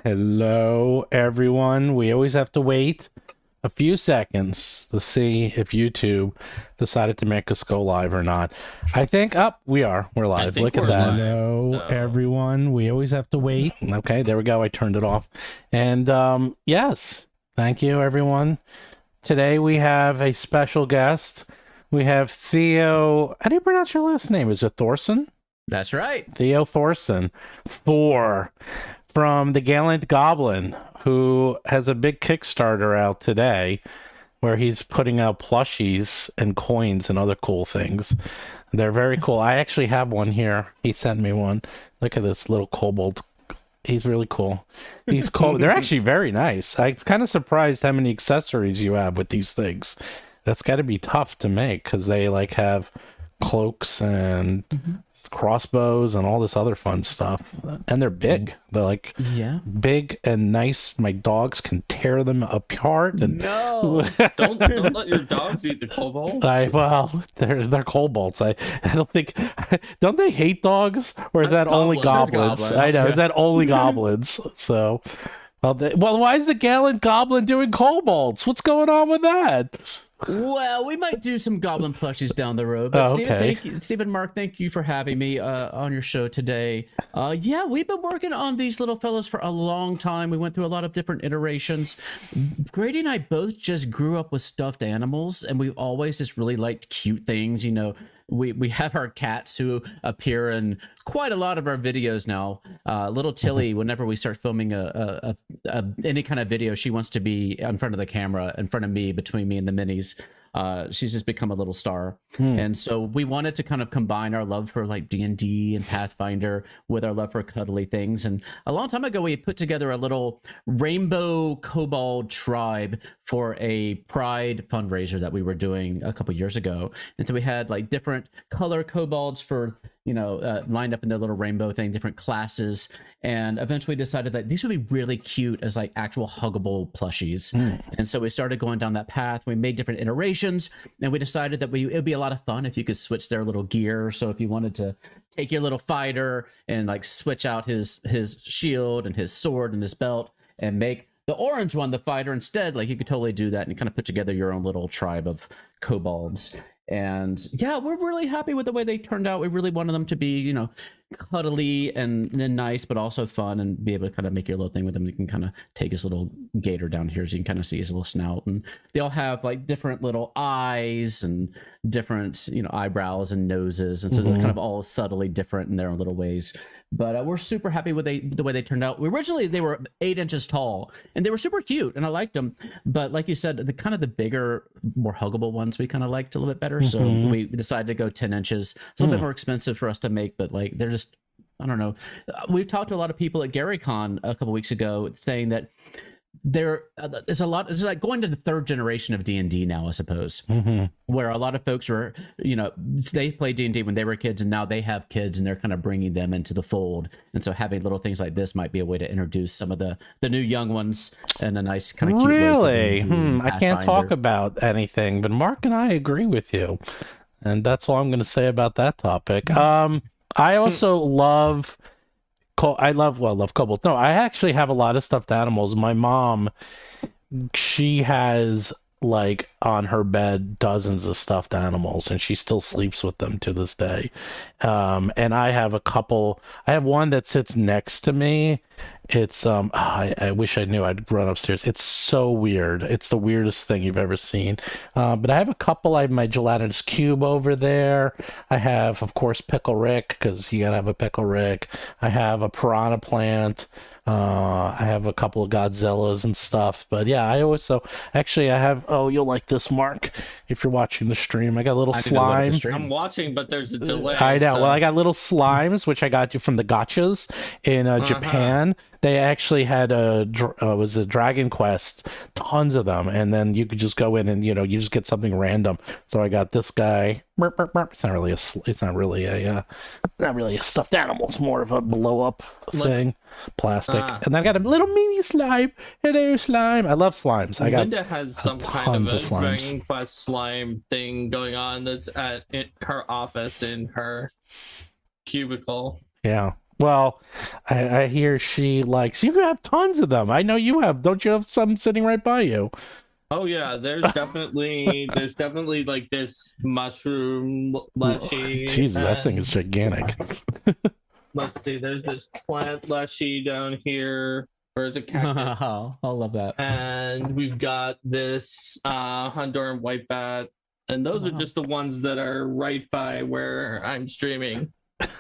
Hello, everyone. We always have to wait a few seconds to see if YouTube decided to make us go live or not. I think we are. We're live. Look at that. Live. Hello, everyone. We always have to wait. Okay, there we go. I turned it off. And yes, thank you, everyone. Today we have a special guest. We have Theo. How do you pronounce your last name? Is it Thorson? That's right. Theo Thorson. Thor. From the Gallant Goblin, who has a big Kickstarter out today where he's putting out plushies and coins and other cool things. They're very cool. I actually have one here. He sent me one. Look at this little kobold. He's really cool. He's cool. They're actually very nice. I'm kind of surprised how many accessories you have with these things. That's got to be tough to make because they like have cloaks and crossbows and all this other fun stuff, and they're big. They're like big and nice. My dogs can tear them apart. And no, don't let your dogs eat the kobolds. Well, they're kobolds. I don't think. Don't they hate dogs, or is that only goblins? I know. Is that only goblins? So, well, why is the Gallant Goblin doing kobolds? What's going on with that? Well, we might do some goblin plushies down the road. But Stephen, Mark, thank you for having me on your show today. Yeah, we've been working on these little fellows for a long time. We went through a lot of different iterations. Grady and I both just grew up with stuffed animals, and we've always just really liked cute things. You know, we have our cats who appear in quite a lot of our videos now. Little Tilly, whenever we start filming any kind of video, she wants to be in front of the camera, in front of me, between me and the minis. She's just become a little star. And so we wanted to kind of combine our love for like D&D and Pathfinder with our love for cuddly things. And a long time ago, we put together a little rainbow kobold tribe for a pride fundraiser that we were doing a couple years ago. And so we had like different color kobolds for, lined up in their little rainbow thing, different classes, and eventually decided that these would be really cute as like actual huggable plushies. And so we started going down that path. We made different iterations, and we decided that it would be a lot of fun if you could switch their little gear. So if you wanted to take your little fighter and like switch out his shield and his sword and his belt and make the orange one the fighter instead, like you could totally do that and kind of put together your own little tribe of kobolds. And yeah, we're really happy with the way they turned out. We really wanted them to be, cuddly and nice, but also fun, and be able to kind of make your little thing with them. You can kind of take his little gator down here, so you can kind of see his little snout. And they all have like different little eyes and different, eyebrows and noses. And so they're kind of all subtly different in their own little ways. But we're super happy with the way they turned out. Originally, they were 8 inches tall, and they were super cute, and I liked them. But like you said, the bigger, more huggable ones we kind of liked a little bit better. So we decided to go 10 inches. It's a little bit more expensive for us to make, but like they're just, I don't know. We've talked to a lot of people at GaryCon a couple weeks ago saying that it's like going to the third generation of D&D now, I suppose, where a lot of folks were, they played D&D when they were kids, and now they have kids, and they're kind of bringing them into the fold. And so having little things like this might be a way to introduce some of the new young ones in a nice kind of cute way. I can't talk about anything, but Mark and I agree with you, and that's all I'm going to say about that topic. I also love kobolds. No, I actually have a lot of stuffed animals. My mom, she has like on her bed dozens of stuffed animals, and she still sleeps with them to this day. And I have a couple. I have one that sits next to me. It's I wish I knew. I'd run upstairs. It's so weird. It's the weirdest thing you've ever seen. But I have a couple. I have my gelatinous cube over there. I have, of course, Pickle Rick, because you gotta have a Pickle Rick. I have a piranha plant. I have a couple of Godzillas and stuff. But yeah, I have. Oh, you'll like this, Mark, if you're watching the stream. I got little slime. I'm watching, but there's a delay. I know. So. Well, I got little slimes, which I got you from the gotchas in Japan. They actually had was a Dragon Quest, tons of them, and then you could just go in and you just get something random. So I got this guy. It's not really a stuffed animal. It's more of a blow up thing, plastic. And then I got a little mini slime. Hello, slime. I love slimes. Linda has some kind of a Dragon Quest slime thing going on that's at her office in her cubicle. Yeah. Well, I hear she likes. You have tons of them. I know you have. Don't you have some sitting right by you? Oh yeah, there's definitely like this mushroom lushie. Jesus, that thing is gigantic. Let's see, there's this plant lushie down here. Or is it cactus? I love that. And we've got this Honduran white bat. And those are just the ones that are right by where I'm streaming.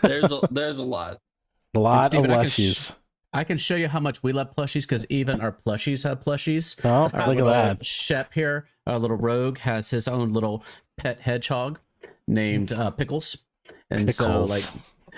There's a lot. A lot Steven, of lushies. I can show you how much we love plushies because even our plushies have plushies. Oh, look at that. Shep here, our little rogue, has his own little pet hedgehog named Pickles. And so, like,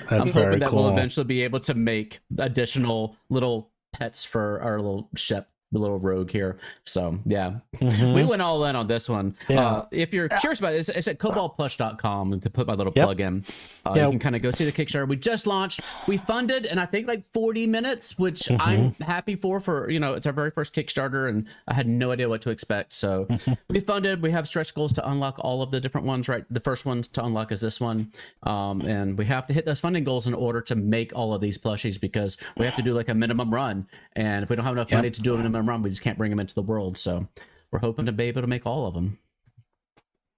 I'm hoping that we'll eventually be able to make additional little pets for our little Shep, the little rogue here. So yeah, we went all in on this one. If you're curious about it, it's at cobaltplush.com to put my little plug in. You can kind of go see the Kickstarter. We just launched. We funded, and I think like 40 minutes, which I'm happy for, it's our very first Kickstarter, and I had no idea what to expect. So we funded. We have stretch goals to unlock all of the different ones, right? The first one to unlock is this one. And we have to hit those funding goals in order to make all of these plushies because we have to do like a minimum run. And if we don't have enough money to do a minimum run, we just can't bring them into the world. So we're hoping to be able to make all of them.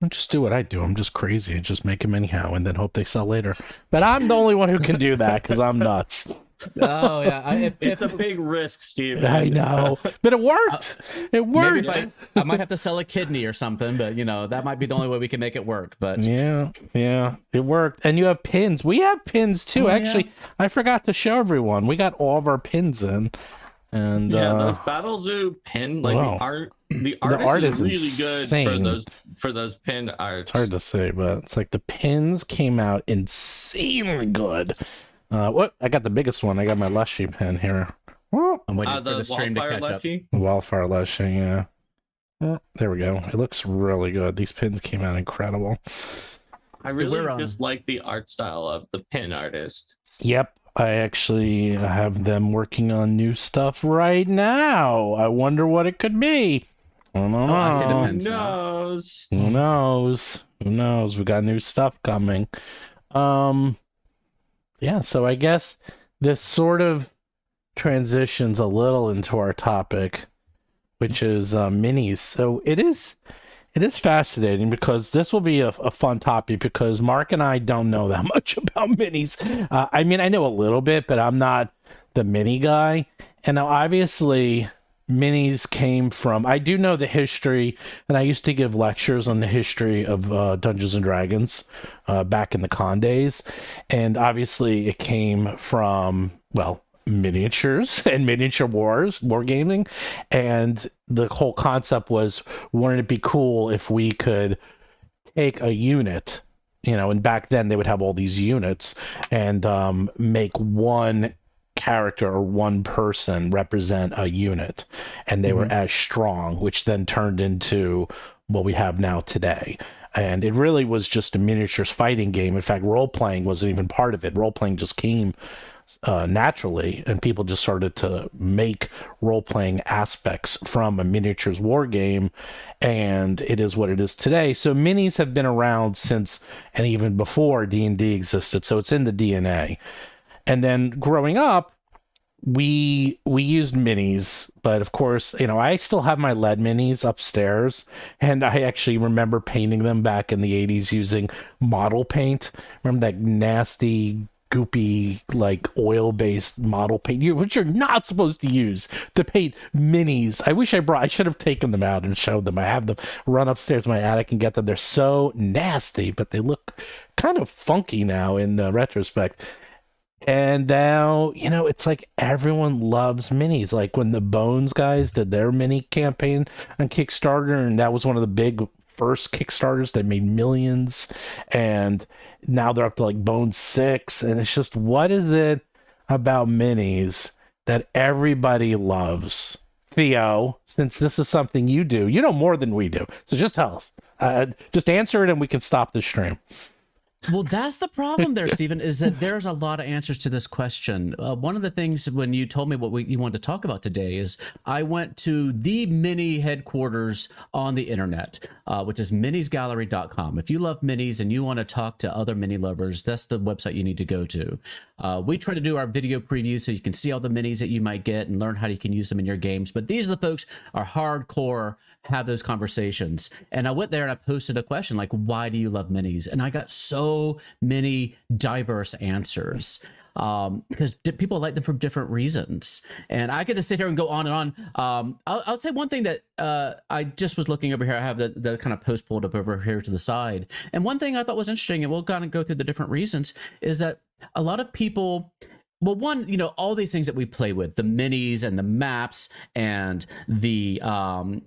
I'll just do what I do. I'm just crazy. I just make them anyhow and then hope they sell later. But I'm the only one who can do that because I'm nuts. Oh yeah, it's a big risk, Steve. I know, but it worked. It worked. Maybe I might have to sell a kidney or something, but that might be the only way we can make it work. But yeah, it worked. And you have pins. We have pins too. Actually, I forgot to show everyone. We got all of our pins in. And those Battle Zoo pin, like the art is really insane. good for those pin arts. It's hard to say, but it's like the pins came out insanely good. What? I got the biggest one. I got my Lushy pin here. Well, I'm waiting for the stream to catch up. Wildfire Lushy, yeah. Well, there we go. It looks really good. These pins came out incredible. I really just like the art style of the pin artist. Yep. I actually have them working on new stuff right now. I wonder what it could be. I don't know. I see the pins Who knows? Who knows? We got new stuff coming. Yeah, so I guess this sort of transitions a little into our topic, which is minis. So it is fascinating because this will be a fun topic because Mark and I don't know that much about minis. I mean, I know a little bit, but I'm not the mini guy. And now obviously minis came from, I do know the history, and I used to give lectures on the history of Dungeons and Dragons back in the con days. And obviously it came from, well, miniatures and miniature wargaming, and the whole concept was, wouldn't it be cool if we could take a unit, and back then they would have all these units, and make one character or one person represent a unit, and they were as strong, which then turned into what we have now today. And it really was just a miniatures fighting game. In fact, role-playing wasn't even part of it. Role-playing just came naturally, and people just started to make role-playing aspects from a miniatures war game, and it is what it is today. So minis have been around since, and even before D&D existed, so it's in the DNA. And then growing up, we used minis, but of course, I still have my lead minis upstairs, and I actually remember painting them back in the 80s using model paint. Remember that nasty goopy, like oil-based model paint, which you're not supposed to use to paint minis. I should have taken them out and showed them. I have them run upstairs to my attic and get them. They're so nasty, but they look kind of funky now in retrospect. And now, it's like everyone loves minis. Like when the Bones guys did their mini campaign on Kickstarter, and that was one of the big first Kickstarters that made millions, and now they're up to like Bones 6, and it's just, what is it about minis that everybody loves? Theo, since this is something you do, you know more than we do, so just tell us. Just answer it and we can stop the stream. Well, that's the problem there, Stephen, is that there's a lot of answers to this question. One of the things when you told me what you wanted to talk about today is I went to the mini headquarters on the internet, which is minisgallery.com. If you love minis and you want to talk to other mini lovers, that's the website you need to go to. We try to do our video preview so you can see all the minis that you might get and learn how you can use them in your games. But these are the folks are hardcore, have those conversations. And I went there and I posted a question like, why do you love minis? And I got so many diverse answers because people like them for different reasons. And I get to sit here and go on and on. I'll say one thing that I just was looking over here. I have the kind of post pulled up over here to the side. And one thing I thought was interesting, and we'll kind of go through the different reasons, is that a lot of people, well, one, you know, all these things that we play with, the minis and the maps and the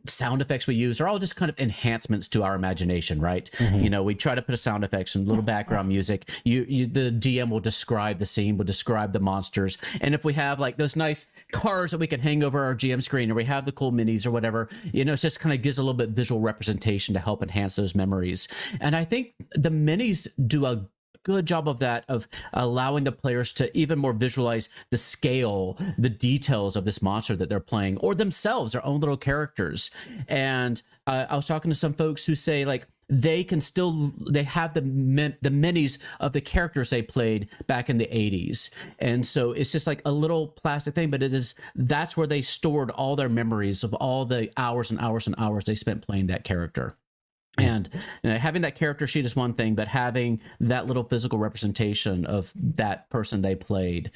sound effects we use are all just kind of enhancements to our imagination, right? Mm-hmm. You know, we try to put a sound effects and little background music. The DM will describe the scene, will describe the monsters. And if we have like those nice cars that we can hang over our GM screen, or we have the cool minis or whatever, you know, it just kind of gives a little bit visual representation to help enhance those memories. And I think the minis do a good job of that, of allowing the players to even more visualize the scale, the details of this monster that they're playing, or themselves, their own little characters. And I was talking to some folks who say like they have the minis of the characters they played back in the 80s. And so it's just like a little plastic thing, but that's where they stored all their memories of all the hours and hours and hours they spent playing that character. And having that character sheet is one thing, but having that little physical representation of that person they played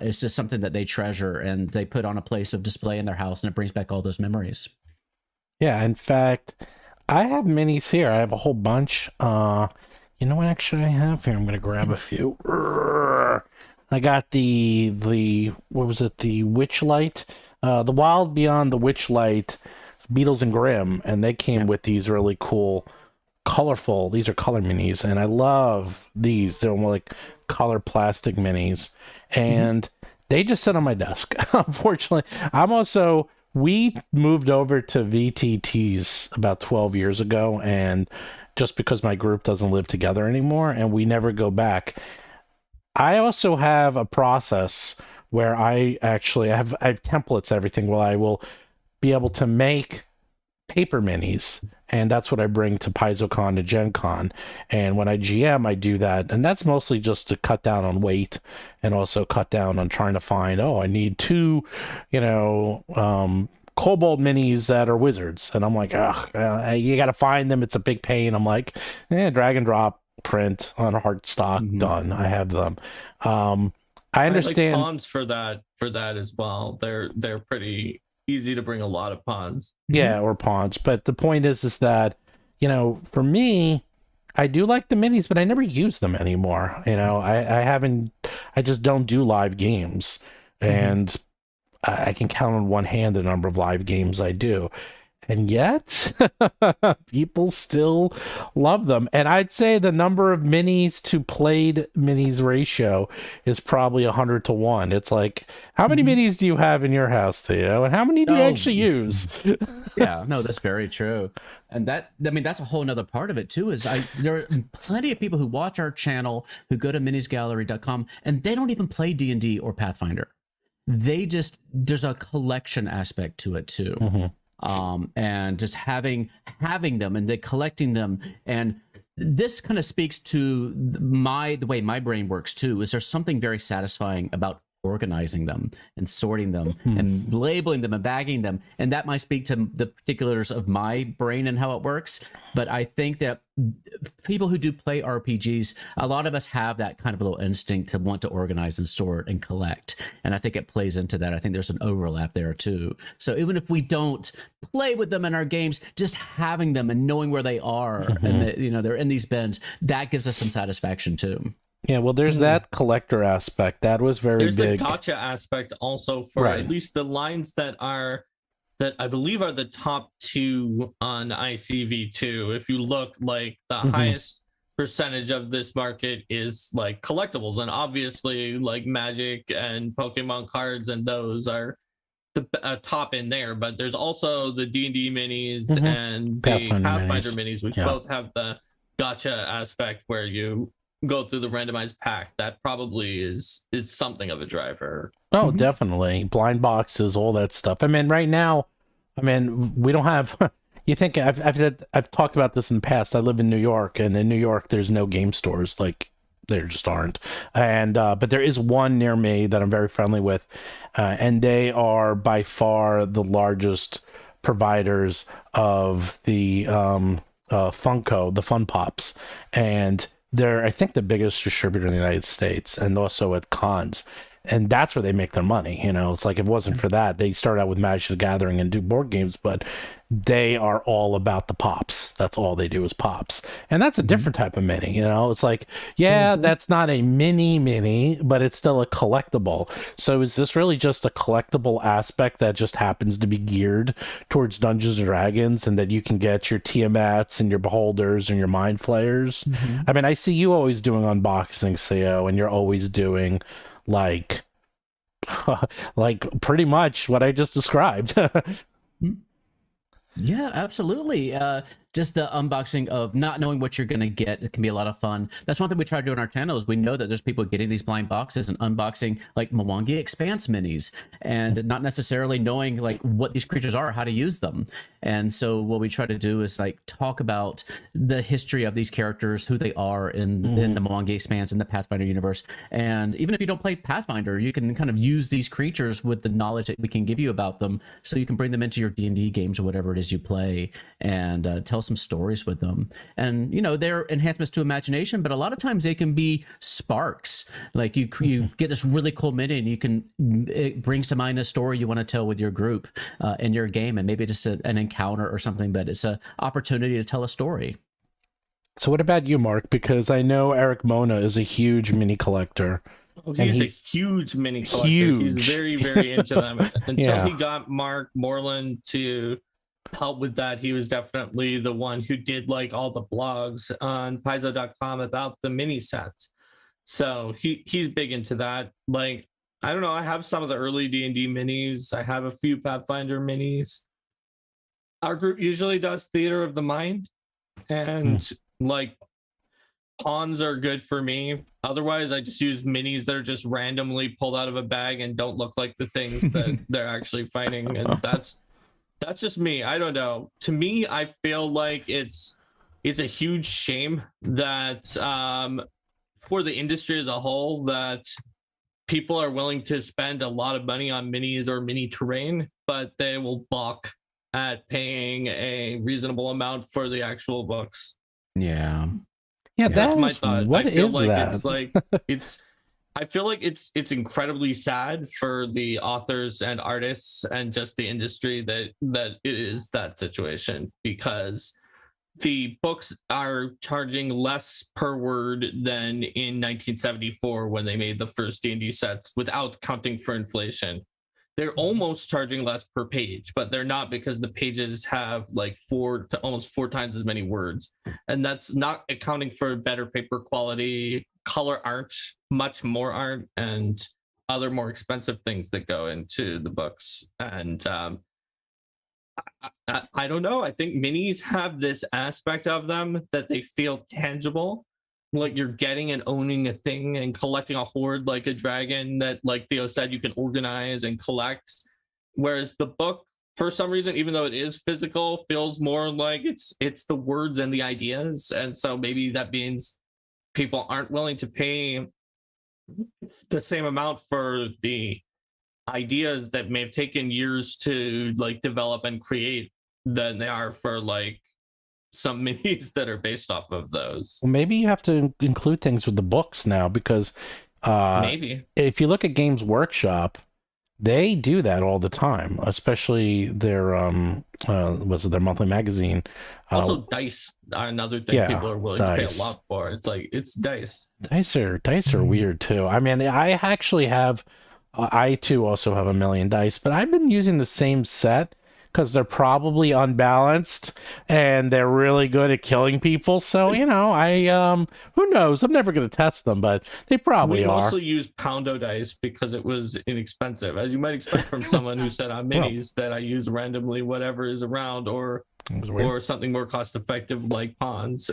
is just something that they treasure and they put on a place of display in their house, and it brings back all those memories. Yeah, in fact, I have minis here. I have a whole bunch. You know what actually I have here? I'm going to grab a few. I got the what was it? The Witchlight, the Wild Beyond the Witchlight, Beatles and Grimm, and they came with these really cool, colorful, these are color minis, and I love these. They're more like color plastic minis, and they just sit on my desk. Unfortunately, we moved over to VTTs about 12 years ago, and just because my group doesn't live together anymore, and we never go back. I also have a process where I have templates, everything, where I will be able to make paper minis, and that's what I bring to PaizoCon and Gen Con. And when I GM, I do that, and that's mostly just to cut down on weight and also cut down on trying to find, I need 2 Cobalt minis that are wizards, and I'm like, you gotta find them, it's a big pain. I'm like, drag and drop, print on a hard stock, done. I have them. I understand. I like pawns for that as well. They're pretty easy to bring a lot of pawns. Yeah, or pawns. But the point is that, for me, I do like the minis, but I never use them anymore. I just don't do live games. And I can count on one hand the number of live games I do. And yet, people still love them. And I'd say the number of minis to played minis ratio is probably 100 to 1. It's like, how many minis do you have in your house, Theo? And how many do you actually use? Yeah, no, that's very true. And that's a whole nother part of it too, is there are plenty of people who watch our channel, who go to minisgallery.com, and they don't even play D&D or Pathfinder. There's a collection aspect to it too. And just having them and then collecting them, and this kind of speaks to the way my brain works too, is there's something very satisfying about organizing them and sorting them and labeling them and bagging them, and that might speak to the particulars of my brain and how it works. But I think that people who do play RPGs, a lot of us have that kind of little instinct to want to organize and sort and collect, and I think it plays into that. I think there's an overlap there too. So even if we don't play with them in our games, just having them and knowing where they are and that, they're in these bins, that gives us some satisfaction too. Yeah, well, there's that collector aspect. That was very big. There's the gotcha aspect also for at least the lines that I believe are the top 2 on ICV2. If you look, like the highest percentage of this market is like collectibles, and obviously like Magic and Pokemon cards, and those are the top in there. But there's also the D&D minis and the Pathfinder minis, which both have the gotcha aspect where you go through the randomized pack, that probably is something of a driver. Oh, definitely. Blind boxes, all that stuff. I mean, right now, we don't have. You think I've talked about this in the past. I live in New York, and in New York, there's no game stores. Like, there just aren't. And but there is one near me that I'm very friendly with, and they are by far the largest providers of the Funko, the Fun Pops, and they're, I think, the biggest distributor in the United States, and also at cons. And that's where they make their money. It's like, if it wasn't for that, they started out with Magic the Gathering and do board games, but they are all about the pops. That's all they do is pops. And that's a different type of mini. It's like, yeah, that's not a mini, but it's still a collectible. So is this really just a collectible aspect that just happens to be geared towards Dungeons and Dragons, and that you can get your Tiamats and your Beholders and your Mind Flayers? I mean, I see you always doing unboxings, Theo, and you're always doing like pretty much what I just described. Yeah, absolutely. Just the unboxing of not knowing what you're going to get. It can be a lot of fun. That's one thing we try to do on our channel, is we know that there's people getting these blind boxes and unboxing like Mwangi Expanse minis, and not necessarily knowing like what these creatures are, how to use them. And so what we try to do is like talk about the history of these characters, who they are in the Mwangi Expanse, in the Pathfinder universe. And even if you don't play Pathfinder, you can kind of use these creatures with the knowledge that we can give you about them, so you can bring them into your D&D games or whatever it is you play, and tell some stories with them. And they're enhancements to imagination, but a lot of times they can be sparks. Like you get this really cool mini, and you can bring to mind a story you want to tell with your group in your game, and maybe just an encounter or something, but it's an opportunity to tell a story. So what about you, Mark? Because I know Eric Mona is a huge mini collector. He's a huge mini collector. He's very, very into them. Until he got Mark Moreland to help with that, he was definitely the one who did like all the blogs on paizo.com about the mini sets. So he's big into that. Like, I don't know, I have some of the early D&D minis. I have a few Pathfinder minis. Our group usually does Theater of the Mind, and like pawns are good for me. Otherwise, I just use minis that are just randomly pulled out of a bag and don't look like the things that they're actually fighting. And that's just me. I don't know. To me, I feel like it's a huge shame that for the industry as a whole, that people are willing to spend a lot of money on minis or mini terrain, but they will balk at paying a reasonable amount for the actual books. Yeah, that's my thought. What I feel is like that? It's like I feel like it's incredibly sad for the authors and artists and just the industry that it is that situation, because the books are charging less per word than in 1974 when they made the first D&D sets without counting for inflation. They're almost charging less per page, but they're not, because the pages have like almost four times as many words. And that's not accounting for better paper quality, color art, much more art, and other more expensive things that go into the books. And I don't know. I think minis have this aspect of them that they feel tangible. Like you're getting and owning a thing and collecting a horde like a dragon that, like Theo said, you can organize and collect. Whereas the book, for some reason, even though it is physical, feels more like it's the words and the ideas. And so maybe that means people aren't willing to pay the same amount for the ideas that may have taken years to like develop and create than they are for like some minis that are based off of those. Well, maybe you have to include things with the books now, because maybe if you look at Games Workshop, they do that all the time, especially their their monthly magazine. Also, dice are another thing people are willing to pay a lot for. It's like, it's dice. Dice are weird too. I mean, I actually have, I too also have 1,000,000 dice, but I've been using the same set because they're probably unbalanced and they're really good at killing people. So, who knows? I'm never going to test them, but they probably are. We mostly use Poundo dice because it was inexpensive, as you might expect from someone who said on minis that I use randomly whatever is around, or something more cost effective like pawns.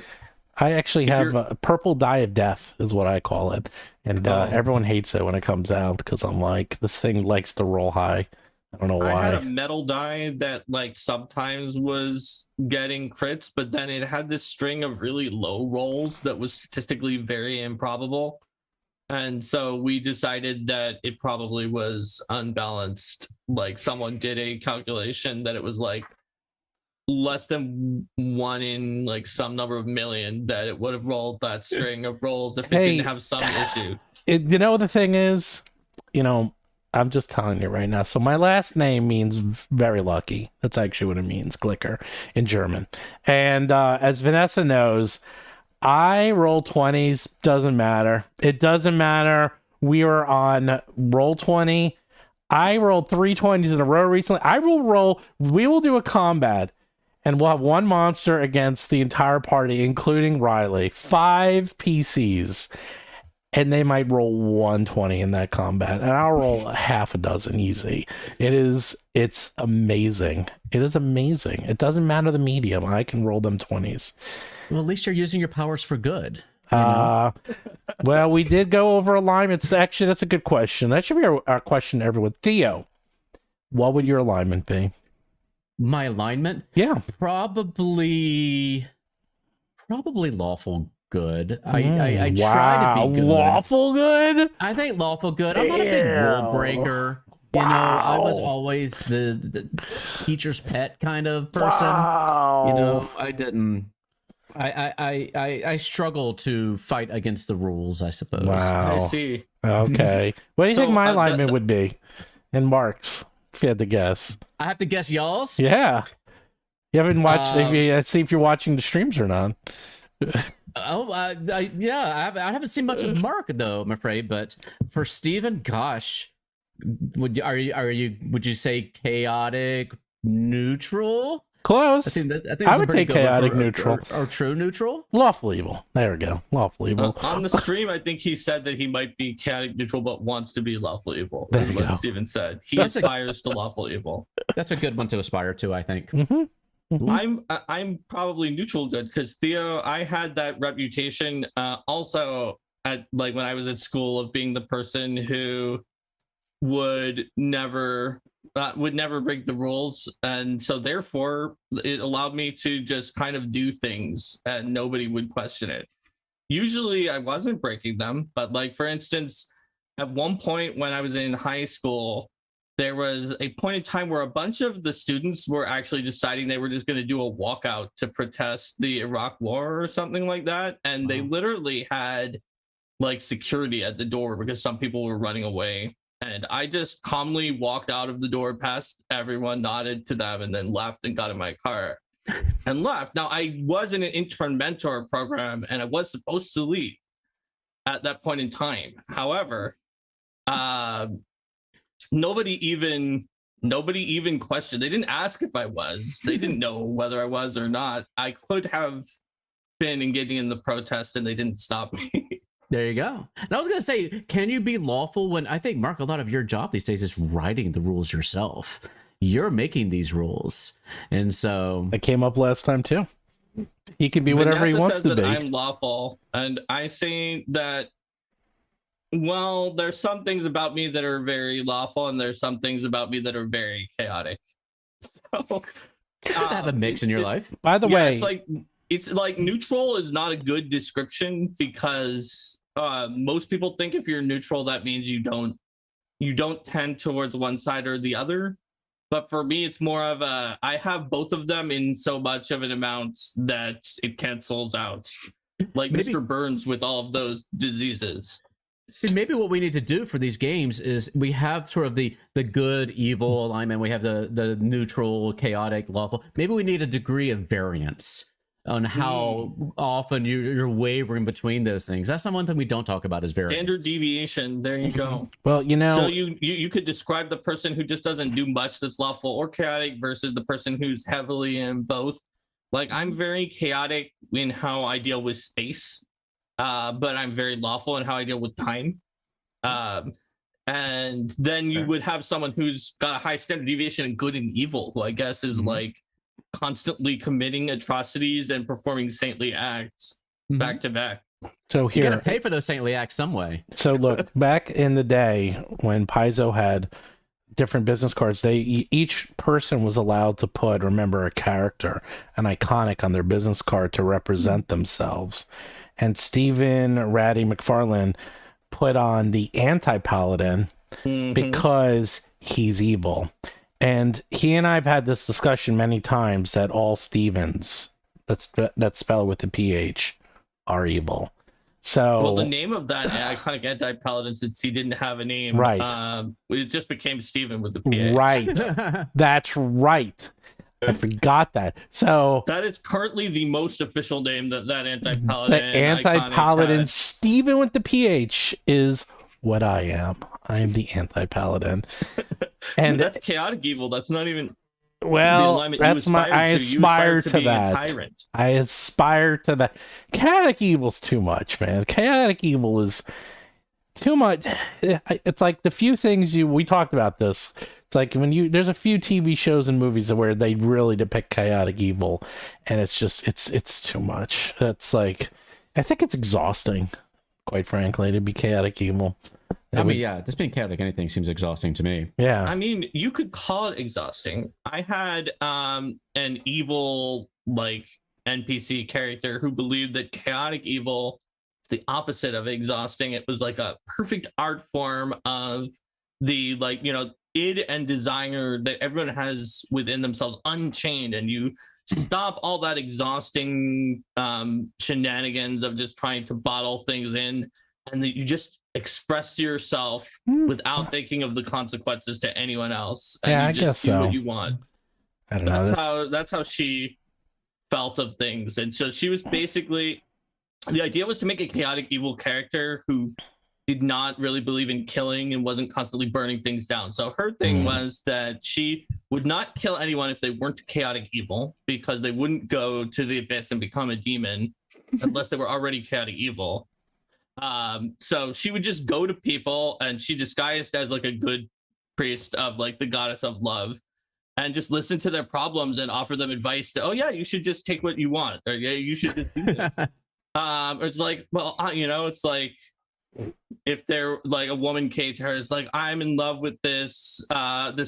I actually have a purple dye of death is what I call it. And everyone hates it when it comes out because I'm like, this thing likes to roll high. I don't know why. I had a metal die that like sometimes was getting crits, but then it had this string of really low rolls that was statistically very improbable. And so we decided that it probably was unbalanced. Like someone did a calculation that it was like less than 1 in like some number of million that it would have rolled that string of rolls if it didn't have some issue. You know, the thing is, you know, I'm just telling you right now. So my last name means very lucky. That's actually what it means, clicker, in German. And as Vanessa knows, I roll 20s, doesn't matter. It doesn't matter. We were on roll 20. I rolled 3 20s in a row recently. We will do a combat and we'll have one monster against the entire party, including Riley. 5 PCs. And they might roll 120 in that combat. And I'll roll half a dozen easy. It's amazing. It is amazing. It doesn't matter the medium. I can roll them 20s. Well, at least you're using your powers for good. You know? Well, we did go over alignments. Actually, that's a good question. That should be our question to everyone. Theo, what would your alignment be? My alignment? Yeah. Probably lawful good. I try to be good. Lawful good? I think lawful good. I'm not a big rule breaker. You know, I was always the teacher's pet kind of person. You know, I didn't. I struggle to fight against the rules, I suppose. Wow. I see. Okay. What do you think my alignment would be? And Mark's, if you had to guess. I have to guess y'all's? Yeah. You haven't watched, see if you're watching the streams or not. Yeah, I haven't seen much of Mark though, I'm afraid. But for Steven, gosh, would you say chaotic neutral? Close. I think I would take chaotic neutral or true neutral. Lawful evil. There we go. Lawful evil. On the stream, I think he said that he might be chaotic neutral, but wants to be lawful evil. That's what Steven said. He aspires to lawful evil. That's a good one to aspire to, I think. Mm-hmm. Mm-hmm. I'm probably neutral good because Theo, I had that reputation also at like when I was at school of being the person who would never break the rules, and so therefore it allowed me to just kind of do things and nobody would question it. Usually I wasn't breaking them, but like for instance, at one point when I was in high school, there was a point in time where a bunch of the students were actually deciding they were just going to do a walkout to protest the Iraq War or something like that. And they literally had like security at the door because some people were running away. And I just calmly walked out of the door past everyone, nodded to them, and then left and got in my car and left. Now, I was in an intern mentor program and I was supposed to leave at that point in time. However, nobody even questioned. They didn't ask if I was. They didn't know whether I was or not. I could have been engaging in the protest and they didn't stop me. There you go. And I was going to say, can you be lawful when I think, Mark, a lot of your job these days is writing the rules yourself. You're making these rules. And so it came up last time too. He can be whatever he wants to be. I'm lawful. And I say that, well, there's some things about me that are very lawful and there's some things about me that are very chaotic. So it's good to have a mix in your life. By the way, it's like neutral is not a good description because most people think if you're neutral, that means you don't tend towards one side or the other. But for me, it's more of I have both of them in so much of an amount that it cancels out. Like maybe Mr. Burns with all of those diseases. See, maybe what we need to do for these games is we have sort of the good, evil alignment. We have the neutral, chaotic, lawful. Maybe we need a degree of variance on how often you're wavering between those things. That's not one thing we don't talk about is variance. Standard deviation. There you go. Well, you know, so you could describe the person who just doesn't do much that's lawful or chaotic versus the person who's heavily in both. Like I'm very chaotic in how I deal with space, but I'm very lawful in how I deal with time. And then you would have someone who's got a high standard deviation in good and evil, who I guess is like constantly committing atrocities and performing saintly acts. back to back. So here, you gotta pay for those saintly acts some way. So look, back in the day when Paizo had different business cards, each person was allowed to put, remember, a character, an iconic on their business card to represent themselves. And Stephen Ratty McFarlane put on the anti-paladin because he's evil. And he and I have had this discussion many times that all Stevens, that's spelled with a PH, are evil. So, well, the name of that iconic anti-paladin, since he didn't have a name, right? It just became Steven with the PH. Right. That's right. I forgot that. So that is currently the most official name that anti-paladin. The anti-paladin Steven with the PH is what I am. I am the anti-paladin. And that's chaotic evil. That's not even. Well, that's I aspire to that. I aspire to that. Chaotic evil's too much, man. Chaotic evil is too much. It's like the few things we talked about this. It's like there's a few TV shows and movies where they really depict chaotic evil, and it's just it's too much. It's like I think it's exhausting, quite frankly, to be chaotic evil. Just being chaotic anything seems exhausting to me. Yeah. I mean, you could call it exhausting. I had an evil like NPC character who believed that chaotic evil is the opposite of exhausting. It was like a perfect art form of the id and desire that everyone has within themselves unchained, and you stop all that exhausting shenanigans of just trying to bottle things in, and that you just express yourself without thinking of the consequences to anyone else, and you just do what you want. I don't know. That's how she felt of things. And so she was basically, the idea was to make a chaotic evil character who did not really believe in killing and wasn't constantly burning things down. So her thing was that she would not kill anyone if they weren't chaotic evil, because they wouldn't go to the abyss and become a demon unless they were already chaotic evil. So she would just go to people, and she disguised as like a good priest of like the goddess of love, and just listen to their problems and offer them advice to, oh yeah, you should just take what you want, or yeah, you should just do this. It's like, well, it's like if they're like a woman came to her, it's like, I'm in love with this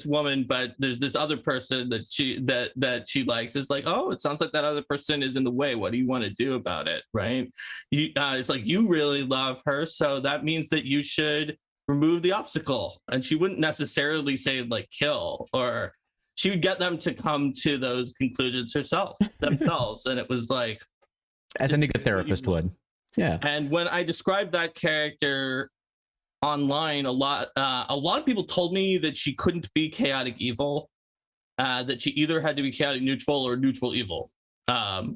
woman, but there's this other person that she likes. It's like, oh, it sounds like that other person is in the way. What do you want to do about it? Right? It's like, you really love her, so that means that you should remove the obstacle. And she wouldn't necessarily say like kill, or she would get them to come to those conclusions themselves. And it was like, as any good therapist would. Yeah. And when I described that character online, a lot of people told me that she couldn't be chaotic evil, that she either had to be chaotic neutral or neutral evil,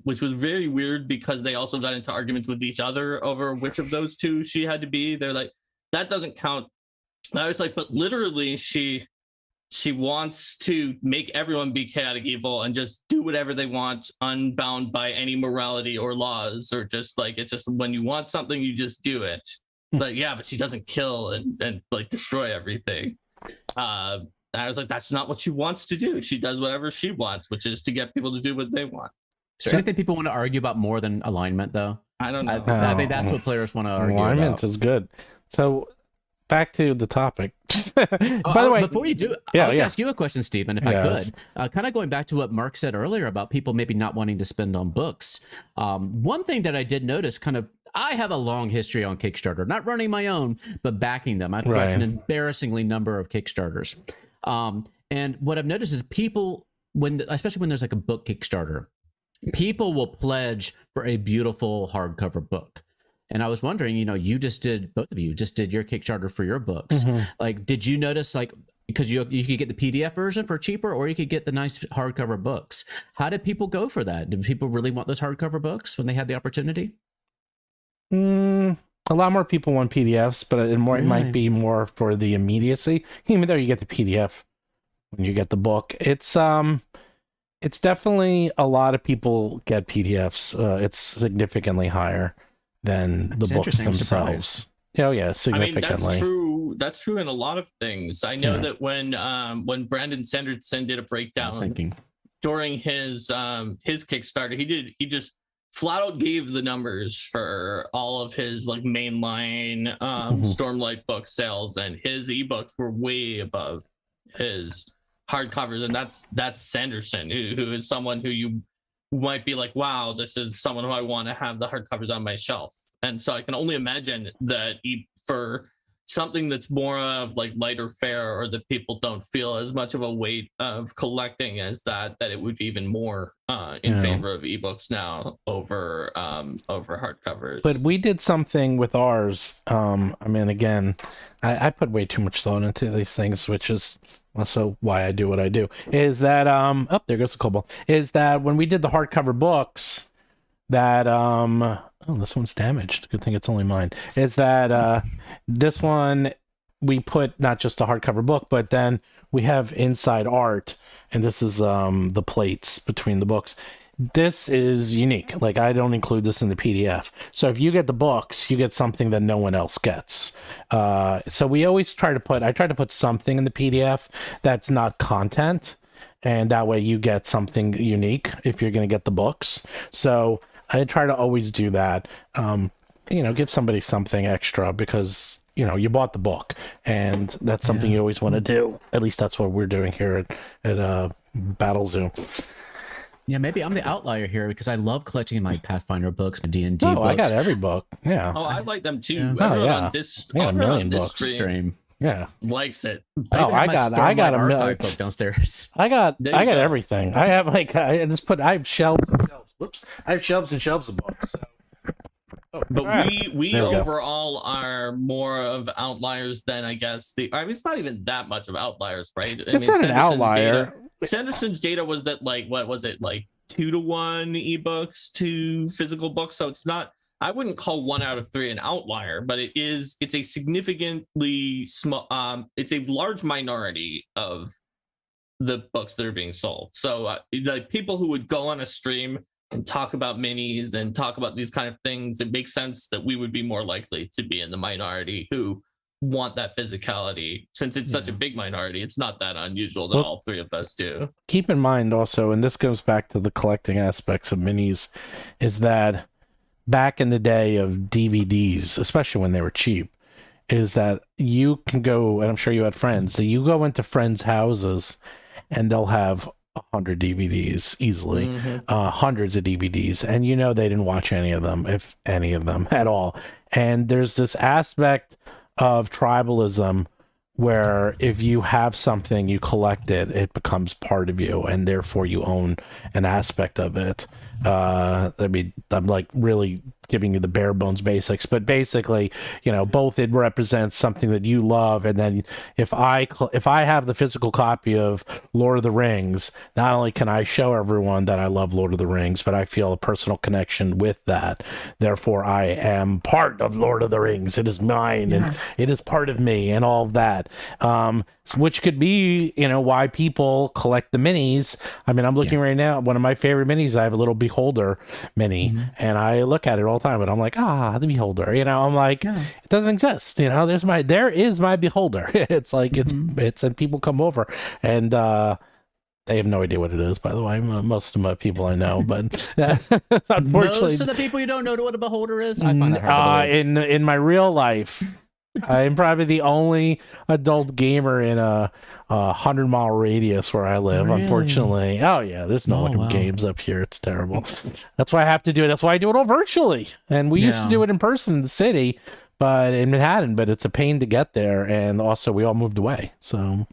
which was very weird, because they also got into arguments with each other over which of those two she had to be. They're like, that doesn't count. And I was like, but literally she wants to make everyone be chaotic evil and just do whatever they want, unbound by any morality or laws, or just like, it's just when you want something, you just do it. Like, yeah, but she doesn't kill and like destroy everything. I was like, that's not what she wants to do. She does whatever she wants, which is to get people to do what they want. Is there anything people want to argue about more than alignment, though? I don't know. I think that's what players want to argue about. Alignment is good. So back to the topic. By the way, before you do, I was going to ask you a question, Stephen, if I could. Kind of going back to what Mark said earlier about people maybe not wanting to spend on books. One thing that I did notice, I have a long history on Kickstarter, not running my own, but backing them. I've watched an embarrassingly number of Kickstarters. And what I've noticed is people, especially when there's like a book Kickstarter, people will pledge for a beautiful hardcover book. And I was wondering, both of you just did your Kickstarter for your books. Like, did you notice, like, because you could get the PDF version for cheaper, or you could get the nice hardcover books. How did people go for that? Did people really want those hardcover books when they had the opportunity? A lot more people want PDFs, but it might be more for the immediacy. Even though you get the PDF when you get the book, it's definitely a lot of people get PDFs. It's significantly higher than the books themselves. Oh yeah, significantly. I mean, that's true in a lot of things. I know that when Brandon Sanderson did a breakdown during his Kickstarter, he just flat out gave the numbers for all of his like mainline Stormlight book sales, and his ebooks were way above his hardcovers, and that's Sanderson, who is someone who you might be like, wow, this is someone who I want to have the hardcovers on my shelf. And so I can only imagine that for something that's more of like lighter fare, or that people don't feel as much of a weight of collecting as that it would be even more in favor of ebooks now over hardcovers. But we did something with ours. I mean, again, I put way too much thought into these things, which is also why I do what I do. Is that oh, there goes the Cobalt. Is that when we did the hardcover books, that oh, this one's damaged. Good thing it's only mine. Is that this one we put not just a hardcover book, but then we have inside art, and this is the plates between the books. This is unique. Like, I don't include this in the PDF. So if you get the books, you get something that no one else gets. So we always try to put something in the PDF that's not content, and that way you get something unique if you're going to get the books. So I try to always do that. Give somebody something extra, because you bought the book, and that's something you always want to do. At least that's what we're doing here at Battle Zoom. Yeah, maybe I'm the outlier here, because I love collecting my Pathfinder books, my D&D books. I got every book. Yeah. Oh, I like them too. Yeah. Everyone on this, a million books. Stream Yeah. likes it. I got a million book downstairs. I got everything. I have I have shelves and shelves. Whoops. I have shelves and shelves of books. So. But right. we overall are more of outliers than, I guess, it's not even that much of outliers, right? It's not an outlier. Sanderson's data was that, like, what was it, like 2-to-1 ebooks to physical books? So it's not, I wouldn't call 1 out of 3 an outlier, but it's a significantly small, it's a large minority of the books that are being sold. So like people who would go on a stream and talk about minis and talk about these kind of things, it makes sense that we would be more likely to be in the minority who want that physicality. Since it's such a big minority, it's not that unusual that all three of us do. Keep in mind also, and this goes back to the collecting aspects of minis, is that back in the day of DVDs, especially when they were cheap, is that you can go, and I'm sure you had friends, that you go into friends' houses and they'll have 100 DVDs easily, hundreds of DVDs, and they didn't watch any of them, if any of them at all. And there's this aspect of tribalism where if you have something, you collect it, it becomes part of you, and therefore you own an aspect of it. I mean, I'm like really giving you the bare bones basics, but basically, both it represents something that you love, and then if I have the physical copy of Lord of the Rings, not only can I show everyone that I love Lord of the Rings, but I feel a personal connection with that. Therefore, I am part of Lord of the Rings. It is mine, and it is part of me, and all of that. Which could be, why people collect the minis. I mean, I'm looking right now, one of my favorite minis, I have a little Beholder mini, and I look at it all the time, and I'm like, the Beholder, I'm like, it doesn't exist, there is my Beholder. It's like, it's, and people come over, and they have no idea what it is, by the way. Most of my people I know, but unfortunately, most of the people you don't know what a Beholder is. I find that hard to believe. In my real life, I'm probably the only adult gamer in a 100-mile radius where I live. Really? Unfortunately, there's no games up here. It's terrible. That's why I have to do it. That's why I do it all virtually. And we used to do it in person in the city, but in Manhattan. But it's a pain to get there, and also we all moved away. So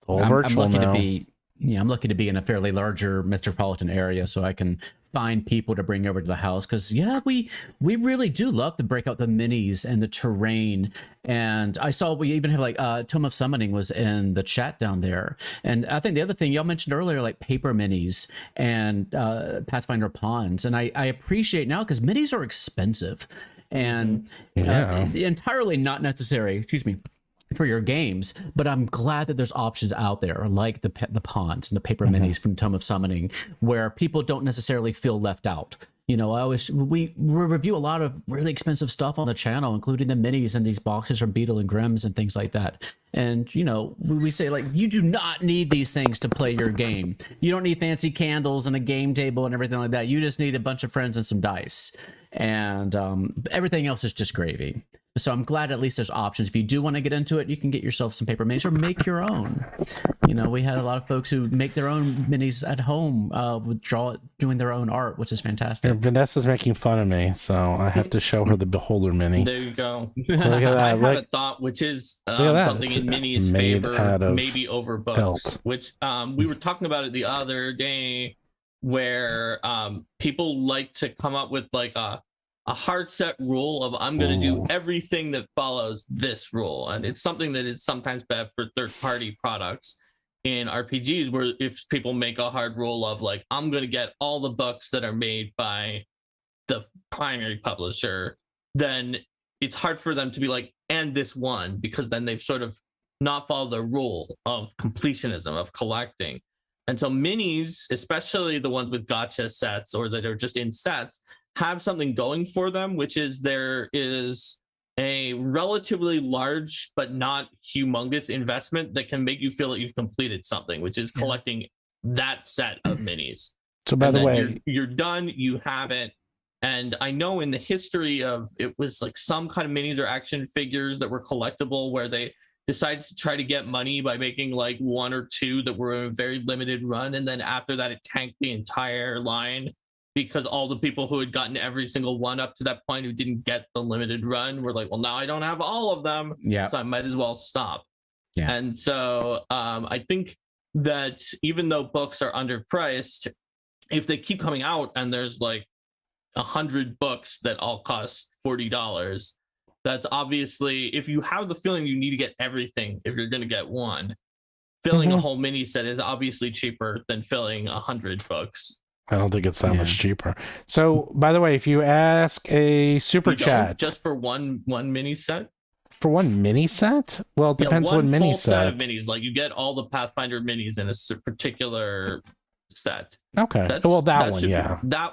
all virtual now. I'm lucky to be in a fairly larger metropolitan area, so I can find people to bring over to the house. Because we really do love to break out the minis and the terrain. And I saw we even have like Tome of Summoning was in the chat down there. And I think the other thing y'all mentioned earlier, like paper minis and Pathfinder pawns. And I appreciate now, because minis are expensive and entirely not necessary. Excuse me. For your games, but I'm glad that there's options out there like the pawns and the paper minis from Tome of Summoning, where people don't necessarily feel left out. You know, we review a lot of really expensive stuff on the channel, including the minis and these boxes from Beetle and Grimm's and things like that. And, you know, we say, like, you do not need these things to play your game. You don't need fancy candles and a game table and everything like that. You just need a bunch of friends and some dice. And everything else is just gravy. So I'm glad at least there's options. If you do want to get into it, you can get yourself some paper minis or make your own. You know, we had a lot of folks who make their own minis at home, doing their own art, which is fantastic. Yeah, Vanessa's making fun of me, so I have to show her the Beholder mini. There you go. Look at that. I had a thought, which is something in Mini's favor, maybe over books, which we were talking about it the other day, where people like to come up with like a hard set rule of I'm going to do everything that follows this rule. And it's something that is sometimes bad for third-party products in RPGs, where if people make a hard rule of like, I'm going to get all the books that are made by the primary publisher, then it's hard for them to be like, and this one, because then they've sort of not followed the rule of completionism, of collecting. And so minis, especially the ones with gotcha sets or that are just in sets, have something going for them, which is there is a relatively large but not humongous investment that can make you feel that you've completed something, which is collecting that set of minis. So by the way, you're done, you have it. And I know in the history of, it was like some kind of minis or action figures that were collectible, where they decided to try to get money by making like one or two that were a very limited run. And then after that, it tanked the entire line, because all the people who had gotten every single one up to that point who didn't get the limited run were like, well, now I don't have all of them. Yeah. So I might as well stop. Yeah. And so I think that even though books are underpriced, if they keep coming out and there's like 100 books that all cost $40, that's obviously, if you have the feeling you need to get everything, if you're going to get one, filling a whole mini set is obviously cheaper than filling 100 books. I don't think it's that much cheaper. So, by the way, if you ask a super chat, just for one mini set, for one mini set, well, it depends what mini set. Set of minis, like you get all the Pathfinder minis in a particular set. Okay. That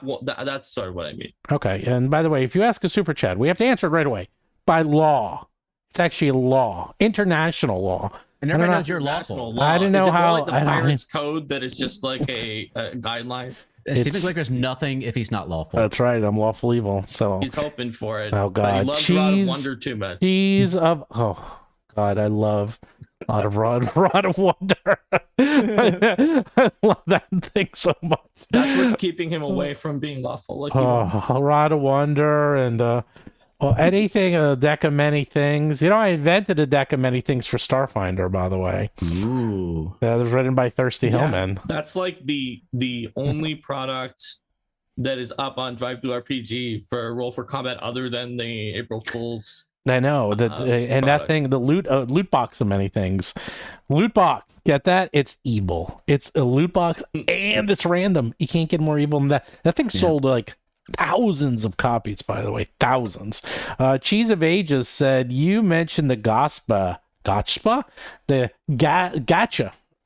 one, that's sort of what I mean. Okay. And by the way, if you ask a super chat, we have to answer it right away by law. It's actually a law, international law. And everybody knows you're lawful. I didn't know how. Like the Pirates Code that is just like a guideline. Stephen Glicker's nothing if he's not lawful. That's right. I'm lawful evil. So he's hoping for it. Oh God, but he loves Rod of Wonder too much. Oh God, I love a lot of Rod of Wonder. I love that thing so much. That's what's keeping him away from being lawful. Like Rod of Wonder and anything, a deck of many things. You know, I invented a deck of many things for Starfinder, by the way. Ooh. That was written by Thirsty Hillman. That's like the only product that is up on DriveThruRPG for Roll for Combat other than the April Fool's. I know that, and that thing, the loot box of many things. Loot box, get that? It's evil. It's a loot box and it's random. You can't get more evil than that. That thing sold like thousands of copies, by the way, thousands. Cheese of Ages said, you mentioned the gotcha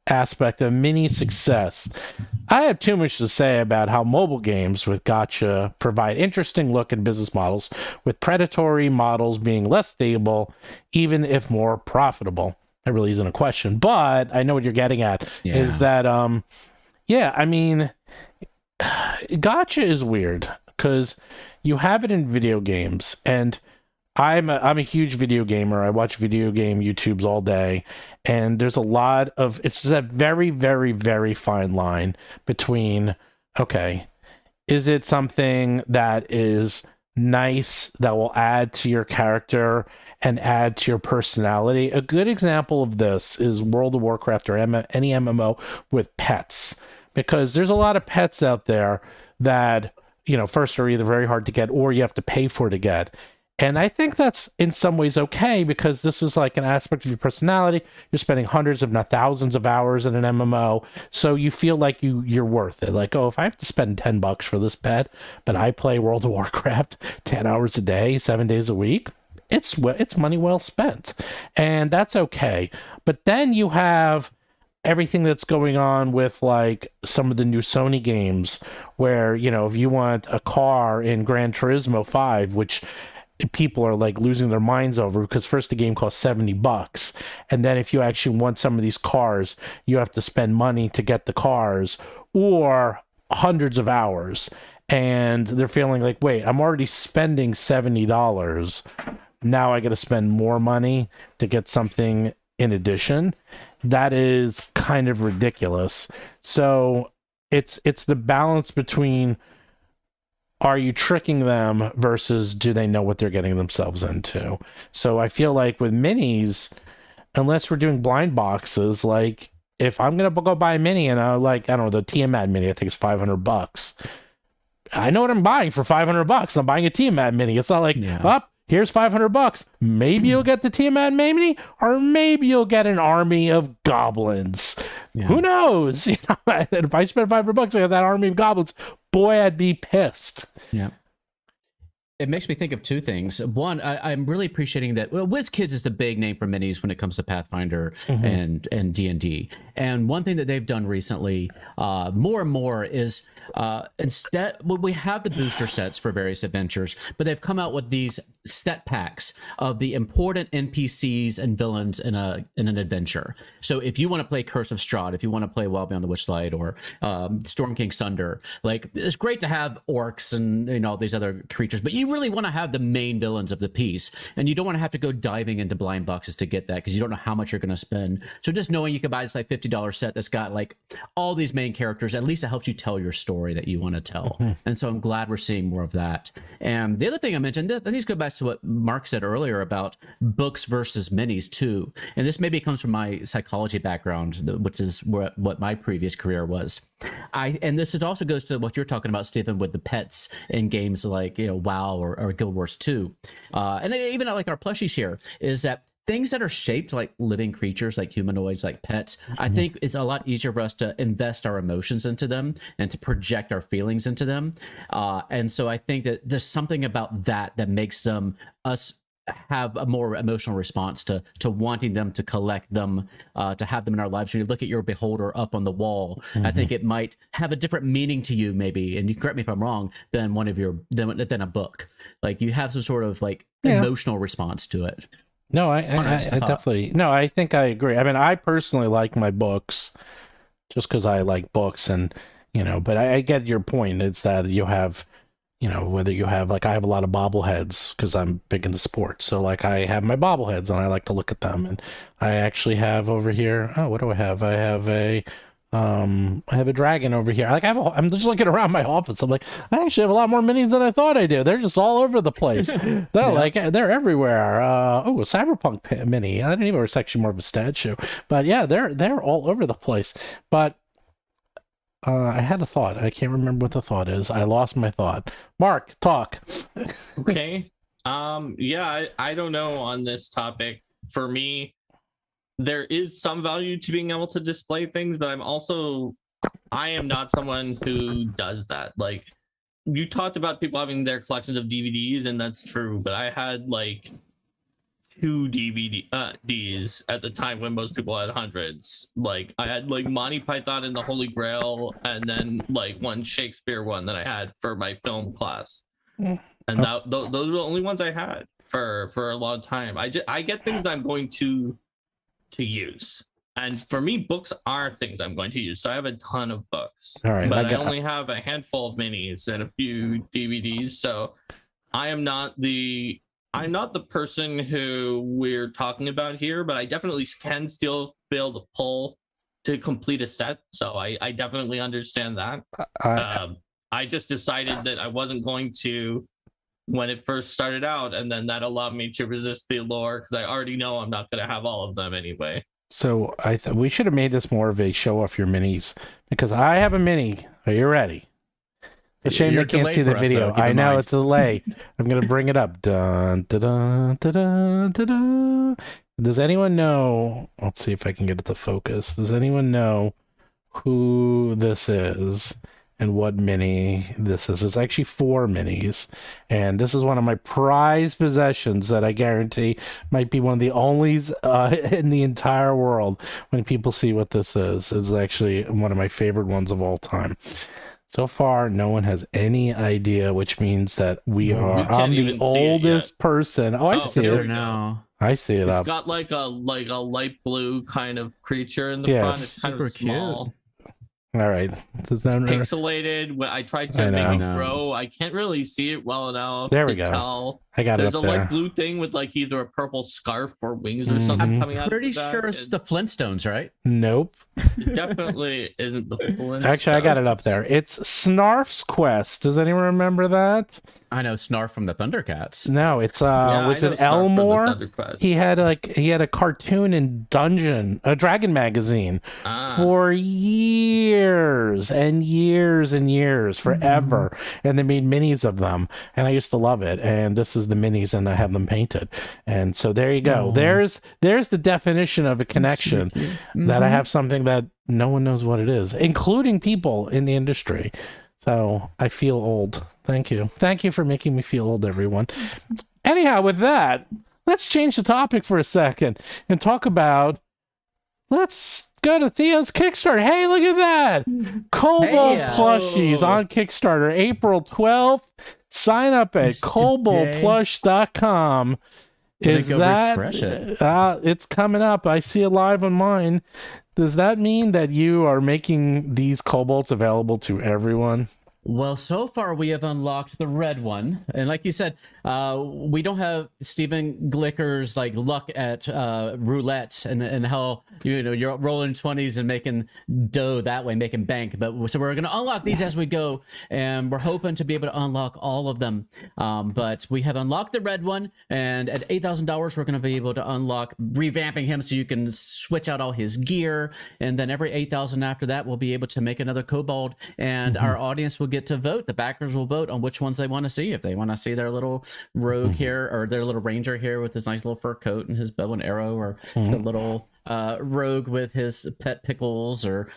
aspect of mini success. I have too much to say about how mobile games with gotcha provide interesting look at business models, with predatory models being less stable, even if more profitable. That really isn't a question, but I know what you're getting at. Is that I mean, gotcha is weird because you have it in video games, and I'm a huge video gamer. I watch video game YouTubes all day, and there's a lot of, it's that very, very, very fine line between, okay, is it something that is nice that will add to your character and add to your personality? A good example of this is World of Warcraft or any MMO with pets, because there's a lot of pets out there that, you know, first are either very hard to get or you have to pay for to get. And I think that's in some ways okay, because this is like an aspect of your personality. You're spending hundreds, if not thousands of hours in an MMO. So you feel like you're worth it. Like, oh, if I have to spend $10 for this pet, but I play World of Warcraft 10 hours a day, 7 days a week, it's money well spent. And that's okay. But then you have everything that's going on with like some of the new Sony games where, you know, if you want a car in Gran Turismo 5, which people are like losing their minds over because first the game costs $70, and then if you actually want some of these cars, you have to spend money to get the cars or hundreds of hours, and they're feeling like, wait, I'm already spending $70. Now I got to spend more money to get something in addition. That is kind of ridiculous. So it's the balance between, are you tricking them versus do they know what they're getting themselves into? So I feel like with minis, unless we're doing blind boxes, like if I'm gonna go buy a mini and I don't know, the Tiamat mini, I think it's $500. I know what I'm buying for $500. I'm buying a Tiamat mini. It's not like, here's $500. Maybe you'll get the Tiamat mini, or maybe you'll get an army of goblins. Yeah. Who knows? You know, if I spend $500, I got that army of goblins. Boy, I'd be pissed. Yeah. It makes me think of two things. One, I'm really appreciating that WizKids is the big name for minis when it comes to Pathfinder and D&D. And one thing that they've done recently, more and more, is instead, we have the booster sets for various adventures, but they've come out with these set packs of the important NPCs and villains in an adventure. So if you want to play Curse of Strahd, if you want to play Wild Beyond the Witchlight or Storm King Sunder, like, it's great to have orcs and, you know, all these other creatures, but you really want to have the main villains of the piece, and you don't want to have to go diving into blind boxes to get that because you don't know how much you're going to spend. So just knowing you can buy this like $50 set that's got like all these main characters, at least it helps you tell your story that you want to tell. And so I'm glad we're seeing more of that. And the other thing I mentioned, these go back to what Mark said earlier about books versus minis too. And this maybe comes from my psychology background, which is what my previous career was. And this also goes to what you're talking about, Stephen, with the pets in games like, you know, WoW or Guild Wars 2. And even like our plushies here, is that things that are shaped like living creatures, like humanoids, like pets, I think it's a lot easier for us to invest our emotions into them and to project our feelings into them. And so I think that there's something about that makes us have a more emotional response to wanting them, to collect them, to have them in our lives. When you look at your beholder up on the wall, I think it might have a different meaning to you, maybe, and you correct me if I'm wrong, than than a book. Like, you have some sort of like emotional response to it. No, I definitely, no, I think I agree. I mean, I personally like my books just because I like books, and, you know, but I get your point. It's that you have, you know, whether you have, like, I have a lot of bobbleheads because I'm big into sports. So, like, I have my bobbleheads and I like to look at them. And I actually have over here, what do I have? I have a dragon over here. Like, I'm just looking around my office. I'm like, I actually have a lot more minis than I thought I do. They're just all over the place. They're everywhere. A Cyberpunk mini. I didn't even know it's actually more of a statue. But yeah, they're all over the place. But I had a thought. I can't remember what the thought is. I lost my thought. Mark, talk. Okay. I don't know on this topic. For me, there is some value to being able to display things, but I am not someone who does that. Like, you talked about people having their collections of DVDs, and that's true, but I had like 2 DVDs at the time when most people had hundreds. Like, I had like Monty Python and the Holy Grail, and then like one Shakespeare one that I had for my film class. And those were the only ones I had for a long time. I get things that I'm going to use, and for me, books are things I'm going to use. So I have a ton of books, all right, but I only have a handful of minis and a few DVDs. So I'm not the person who we're talking about here, but I definitely can still feel the pull to complete a set. So I definitely understand that. I just decided that I wasn't going to when it first started out, and then that allowed me to resist the allure because I already know I'm not going to have all of them anyway. So we should have made this more of a show off your minis, because I have a mini. Are you ready? It's a shame they can't see the video. I know it's a delay. I'm going to bring it up. Dun, dun, dun, dun, dun, dun, dun. Does anyone know? Let's see if I can get it to focus. Does anyone know who this is? and what mini this is. It's actually 4 minis, and this is one of my prized possessions that I guarantee might be one of the only in the entire world. When people see what this is actually one of my favorite ones of all time. So far, no one has any idea, which means that I'm the oldest person. Oh, I see it now. I see it. It's got like a light blue kind of creature in the front. It's kind of small. Cute. All right. It's pixelated. When I tried to make it grow, I can't really see it well enough. There we go. Tell. I got There's it up a there. light blue thing with like either a purple scarf or wings or something coming out. I'm pretty sure it's the Flintstones, right? Nope. It definitely isn't the Flintstones. Actually, I got it up there. It's Snarf's Quest. Does anyone remember that? I know Snarf from the Thundercats. No, it's was it Elmore? He had a cartoon in Dragon magazine for years and years and years, forever. And they made minis of them, and I used to love it. And this is the minis, and I have them painted. And so there you go. There's the definition of a connection that I have something that no one knows what it is, including people in the industry. So I feel old. Thank you. Thank you for making me feel old, everyone. Anyhow, with that, let's change the topic for a second and talk about, let's go to Theo's Kickstarter. Hey, look at that. Kobo Plushies on Kickstarter, April 12th. Sign up at koboplush.com. Is that refresh it? It's coming up. I see it live on mine. Does that mean that you are making these Cobalts available to everyone? Well, so far we have unlocked the red one, and like you said, we don't have Stephen Glicker's like luck at roulette and how you're rolling 20s and making dough that way, making bank. But so we're going to unlock these as we go, and we're hoping to be able to unlock all of them. But we have unlocked the red one, and at $8,000 we're going to be able to unlock revamping him so you can switch out all his gear, and then every 8,000 after that we'll be able to make another Cobalt, and our audience will get to vote. The backers will vote on which ones they want to see. If they want to see their little rogue here, or their little ranger here with his nice little fur coat and his bow and arrow, or the little rogue with his pet pickles, or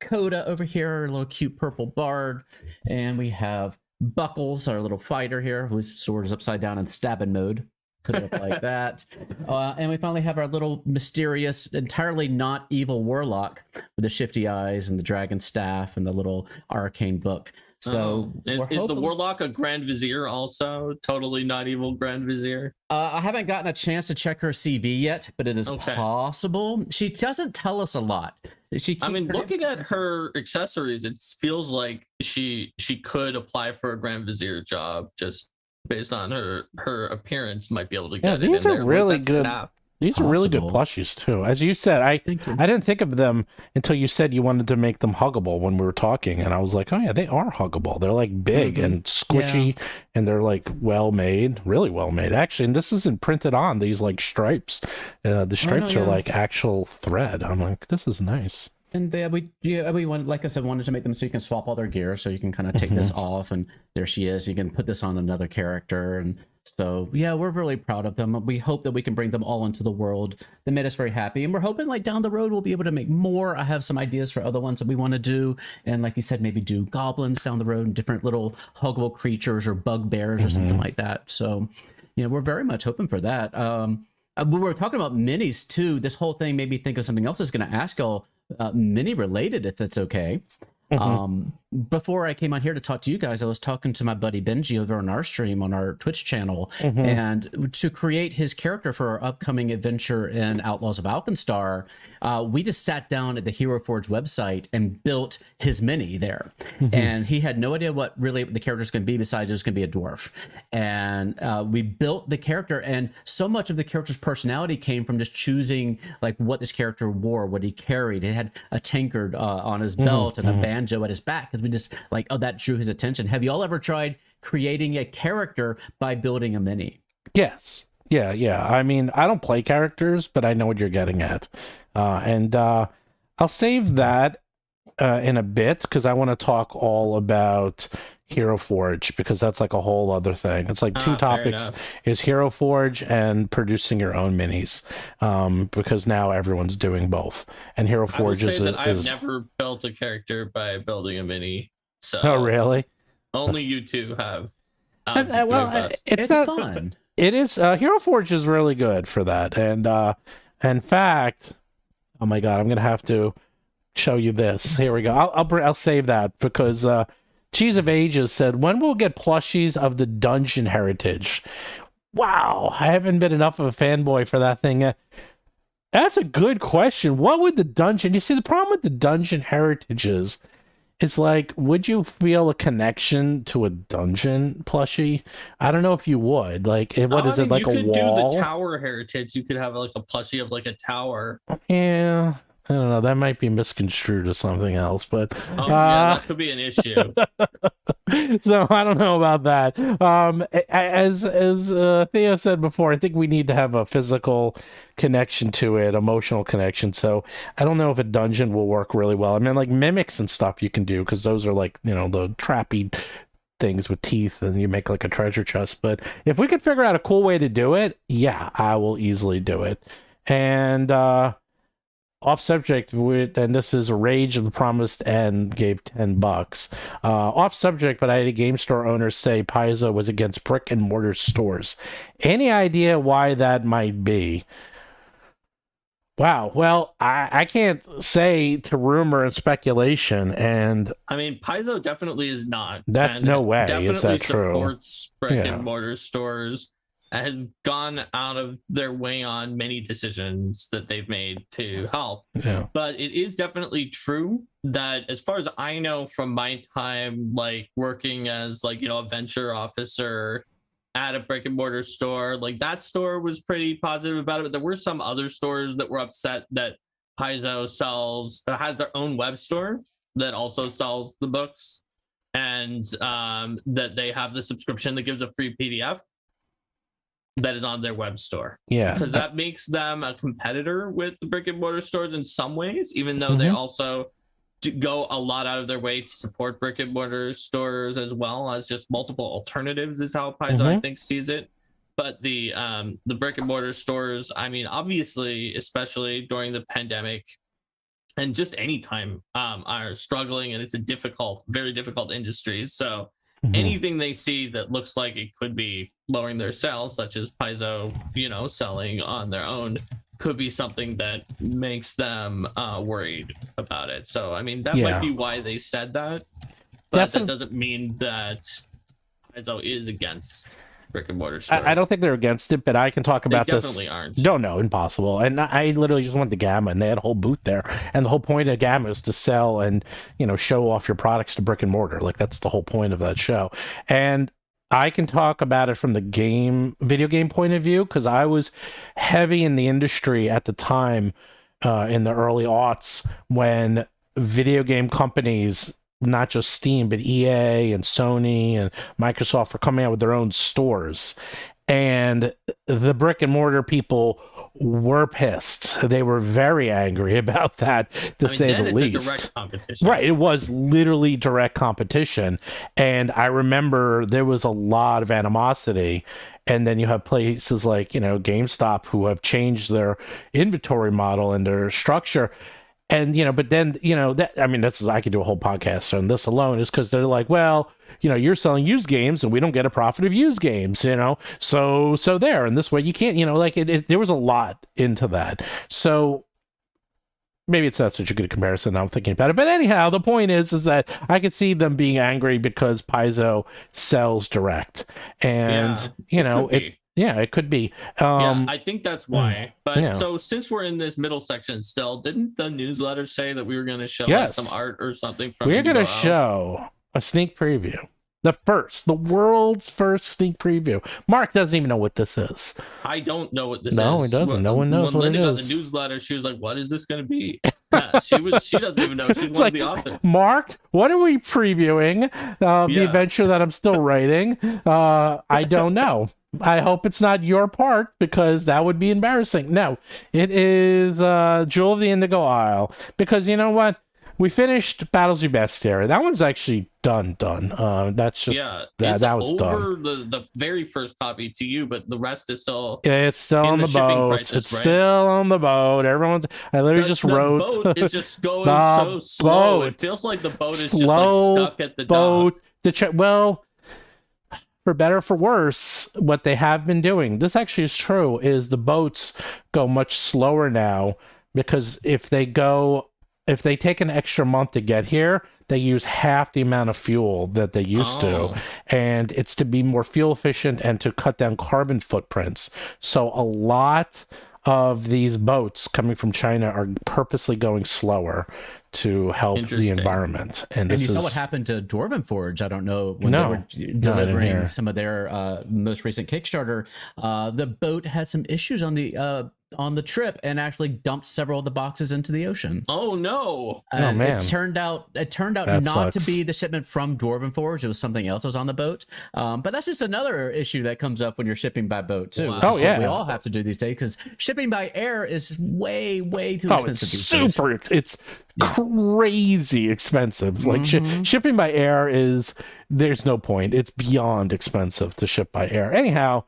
Coda over here, a little cute purple bard. And we have Buckles, our little fighter here, whose sword is upside down in stabbing mode. Put it up like that. And we finally have our little mysterious, entirely not evil warlock with the shifty eyes and the dragon staff and the little arcane book. So is the warlock a Grand Vizier also? Totally not evil Grand Vizier? I haven't gotten a chance to check her CV yet, but it is possible. She doesn't tell us a lot. Looking at her accessories, it feels like she could apply for a Grand Vizier job just based on her appearance. Might be able to get it in there. These are really good. Staff. These are really good plushies too. As you said, I didn't think of them until you said you wanted to make them huggable when we were talking, and I was like, oh yeah, they are huggable. They're like big and squishy, and they're like well made, really well made actually. And this isn't printed on these like stripes. The stripes are like actual thread. I'm like, this is nice. And we wanted, like I said, wanted to make them so you can swap all their gear, so you can kind of take this off, and there she is. You can put this on another character, and so yeah, we're really proud of them. We hope that we can bring them all into the world. They made us very happy, and we're hoping like down the road we'll be able to make more. I have some ideas for other ones that we want to do, and like you said, maybe do goblins down the road and different little huggable creatures or bugbears or something like that. So yeah, we're very much hoping for that. We were talking about minis too. This whole thing made me think of something else I was going to ask y'all, mini related, if it's okay. Before I came on here to talk to you guys, I was talking to my buddy Benji over on our stream on our Twitch channel, and to create his character for our upcoming adventure in Outlaws of Alkenstar, we just sat down at the Hero Forge website and built his mini there. And he had no idea what really the character is going to be, besides it was going to be a dwarf. And we built the character, and so much of the character's personality came from just choosing like what this character wore, what he carried. He had a tankard on his belt and a banjo at his back, because we just like, that drew his attention. Have you all ever tried creating a character by building a mini? Yes. Yeah. I mean, I don't play characters, but I know what you're getting at. And I'll save that in a bit, because I want to talk all about Hero Forge, because that's like a whole other thing. It's like two topics is Hero Forge and producing your own minis, because now everyone's doing both. And Hero Forge is I've never built a character by building a mini. So Oh, really? only you two have. It's not fun. It is. Hero Forge is really good for that, and in fact, oh my god, I'm gonna have to show you this. Here we go. I'll save that because Cheese of Ages said, when will we get plushies of the dungeon heritage? Wow, I haven't been enough of a fanboy for that thing. That's a good question. What would the dungeon... You see, the problem with the dungeon heritage is, it's like, would you feel a connection to a dungeon plushie? I don't know if you would. Like, what is it, like a wall? You could do the tower heritage. You could have like a plushie of like a tower. Yeah, I don't know. That might be misconstrued as something else, but yeah, that could be an issue. So I don't know about that. As Theo said before, I think we need to have a physical connection to it, emotional connection. So I don't know if a dungeon will work really well. I mean, like mimics and stuff you can do because those are like, you know, the trappy things with teeth and you make like a treasure chest. But if we could figure out a cool way to do it, yeah, I will easily do it. And off subject with, and this is Rage of the Promised End gave $10. Off subject, but I had a game store owner say Paizo was against brick and mortar stores. Any idea why that might be? Wow. Well, I can't say to rumor and speculation, and I mean, Paizo definitely is not. That's no way. Definitely Is that true? Supports brick and mortar stores. Has gone out of their way on many decisions that they've made to help. Yeah. But it is definitely true that, as far as I know from my time, like working as like, you know, a venture officer at a brick and mortar store, like that store was pretty positive about it. But there were some other stores that were upset that Paizo has their own web store that also sells the books, and that they have the subscription that gives a free PDF that is on their web store. Yeah, because that makes them a competitor with the brick and mortar stores in some ways, even though they also go a lot out of their way to support brick and mortar stores as well as just multiple alternatives is how Paizo I think sees it. But the brick and mortar stores, I mean, obviously, especially during the pandemic and just any time, are struggling, and it's a difficult, very difficult industry. So anything they see that looks like it could be lowering their sales, such as Paizo, you know, selling on their own, could be something that makes them worried about it. So, I mean, that might be why they said that, but that doesn't mean that Paizo is against brick and mortar stores. I don't think they're against it, but I can talk about they this. Definitely aren't. No, impossible. And I literally just went to Gamma, and they had a whole booth there. And the whole point of Gamma is to sell and, you know, show off your products to brick and mortar. Like, that's the whole point of that show. And I can talk about it from the video game point of view, because I was heavy in the industry at the time, in the early aughts, when video game companies, not just Steam, but EA and Sony and Microsoft, were coming out with their own stores. And the brick and mortar people were pissed. They were very angry about that, to say the least. It's a direct competition. Right. It was literally direct competition. And I remember there was a lot of animosity. And then you have places like, you know, GameStop, who have changed their inventory model and their structure. And, you know, but then, you know, that, I mean, I could do a whole podcast on this alone, is because they're like, well, you know, you're selling used games and we don't get a profit of used games, you know, so there, and this way you can't, you know, like there was a lot into that. So maybe it's not such a good comparison now I'm thinking about it. But anyhow, the point is that I could see them being angry because Paizo sells direct. And, you know, it could be. I think that's why. But so since we're in this middle section still, didn't the newsletter say that we were going to show like some art or something from We're going to show a sneak preview. The world's first sneak preview. Mark doesn't even know what this is. I don't know what this is. No, he doesn't. No one knows what it is. When Linda got the newsletter, she was like, what is this going to be? She doesn't even know. She's one of the authors. Mark, what are we previewing? The adventure that I'm still writing. I don't know. I hope it's not your part, because that would be embarrassing. No, it is Jewel of the Indigo Isle. Because you know what? we finished Battles of Bestiary. That one's actually done. That's just that was over done. the very first copy to you, but the rest is still it's still on the boat. Crisis, it's still on the boat. I literally just wrote. The boat is just going so slow. It feels like the boat is just like stuck at the dock. Well, for better or for worse, what they have been doing, this actually is true, is the boats go much slower now, because if they take an extra month to get here, they use half the amount of fuel that they used to. And it's to be more fuel efficient and to cut down carbon footprints. So a lot of these boats coming from China are purposely going slower to help the environment. And you saw what happened to Dwarven Forge. I don't know, when they were delivering some of their most recent Kickstarter, the boat had some issues on the trip and actually dumped several of the boxes into the ocean. Oh no! Oh man! It turned out that not to be the shipment from Dwarven Forge. It was something else that was on the boat. But that's just another issue that comes up when you're shipping by boat too. Wow. Oh yeah, we all have to do these days, because shipping by air is way too expensive. It's crazy expensive. Like shipping by air there's no point. It's beyond expensive to ship by air. Anyhow,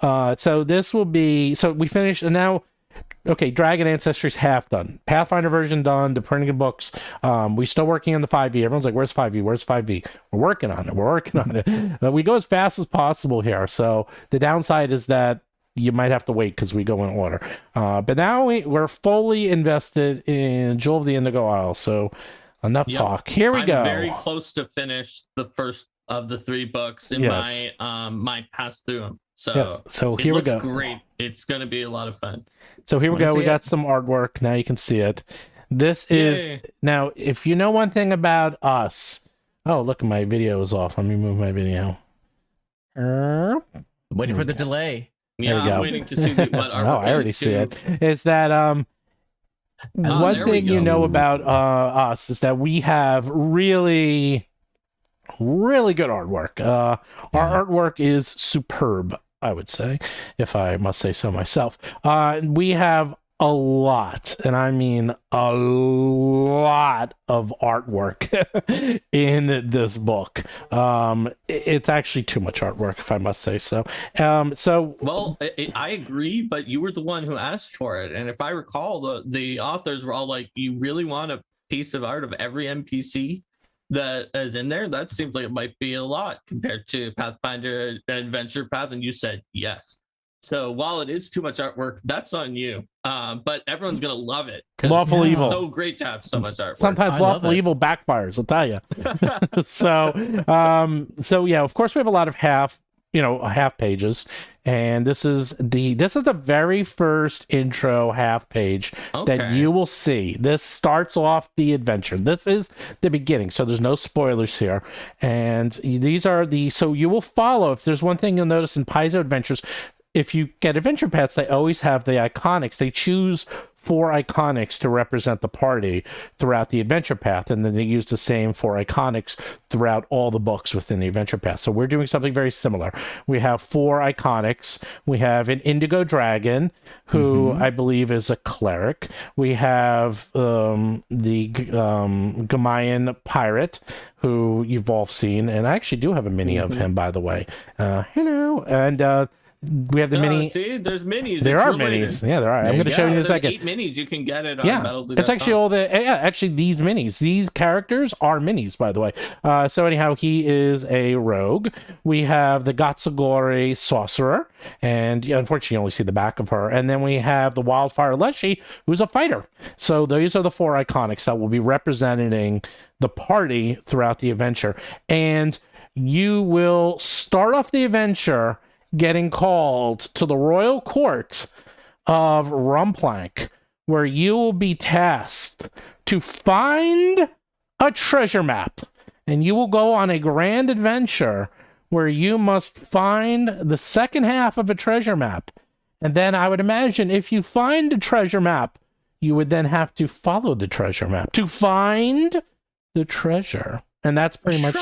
so we finished, and now Dragon Ancestry's half done. Pathfinder version done, the printing of books. We still working on the 5e. Everyone's like, where's 5e? Where's 5e? We're working on it. We go as fast as possible here. So the downside is that you might have to wait because we go in order. But now we're fully invested in Jewel of the Indigo Isle. So enough talk. Here we go. I'm very close to finish the first of the 3 books in my pass through them. So here we go. Great. It's going to be a lot of fun. So here we go. We got some artwork. Now you can see it. This is now, if you know one thing about us. Oh, look, my video is off. Let me move my video. I'm waiting for the delay. Yeah, I'm waiting to see what artwork. Oh, I already see it. Is that one thing you know about us is that we have really good artwork. Our artwork is superb, I would say, if I must say so myself. We have a lot, and I mean a lot of artwork in this book. It's actually too much artwork, if I must say so. Well, I agree, but you were the one who asked for it, and if I recall, the authors were all like, "You really want a piece of art of every NPC that is in there? That seems like it might be a lot compared to Pathfinder Adventure Path," and you said yes. So while it is too much artwork, that's on you. But everyone's gonna love it. Lawful Evil. It's so great to have so much artwork. Sometimes Lawful Evil backfires, I'll tell you. So yeah, of course we have a lot of half pages, and this is the very first intro half page that you will see. This starts off the adventure. This is the beginning, so there's no spoilers here. And these are so you will follow. If there's one thing you'll notice in Paizo Adventures, if you get adventure paths, they always have the iconics. They choose 4 iconics to represent the party throughout the adventure path, and then they use the same 4 iconics throughout all the books within the adventure path. So we're doing something very similar. We have 4 iconics. We have an indigo dragon, who I believe is a cleric. We have the Gamayan pirate, who you've all seen, and I actually do have a mini of him, by the way. Hello. And we have the mini. See, there's minis. There are minis. Yeah, there are. I'm going to show you in a second. 8 minis you can get it on Metals. It's actually all the. Yeah, actually, these minis. These characters are minis, by the way. So anyhow, he is a rogue. We have the Gatsugori sorcerer, and unfortunately, you only see the back of her. And then we have the Wildfire Leshy, who's a fighter. So these are the 4 iconics that will be representing the party throughout the adventure. And you will start off the adventure getting called to the royal court of Rumplank, where you will be tasked to find a treasure map, and you will go on a grand adventure where you must find the second half of a treasure map. And then I would imagine if you find a treasure map, you would then have to follow the treasure map to find the treasure. And that's pretty much the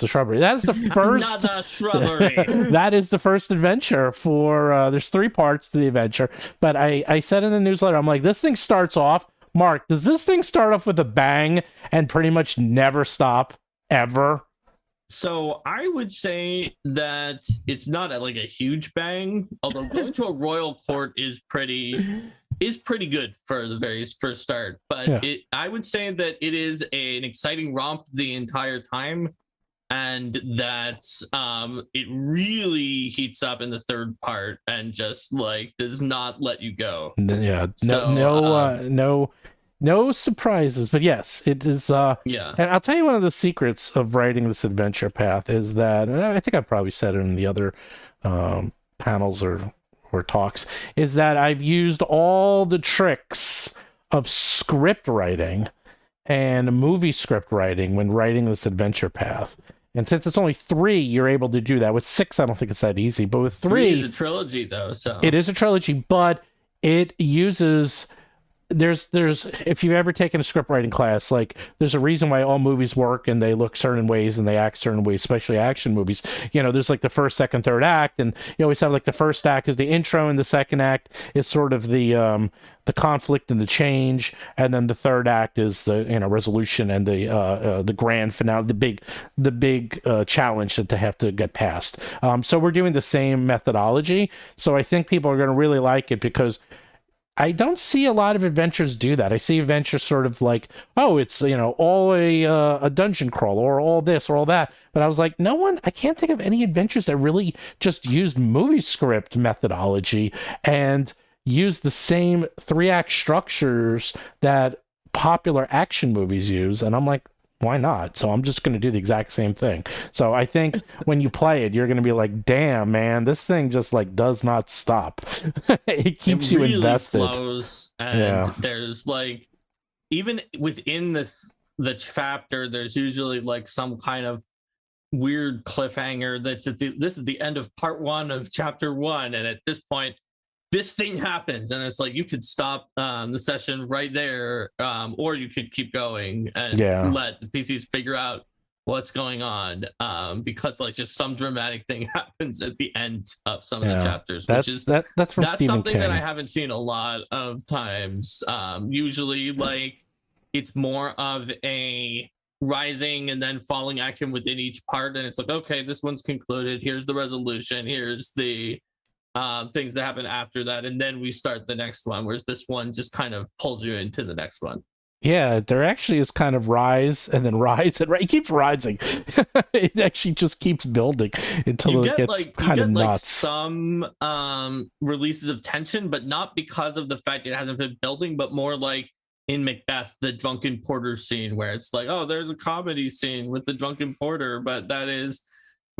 shrubbery. That is the first. Not a shrubbery. That is the first adventure for. There's 3 parts to the adventure, but I said in the newsletter, I'm like, this thing starts off Mark, does this thing start off with a bang and pretty much never stop ever? So I would say that it's not like a huge bang, although going to a royal court is pretty good for the very first start. But I would say that it is an exciting romp the entire time, and that it really heats up in the third part and just like does not let you go. Yeah, no surprises, but yes, it is. And I'll tell you one of the secrets of writing this adventure path is that, and I think I probably said it in the other panels or talks, is that I've used all the tricks of script writing and movie script writing when writing this adventure path. And since it's only 3, you're able to do that. With 6, I don't think it's that easy. But with 3, it is a trilogy, though. So it is a trilogy, but it uses. There's if you've ever taken a script writing class, like there's a reason why all movies work and they look certain ways and they act certain ways, especially action movies. You know, there's like the first, second, third act, and you always have like the first act is the intro and the second act is sort of the conflict and the change, and then the third act is the resolution and the grand finale, the big challenge that they have to get past. So we're doing the same methodology. So I think people are going to really like it because I don't see a lot of adventures do that. I see adventures sort of like, oh, it's, all a dungeon crawl or all this or all that. But I was like, I can't think of any adventures that really just used movie script methodology and used the same 3-act structures that popular action movies use. And I'm like, why not? So I'm just going to do the exact same thing. So I think when you play it, you're going to be like, damn, man, this thing just like does not stop. It keeps you invested. Flows, and there's like, even within the chapter, there's usually like some kind of weird cliffhanger that's this is the end of part 1 of chapter 1, and at this point this thing happens, and it's like you could stop the session right there, or you could keep going and let the PCs figure out what's going on, because like just some dramatic thing happens at the end of some of the chapters, that's something King. That I haven't seen a lot of times. Usually like it's more of a rising and then falling action within each part, and it's like, okay, this one's concluded, here's the resolution, here's the things that happen after that, and then we start the next one, whereas this one just kind of pulls you into the next one. Yeah, there actually is kind of rise and then rise and it keeps rising. It actually just keeps building until it gets kind of nuts. Like some releases of tension, but not because of the fact it hasn't been building, but more like in Macbeth, the drunken porter scene, where it's like, oh, there's a comedy scene with the drunken porter, but that is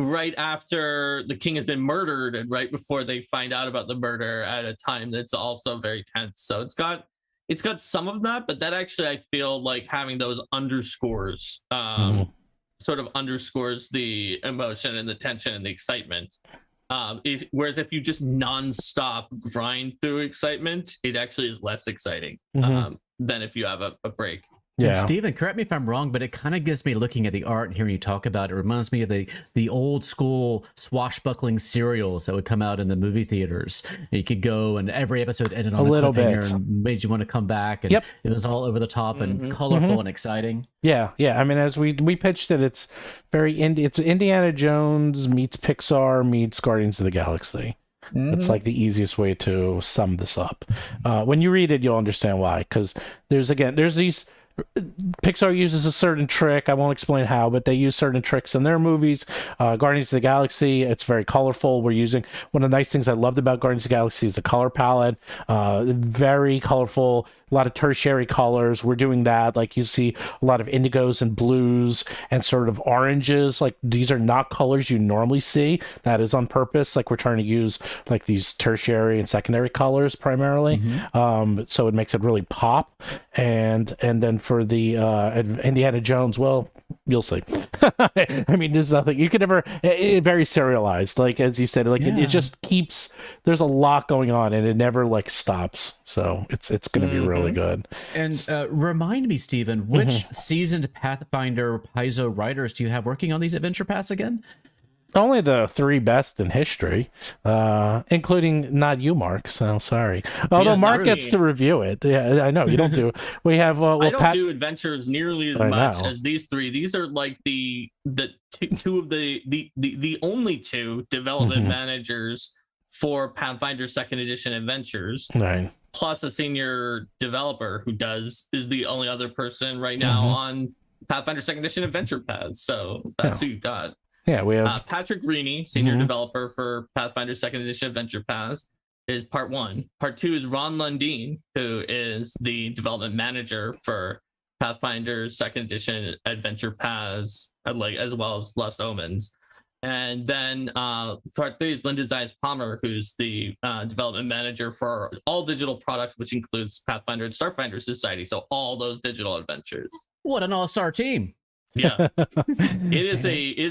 right after the king has been murdered and right before they find out about the murder at a time that's also very tense. So it's got some of that, but that actually I feel like having those underscores sort of underscores the emotion and the tension and the excitement. Whereas if you just nonstop grind through excitement, it actually is less exciting than if you have a break. Yeah. And Steven, correct me if I'm wrong, but it kind of gives me, looking at the art and hearing you talk about it, reminds me of the old school swashbuckling serials that would come out in the movie theaters. You could go and every episode ended on a cliffhanger and made you want to come back. And it was all over the top and colorful and exciting. Yeah. I mean, as we pitched it, it's it's Indiana Jones meets Pixar meets Guardians of the Galaxy. It's like the easiest way to sum this up. When you read it, you'll understand why. Because there's these. Pixar uses a certain trick. I won't explain how, but they use certain tricks in their movies. Guardians of the Galaxy, it's very colorful. One of the nice things I loved about Guardians of the Galaxy is the color palette. Very colorful, a lot of tertiary colors. We're doing that. Like you see a lot of indigos and blues and sort of oranges. Like these are not colors you normally see. That is on purpose. Like we're trying to use like these tertiary and secondary colors primarily. So it makes it really pop. And then for the Indiana Jones, well, you'll see. I mean, there's nothing you could ever. Very serialized, like as you said. Like it just keeps. There's a lot going on, and it never like stops. So it's going to be really good. And remind me, Steven, which seasoned Pathfinder Paizo writers do you have working on these adventure paths again? only the 3 best in history, including not you, Mark. So sorry. Although Mark gets to review it. Yeah, I know you don't do. We have. I don't do adventures nearly as much as these 3. These are like the two of the only 2 development managers for Pathfinder Second Edition adventures. Right. Plus a senior developer who is the only other person right now on Pathfinder Second Edition adventure paths. So that's who you got. Yeah, we have Patrick Greeny, senior developer for Pathfinder Second Edition Adventure Paths, is part 1. Part 2 is Ron Lundeen, who is the development manager for Pathfinder Second Edition Adventure Paths, as well as Lost Omens. And then part 3 is Linda Zayas Palmer, who's the development manager for all digital products, which includes Pathfinder and Starfinder Society. So all those digital adventures. What an all-star team! Yeah, it is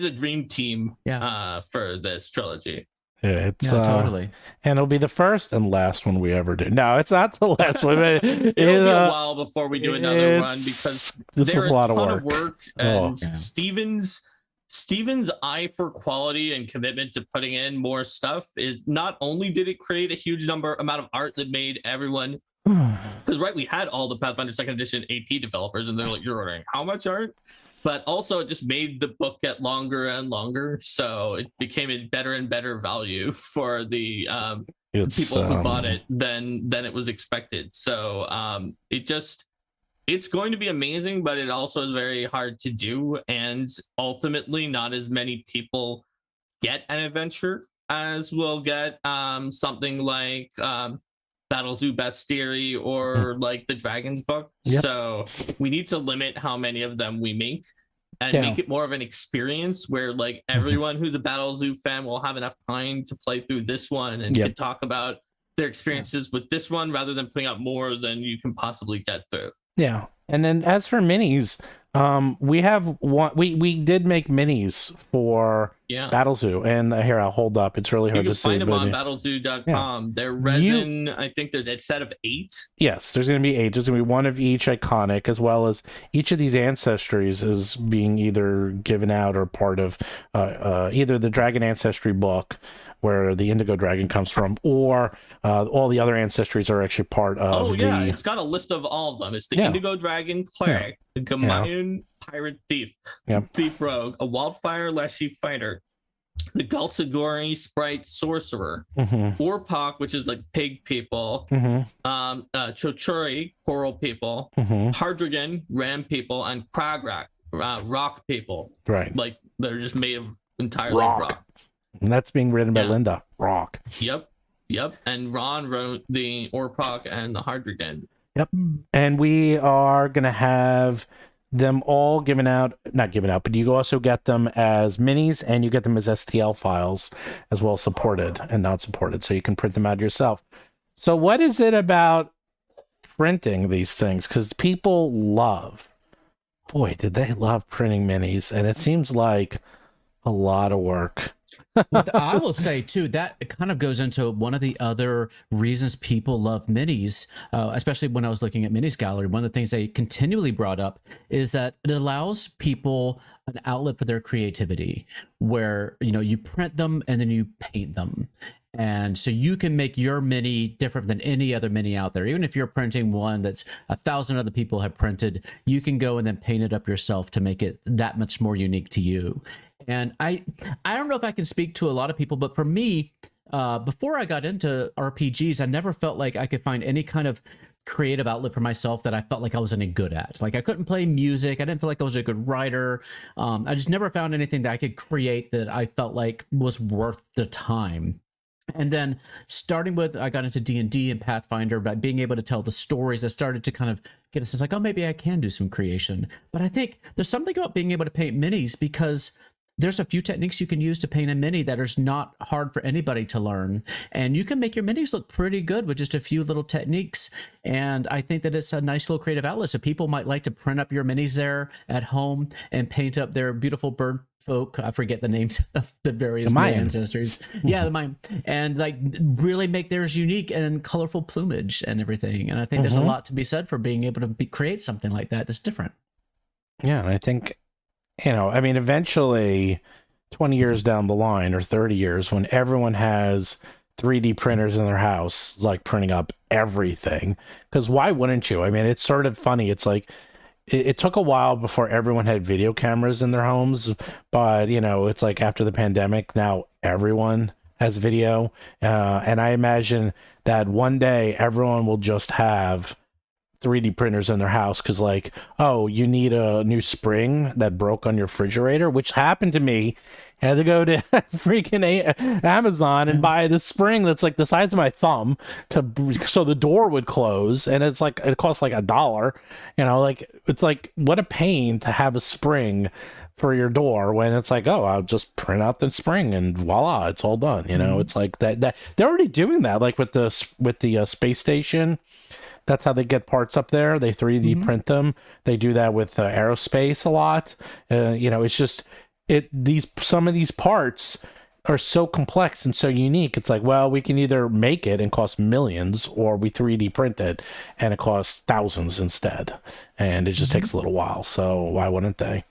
a dream team for this trilogy. Yeah, it's totally, and it'll be the first and last one we ever do. No, it's not the last one. It'll be a while before we do another run because there's a ton of work, and Steven's eye for quality and commitment to putting in more stuff is not only did it create a huge amount of art that made everyone. Because we had all the Pathfinder Second Edition AP developers, and they're like, "You're ordering how much art?" But also, it just made the book get longer and longer, so it became a better and better value for the people who bought it than it was expected. So it's going to be amazing, but it also is very hard to do, and ultimately, not as many people get an adventure as will get something like Battle Zoo Bestiary or like the Dragon's Book. Yep. So we need to limit how many of them we make and make it more of an experience where like everyone who's a Battle Zoo fan will have enough time to play through this one and can talk about their experiences with this one rather than putting out more than you can possibly get through. Yeah. And then as for minis, we have one. We did make minis for Battle Zoo, and here I'll hold up. It's really hard to see. You can find them on battlezoo.com. Yeah. They're resin. I think there's a set of 8. Yes, there's going to be 8. There's going to be one of each iconic, as well as each of these ancestries is being either given out or part of either the Dragon Ancestry book, where the Indigo Dragon comes from, or all the other ancestries are actually part of it's got a list of all of them. It's the Indigo Dragon Cleric, the Gamayan Pirate Thief, Thief Rogue, a Wildfire Leshy Fighter, the Galtsagori Sprite Sorcerer, Orpok, which is like pig people, Chochuri, coral people, Hardrigan, ram people, and Kragrak, rock people. Right. Like they're just made of entirely rock. And that's being written by Linda. Rock. Yep. And Ron wrote the Orpok and the Hardrigan. Yep. And we are going to have them all not given out, but you also get them as minis and you get them as STL files as well, supported and not supported. So you can print them out yourself. So what is it about printing these things? Because people did they love printing minis. And it seems like a lot of work. I will say too that it kind of goes into one of the other reasons people love minis, especially when I was looking at Minis Gallery. One of the things they continually brought up is that it allows people an outlet for their creativity, where you print them and then you paint them. And so you can make your mini different than any other mini out there. Even if you're printing one that's 1,000 other people have printed, you can go and then paint it up yourself to make it that much more unique to you. And I don't know if I can speak to a lot of people, but for me, before I got into RPGs, I never felt like I could find any kind of creative outlet for myself that I felt like I was any good at. Like I couldn't play music. I didn't feel like I was a good writer. I just never found anything that I could create that I felt like was worth the time. And then starting with, I got into D&D and Pathfinder, by being able to tell the stories, I started to kind of get a sense like, oh, maybe I can do some creation. But I think there's something about being able to paint minis, because there's a few techniques you can use to paint a mini that is not hard for anybody to learn. And you can make your minis look pretty good with just a few little techniques. And I think that it's a nice little creative outlet. So people might like to print up your minis there at home and paint up their beautiful bird folk. I forget the names of the various ancestors. Yeah, the Mayan. And like really make theirs unique and colorful plumage and everything. And I think there's a lot to be said for being able to create something like that that's different. Yeah, I think, eventually 20 years down the line or 30 years when everyone has 3D printers in their house, like printing up everything. Because why wouldn't you? I mean, it's sort of funny. It's like it took a while before everyone had video cameras in their homes, but it's like after the pandemic, now everyone has video. And I imagine that one day everyone will just have 3D printers in their house because, like, oh, you need a new spring that broke on your refrigerator, which happened to me. I had to go to freaking Amazon and buy this spring that's like the size of my thumb so the door would close, and it's like it costs like $1. Like it's like what a pain to have a spring for your door when it's like, oh, I'll just print out the spring and voila, it's all done. It's like that they're already doing that, like with the space station. That's how they get parts up there. They 3D print them. They do that with aerospace a lot. It's just some of these parts are so complex and so unique. It's like, well, we can either make it and cost millions, or we 3D print it and it costs thousands instead. And it just takes a little while. So why wouldn't they?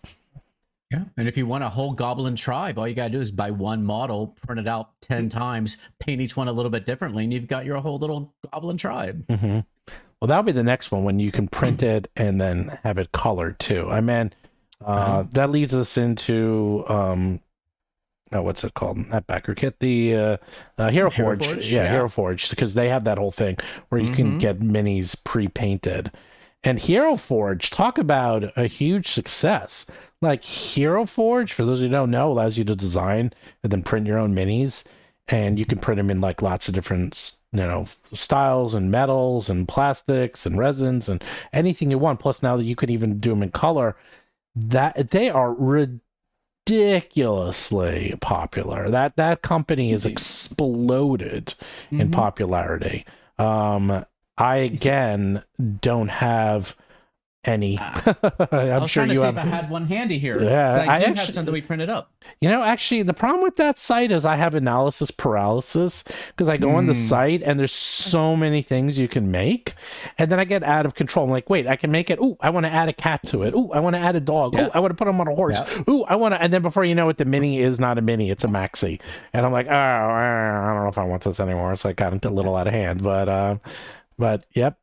Yeah. And if you want a whole goblin tribe, all you got to do is buy one model, print it out 10 times, paint each one a little bit differently, and you've got your whole little goblin tribe. Mm-hmm. Well, that'll be the next one, when you can print it and then have it colored too. I mean, that leads us into what's it called? Not Backer Kit, the Hero Forge. Yeah, Hero Forge, because they have that whole thing where you can get minis pre-painted. And Hero Forge, talk about a huge success. Like, Hero Forge, for those who don't know, allows you to design and then print your own minis. And you can print them in like lots of different, styles and metals and plastics and resins and anything you want. Plus, now that you can even do them in color, that they are ridiculously popular. That company has exploded in popularity. I again don't have any. I'm sure you have. If I had one handy here. Yeah, I do have some that we printed up. Actually, the problem with that site is I have analysis paralysis, because I go on the site and there's so many things you can make, and then I get out of control. I'm like, wait, I can make it. Ooh, I want to add a cat to it. Ooh, I want to add a dog. Yeah. Ooh, I want to put them on a horse. Yeah. Ooh, I want to. And then before you know it, the mini is not a mini; it's a maxi. And I'm like, oh, I don't know if I want this anymore. So I got a little out of hand, but yep.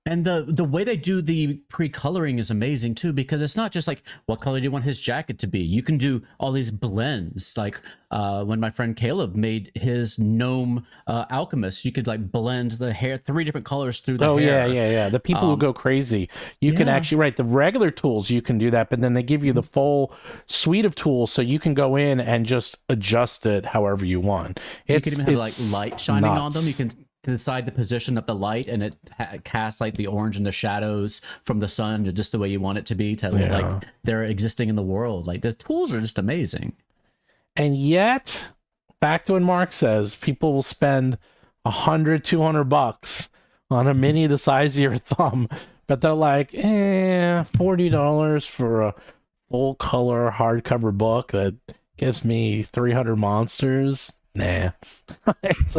And the way they do the pre-coloring is amazing too, because it's not just like, what color do you want his jacket to be? You can do all these blends. Like when my friend Caleb made his gnome alchemist, you could like blend the hair, 3 different colors through the hair. Yeah. The people who go crazy, you can actually, right, the regular tools, you can do that, but then they give you the full suite of tools, so you can go in and just adjust it however you want. You can even have like light shining on them. You can decide the position of the light, and it casts like the orange and the shadows from the sun to just the way you want it to be, to like they're existing in the world. Like, the tools are just amazing. And yet, back to what Mark says, people will spend $100-$200 on a mini the size of your thumb, but they're like, $40 for a full color hardcover book that gives me 300 monsters. Nah. it's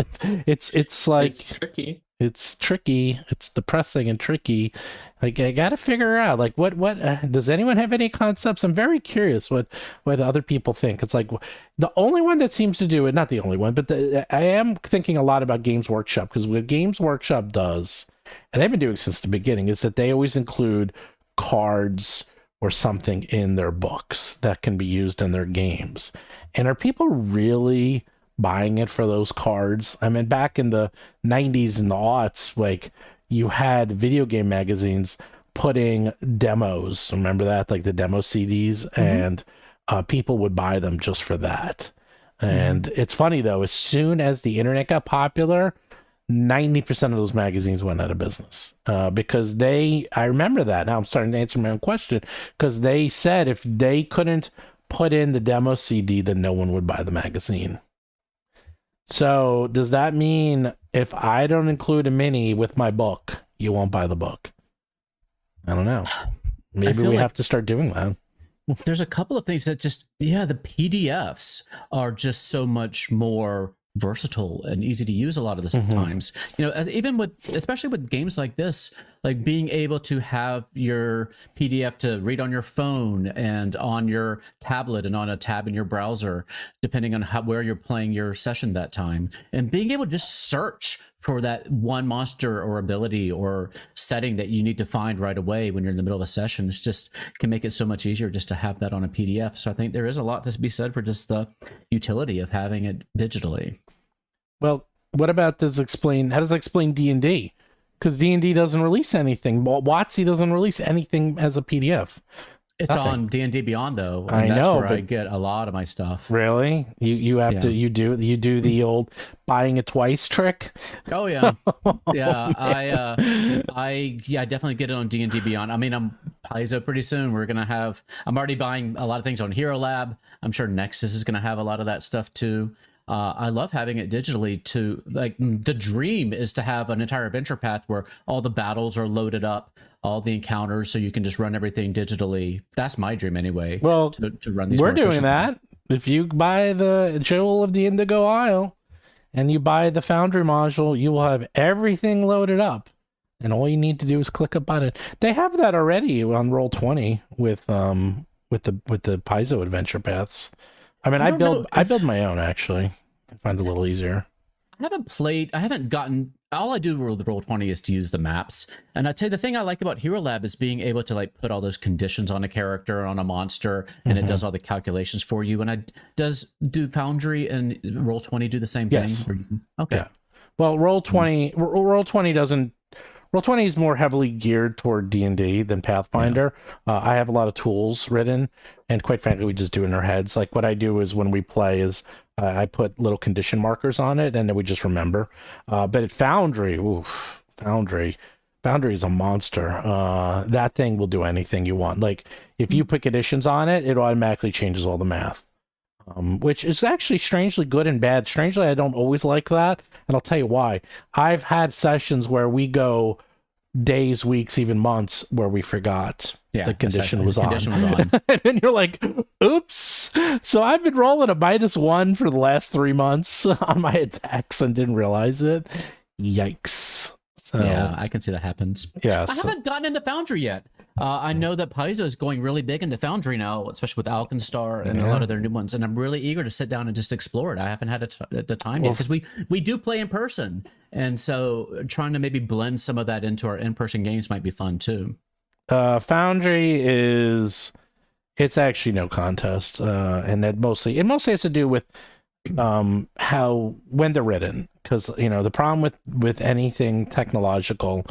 like it's tricky. It's tricky. It's depressing and tricky. Like, I gotta figure out, like, what does anyone have any concepts? I'm very curious what other people think. It's like the only one that seems to do it, not the only one, but I am thinking a lot about Games Workshop, because what Games Workshop does, and they've been doing since the beginning, is that they always include cards or something in their books that can be used in their games. And are people really buying it for those cards? I mean, back in the 90s and the aughts, like, you had video game magazines putting demos. Remember that? Like the demo CDs, and people would buy them just for that. And it's funny though, as soon as the internet got popular, 90% of those magazines went out of business, because I remember that. Now I'm starting to answer my own question, because they said if they couldn't put in the demo CD, then no one would buy the magazine. So does that mean if I don't include a mini with my book, you won't buy the book? I don't know. Maybe we have to start doing that. There's a couple of things that just, the PDFs are just so much more versatile and easy to use a lot of the times. Even especially with games like this, like being able to have your PDF to read on your phone and on your tablet and on a tab in your browser, depending on where you're playing your session that time, and being able to just search for that one monster or ability or setting that you need to find right away when you're in the middle of a session. It's just can make it so much easier just to have that on a PDF. So I think there is a lot to be said for just the utility of having it digitally. Well, what about how does it explain D&D? Because D&D doesn't release anything. WotC doesn't release anything as a PDF. It's on D&D Beyond though. And that's where I get a lot of my stuff. Really? You have to you do the old buying it twice trick? Oh yeah. Yeah, I definitely get it on D&D Beyond. I mean, I'm Paizo pretty soon. I'm already buying a lot of things on Hero Lab. I'm sure Nexus is going to have a lot of that stuff too. I love having it digitally too. Like the dream is to have an entire adventure path where all the battles are loaded up, all the encounters, so you can just run everything digitally. That's my dream anyway. Well, to run these. We're doing that. If you buy the Jewel of the Indigo Isle and you buy the Foundry module, you will have everything loaded up, and all you need to do is click a button. They have that already on Roll20 with the Paizo adventure paths. I mean, I build my own actually. I find it a little easier. I haven't gotten, all I do with Roll20 is to use the maps. And I'd say the thing I like about Hero Lab is being able to like put all those conditions on a character, on a monster, and it does all the calculations for you. And do Foundry and Roll20 do the same thing? Yes. Okay. Yeah. Well, Roll20 doesn't. Roll20 is more heavily geared toward D&D than Pathfinder. Yeah. I have a lot of tools written, and quite frankly, we just do it in our heads. Like what I do is when we play is I put little condition markers on it, and then we just remember. But at Foundry, Foundry is a monster. That thing will do anything you want. Like if you put conditions on it, it automatically changes all the math. Which is actually strangely good and bad. Strangely, I don't always like that, and I'll tell you why. I've had sessions where we go days, weeks, even months where we forgot the condition was on. And then you're like, oops. So I've been rolling a -1 for the last 3 months on my attacks and didn't realize it. Yikes. So, yeah, I can see that happens. Yeah, I haven't gotten into Foundry yet. I know that Paizo is going really big into Foundry now, especially with Alkenstar and a lot of their new ones. And I'm really eager to sit down and just explore it. I haven't had the time yet because we do play in person. And so trying to maybe blend some of that into our in-person games might be fun too. Foundry it's actually no contest. And that mostly has to do with when they're written. Because, the problem with anything technological,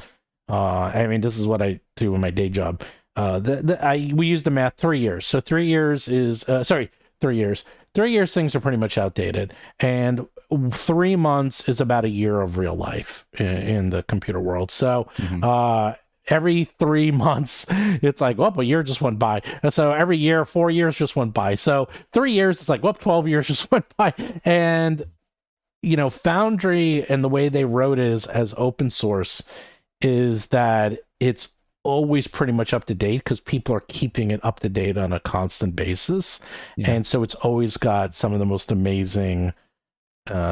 I mean, this is what I do in my day job. We use the math 3 years. So 3 years is 3 years. 3 years things are pretty much outdated, and 3 months is about a year of real life in the computer world. So every 3 months, it's like, well, a year just went by. And so every year, 4 years just went by. So 3 years, it's like, well, 12 years just went by. And Foundry and the way they wrote it as open source is that it's always pretty much up to date because people are keeping it up to date on a constant basis. Yeah. And so it's always got some of the most amazing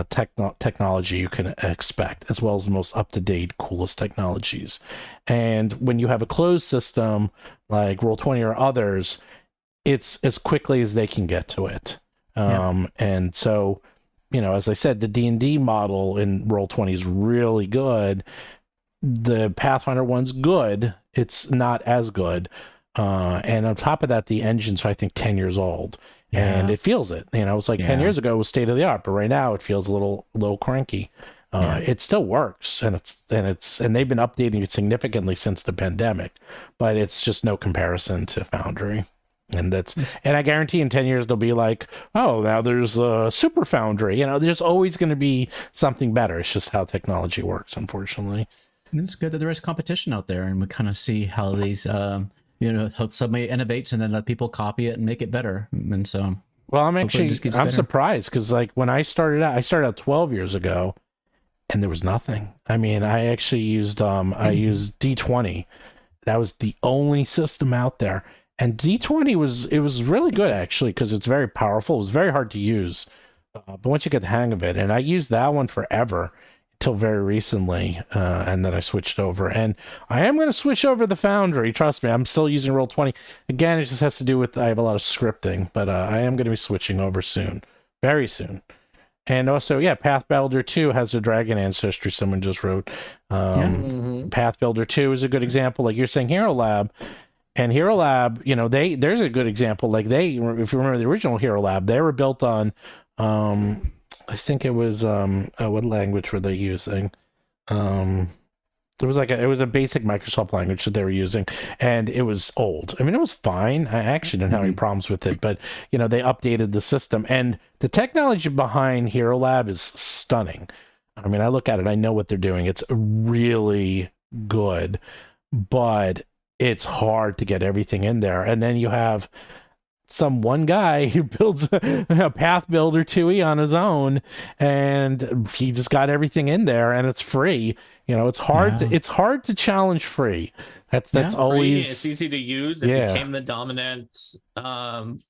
technology you can expect, as well as the most up-to-date, coolest technologies. And when you have a closed system like Roll20 or others, it's as quickly as they can get to it. And so, as I said, the D&D model in Roll20 is really good. The Pathfinder one's good. It's not as good. And on top of that, the engine's, I think, 10 years old. Yeah. And it feels it. It's like 10 years ago it was state of the art, but right now it feels a little cranky. It still works, and they've been updating it significantly since the pandemic, but it's just no comparison to Foundry. And I guarantee in 10 years they'll be like, oh, now there's a super Foundry. There's always going to be something better. It's just how technology works, unfortunately. And it's good that there is competition out there, and we kind of see how these, somebody innovates and then let people copy it and make it better. And so, well, I'm surprised because like when I started out 12 years ago, and there was nothing. I mean, I actually used used D20. That was the only system out there, and D20 was really good actually because it's very powerful. It was very hard to use, but once you get the hang of it, and I used that one forever till very recently, and then I switched over. And I am going to switch over the Foundry. Trust me, I'm still using Roll20. Again, it just has to do with I have a lot of scripting, but I am going to be switching over soon, very soon. And also, yeah, Pathbuilder 2 has a dragon ancestry. Someone just wrote. Pathbuilder 2 is a good example. Like you're saying, Hero Lab. And Hero Lab, you know, there's a good example. Like if you remember the original Hero Lab, they were built on, I think it was, what language were they using? It was a basic Microsoft language that they were using, and it was old. I mean, it was fine. I actually didn't have any problems with it, but you know, they updated the system, and the technology behind Hero Lab is stunning. I mean, I look at it, I know what they're doing. It's really good, but it's hard to get everything in there. And then you have one guy who builds a Path Builder 2e on his own, and he just got everything in there, and it's free. You know, it's hard. It's hard to challenge free. That's always free. It's easy to use. It became the dominant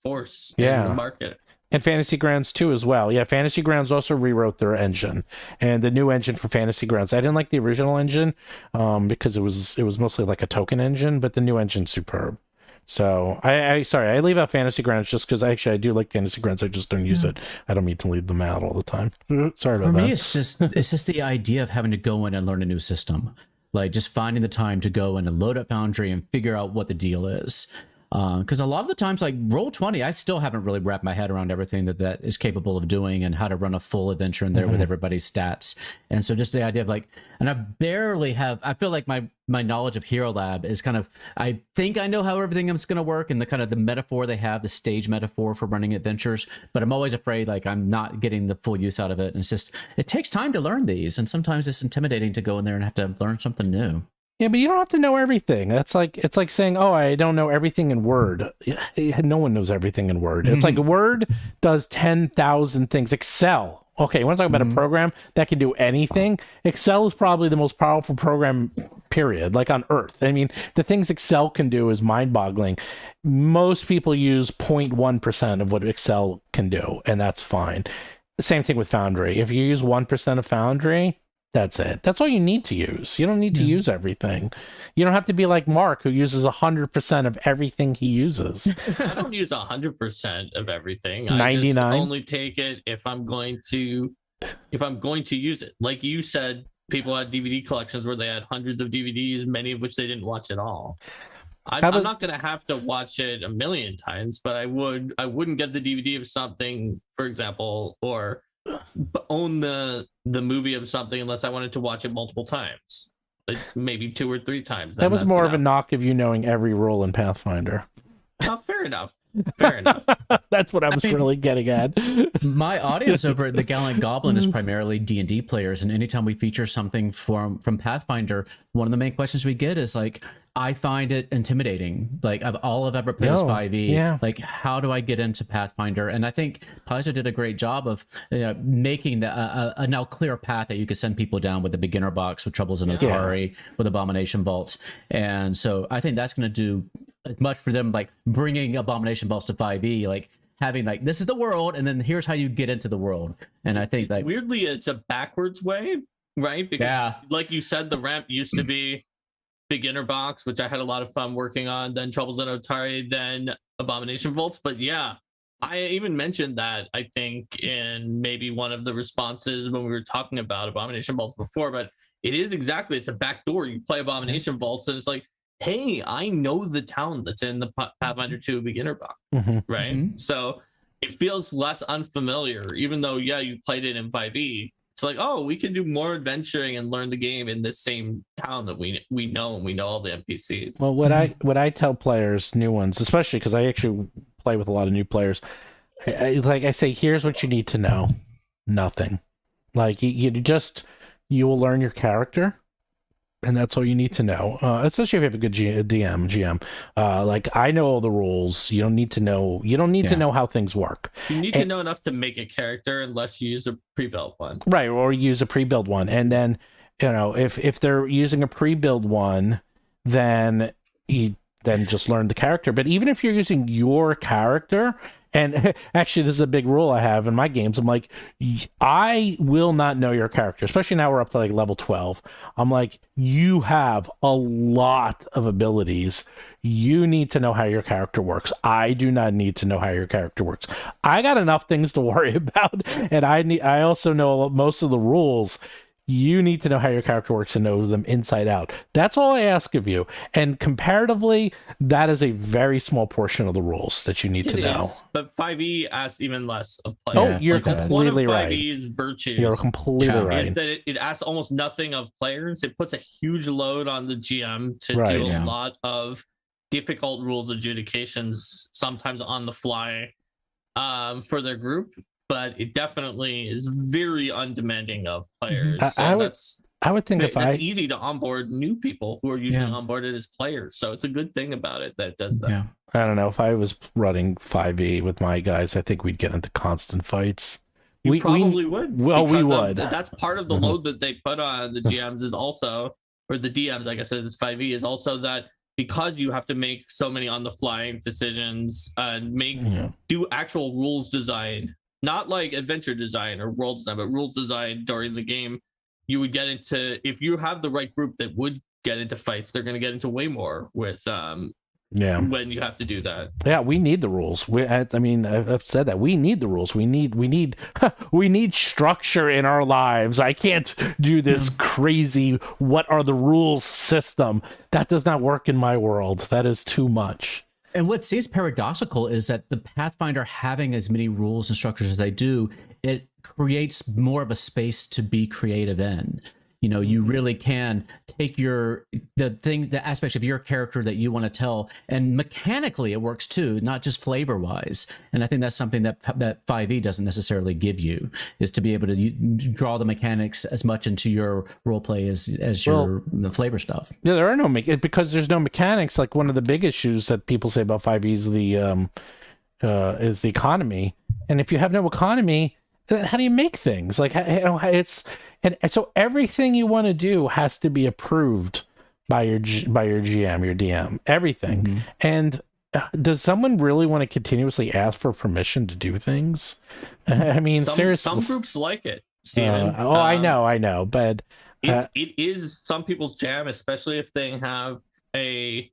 force in the market. And Fantasy Grounds 2 as well. Yeah, Fantasy Grounds also rewrote their engine, and the new engine for Fantasy Grounds. I didn't like the original engine because it was mostly like a token engine, but the new engine's superb. So I leave out Fantasy Grounds just because I do like Fantasy Grounds. I just don't use it. I don't mean to leave them out all the time. Sorry about that. For me, it's just the idea of having to go in and learn a new system, like just finding the time to go in and load up Foundry and figure out what the deal is. Because a lot of the times, like Roll20, I still haven't really wrapped my head around everything that is capable of doing and how to run a full adventure in there with everybody's stats. And so just the idea of like, and I feel like my knowledge of Hero Lab is kind of, I think I know how everything is going to work and the kind of the metaphor they have, the stage metaphor for running adventures, but I'm always afraid like I'm not getting the full use out of it. And it's just, it takes time to learn these. And sometimes it's intimidating to go in there and have to learn something new. Yeah, but you don't have to know everything. It's like saying, "Oh, I don't know everything in Word." No one knows everything in Word. It's like Word does 10,000 things. Excel. Okay, you want to talk about a program that can do anything? Excel is probably the most powerful program, period, like on Earth. I mean, the things Excel can do is mind-boggling. Most people use 0.1% of what Excel can do, and that's fine. The same thing with Foundry. If you use 1% of Foundry, that's it. That's all you need to use. You don't need to use everything. You don't have to be like Mark, who uses 100% of everything he uses. I don't use 100% of everything. 99. I just only take it if I'm going to use it. Like you said, people had DVD collections where they had hundreds of DVDs, many of which they didn't watch at all. I'm not going to have to watch it a million times, but I wouldn't get the DVD of something, for example, or own the movie of something unless I wanted to watch it multiple times, like maybe 2 or 3 times. That was more of a knock of you knowing every rule in Pathfinder. Oh, fair enough. That's what I was really getting at. My audience over at the Gallant Goblin is primarily D&D players, and anytime we feature something from Pathfinder, one of the main questions we get is like, I find it intimidating. Like all I've ever played is 5e. Like, how do I get into Pathfinder? And I think Paizo did a great job of making a now clear path that you could send people down with the beginner box, with Troubles in Atari, with Abomination Vaults. And so I think that's going to do as much for them, like bringing Abomination Vaults to 5e, like having like, this is the world, and then here's how you get into the world. And I think like weirdly, it's a backwards way, right? Because like you said, the ramp used to be beginner box, which I had a lot of fun working on, then Troubles in Atari, then Abomination Vaults. But yeah, I even mentioned that, I think, in maybe one of the responses when we were talking about Abomination Vaults before, but it is exactly, it's a backdoor. You play Abomination Vaults and it's like, hey, I know the town that's in the Pathfinder 2 beginner box, right? So it feels less unfamiliar, even though, you played it in 5e. It's like, oh, we can do more adventuring and learn the game in this same town that we know, and we know all the NPCs. Well, what I tell players, new ones, especially because I actually play with a lot of new players, I say, here's what you need to know. Nothing. Like you will learn your character, and that's all you need to know. Especially if you have a good GM. Like, I know all the rules. You don't need to know. You don't need to know how things work. You need to know enough to make a character, unless you use a pre-built one, right? Or use a pre-built one, and then if they're using a pre-built one, then then just learn the character. But even if you're using your character, and actually this is a big rule I have in my games, I'm like, I will not know your character, especially now we're up to like level 12. I'm like, you have a lot of abilities. You need to know how your character works. I do not need to know how your character works. I got enough things to worry about, and I also know most of the rules. You need to know how your character works and know them inside out. That's all I ask of you. And comparatively, that is a very small portion of the rules that you need to know. But 5e asks even less of players. Oh, you're completely right. One of 5e's virtues you're completely right. is that it asks almost nothing of players. It puts a huge load on the GM to do a lot of difficult rules adjudications, sometimes on the fly, for their group. But it definitely is very undemanding of players. I would think it's easy to onboard new people who are usually onboarded as players. So it's a good thing about it that it does that. Yeah. I don't know. If I was running 5e with my guys, I think we'd get into constant fights. We probably would. Well, we would. That's part of the load that they put on the GMs is also, or the DMs, like I said, it's 5e, is also that because you have to make so many on the fly decisions and do actual rules design. Not like adventure design or world design, but rules design during the game. You would get into, if you have the right group that would get into fights, they're going to get into way more with when you have to do that. Yeah, we need the rules. I've said that we need the rules. We need structure in our lives. I can't do this crazy what are the rules system. That does not work in my world. That is too much. And what seems paradoxical is that the Pathfinder having as many rules and structures as they do, it creates more of a space to be creative in. You know, you really can take the aspects of your character that you want to tell, and mechanically it works too, not just flavor wise. And I think that's something that 5e doesn't necessarily give you, is to be able to draw the mechanics as much into your role play as your flavor stuff. Yeah, there are no because there's no mechanics. Like one of the big issues that people say about 5e is the economy. And if you have no economy, then how do you make things? Like And so everything you want to do has to be approved by your GM, your DM, everything. Mm-hmm. And does someone really want to continuously ask for permission to do things? I mean, seriously. Some groups like it, Steven. I know, but it is some people's jam, especially if they have I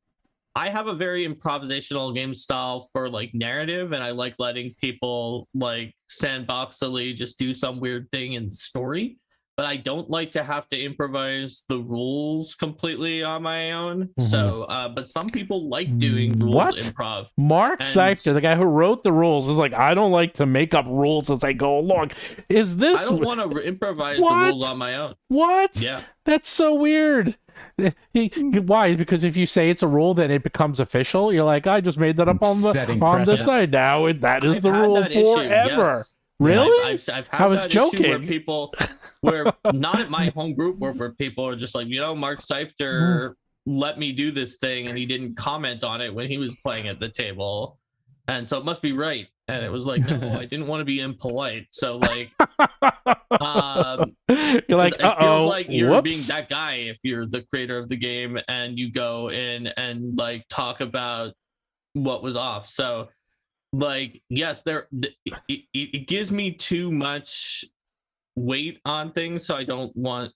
have a very improvisational game style for like narrative, and I like letting people like sandboxily just do some weird thing in story. But I don't like to have to improvise the rules completely on my own. Mm-hmm. So, but some people like doing rules improv. Mark Seifter, the guy who wrote the rules, is like, I don't like to make up rules as I go along. Is this? I don't want to improvise the rules on my own. What? Yeah. That's so weird. Why? Because if you say it's a rule, then it becomes official. You're like, I just made that up on the side now, and that is the rule forever. Yes. Really? I've had that issue where people, not at my home group, where people are just like, Mark Seifter let me do this thing, and he didn't comment on it when he was playing at the table, and so it must be right. And it was like, no, I didn't want to be impolite. So like, you're like, it feels like you're being that guy if you're the creator of the game and you go in and like talk about what was off. So. Like, yes, it gives me too much weight on things, so I don't want,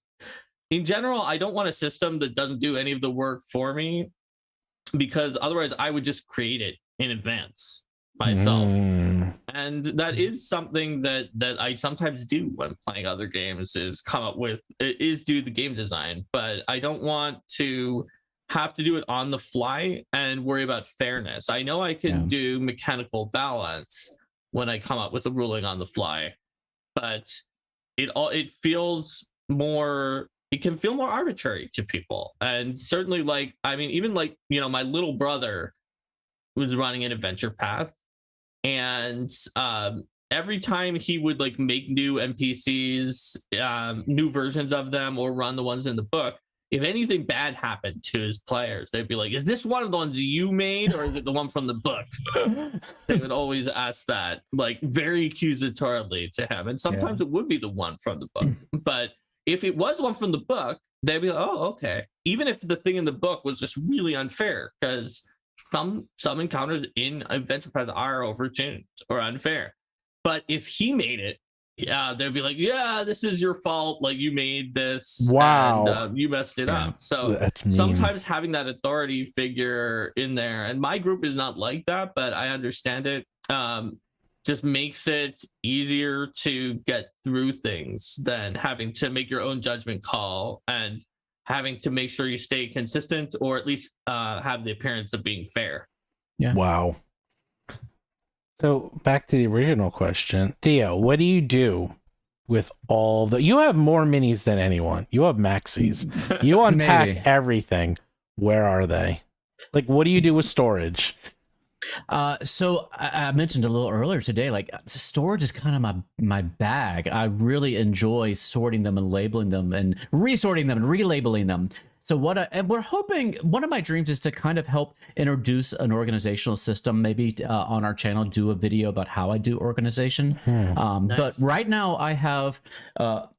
in general, I don't want a system that doesn't do any of the work for me, because otherwise I would just create it in advance myself. And that is something that I sometimes do when playing other games, is do the game design, but I don't want to have to do it on the fly and worry about fairness. I know I can do mechanical balance when I come up with a ruling on the fly, but it feels more, it can feel more arbitrary to people. And certainly, like, I mean, even like, my little brother was running an adventure path, and every time he would like make new NPCs, new versions of them, or run the ones in the book, if anything bad happened to his players, they'd be like, is this one of the ones you made, or is it the one from the book? They would always ask that, like, very accusatorily to him. And sometimes it would be the one from the book. But if it was one from the book, they'd be like, oh, okay. Even if the thing in the book was just really unfair, because some encounters in Adventure Path are overtuned or unfair. But if he made it, yeah, they'd be like, yeah, this is your fault. Like, you made this. Wow. And you messed it up. So sometimes having that authority figure in there, and my group is not like that, but I understand it, just makes it easier to get through things than having to make your own judgment call and having to make sure you stay consistent, or at least have the appearance of being fair. Yeah. Wow. So back to the original question, Theo, what do you do with all the? You have more minis than anyone. You have maxis. You unpack everything. Where are they? Like, what do you do with storage? So I mentioned a little earlier today, like, storage is kind of my bag. I really enjoy sorting them and labeling them and resorting them and relabeling them. So and we're hoping, one of my dreams is to kind of help introduce an organizational system, maybe on our channel, do a video about how I do organization. Nice. But right now I have,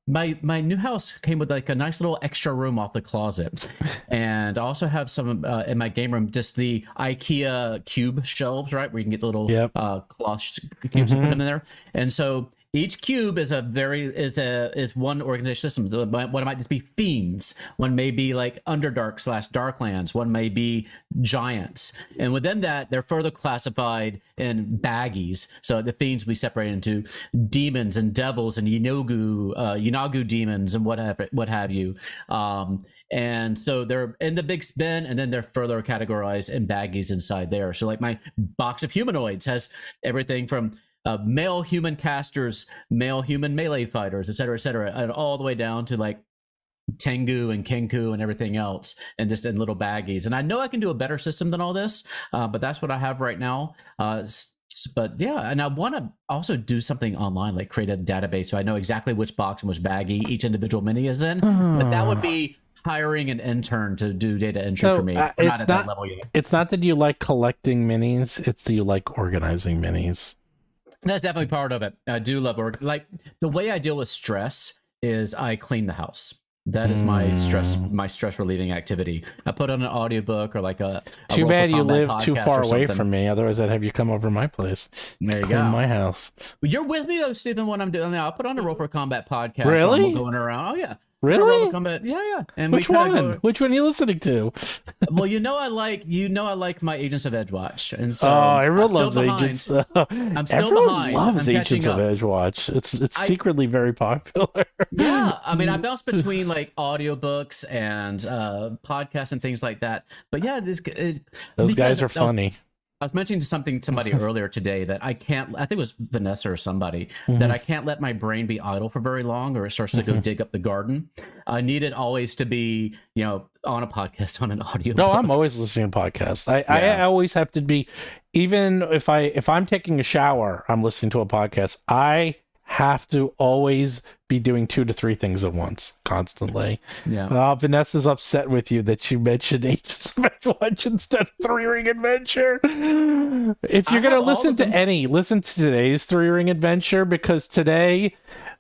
my new house came with like a nice little extra room off the closet. And I also have some in my game room, just the IKEA cube shelves, right? Where you can get the little cloth cubes and put them in there. And so each cube is one organization system. One might just be fiends. One may be like Underdark/Darklands. One may be giants. And within that, they're further classified in baggies. So the fiends will be separated into demons and devils and Yinagu demons and what have you. And so they're in the big bin, and then they're further categorized in baggies inside there. So like my box of humanoids has everything from male human casters, male human melee fighters, et cetera, and all the way down to like Tengu and Kenku and everything else, and just in little baggies. And I know I can do a better system than all this, but that's what I have right now. But yeah, and I want to also do something online, like create a database so I know exactly which box and which baggie each individual mini is in. But that would be hiring an intern to do data entry for me. We're not at that level yet. It's not that you like collecting minis, it's that you like organizing minis. That's definitely part of it. I do love like the way I deal with stress is I clean the house. That is my stress relieving activity. I put on an audiobook or like a Too bad you live too far away from me. Otherwise, I'd have you come over to my place. There you clean go. my house. You're with me though, Stephen. What I'm doing now, I'll put on a Roll for Combat podcast. Really? I'm going around. Oh yeah. Really? Combat. Yeah. And which one? Which one are you listening to? Well, I like my Agents of Edgewatch, and so everyone loves Agents. I'm still everyone behind. Loves Agents of Edgewatch. It's secretly very popular. Yeah, I mean, I bounce between like audiobooks and podcasts and things like that. But yeah, those guys are funny. I was mentioning somebody earlier today that I think it was Vanessa or somebody, that I can't let my brain be idle for very long or it starts to go dig up the garden. I need it always to be, on a podcast, on an audio. No, I'm always listening to podcasts. I always have to be, even if I'm taking a shower, I'm listening to a podcast. I have to always be doing 2 to 3 things at once, constantly. Yeah. Vanessa's upset with you that you mentioned Agents of Edgewatch instead of 3-Ring Adventure. If you're gonna listen to today's 3-Ring Adventure, because today,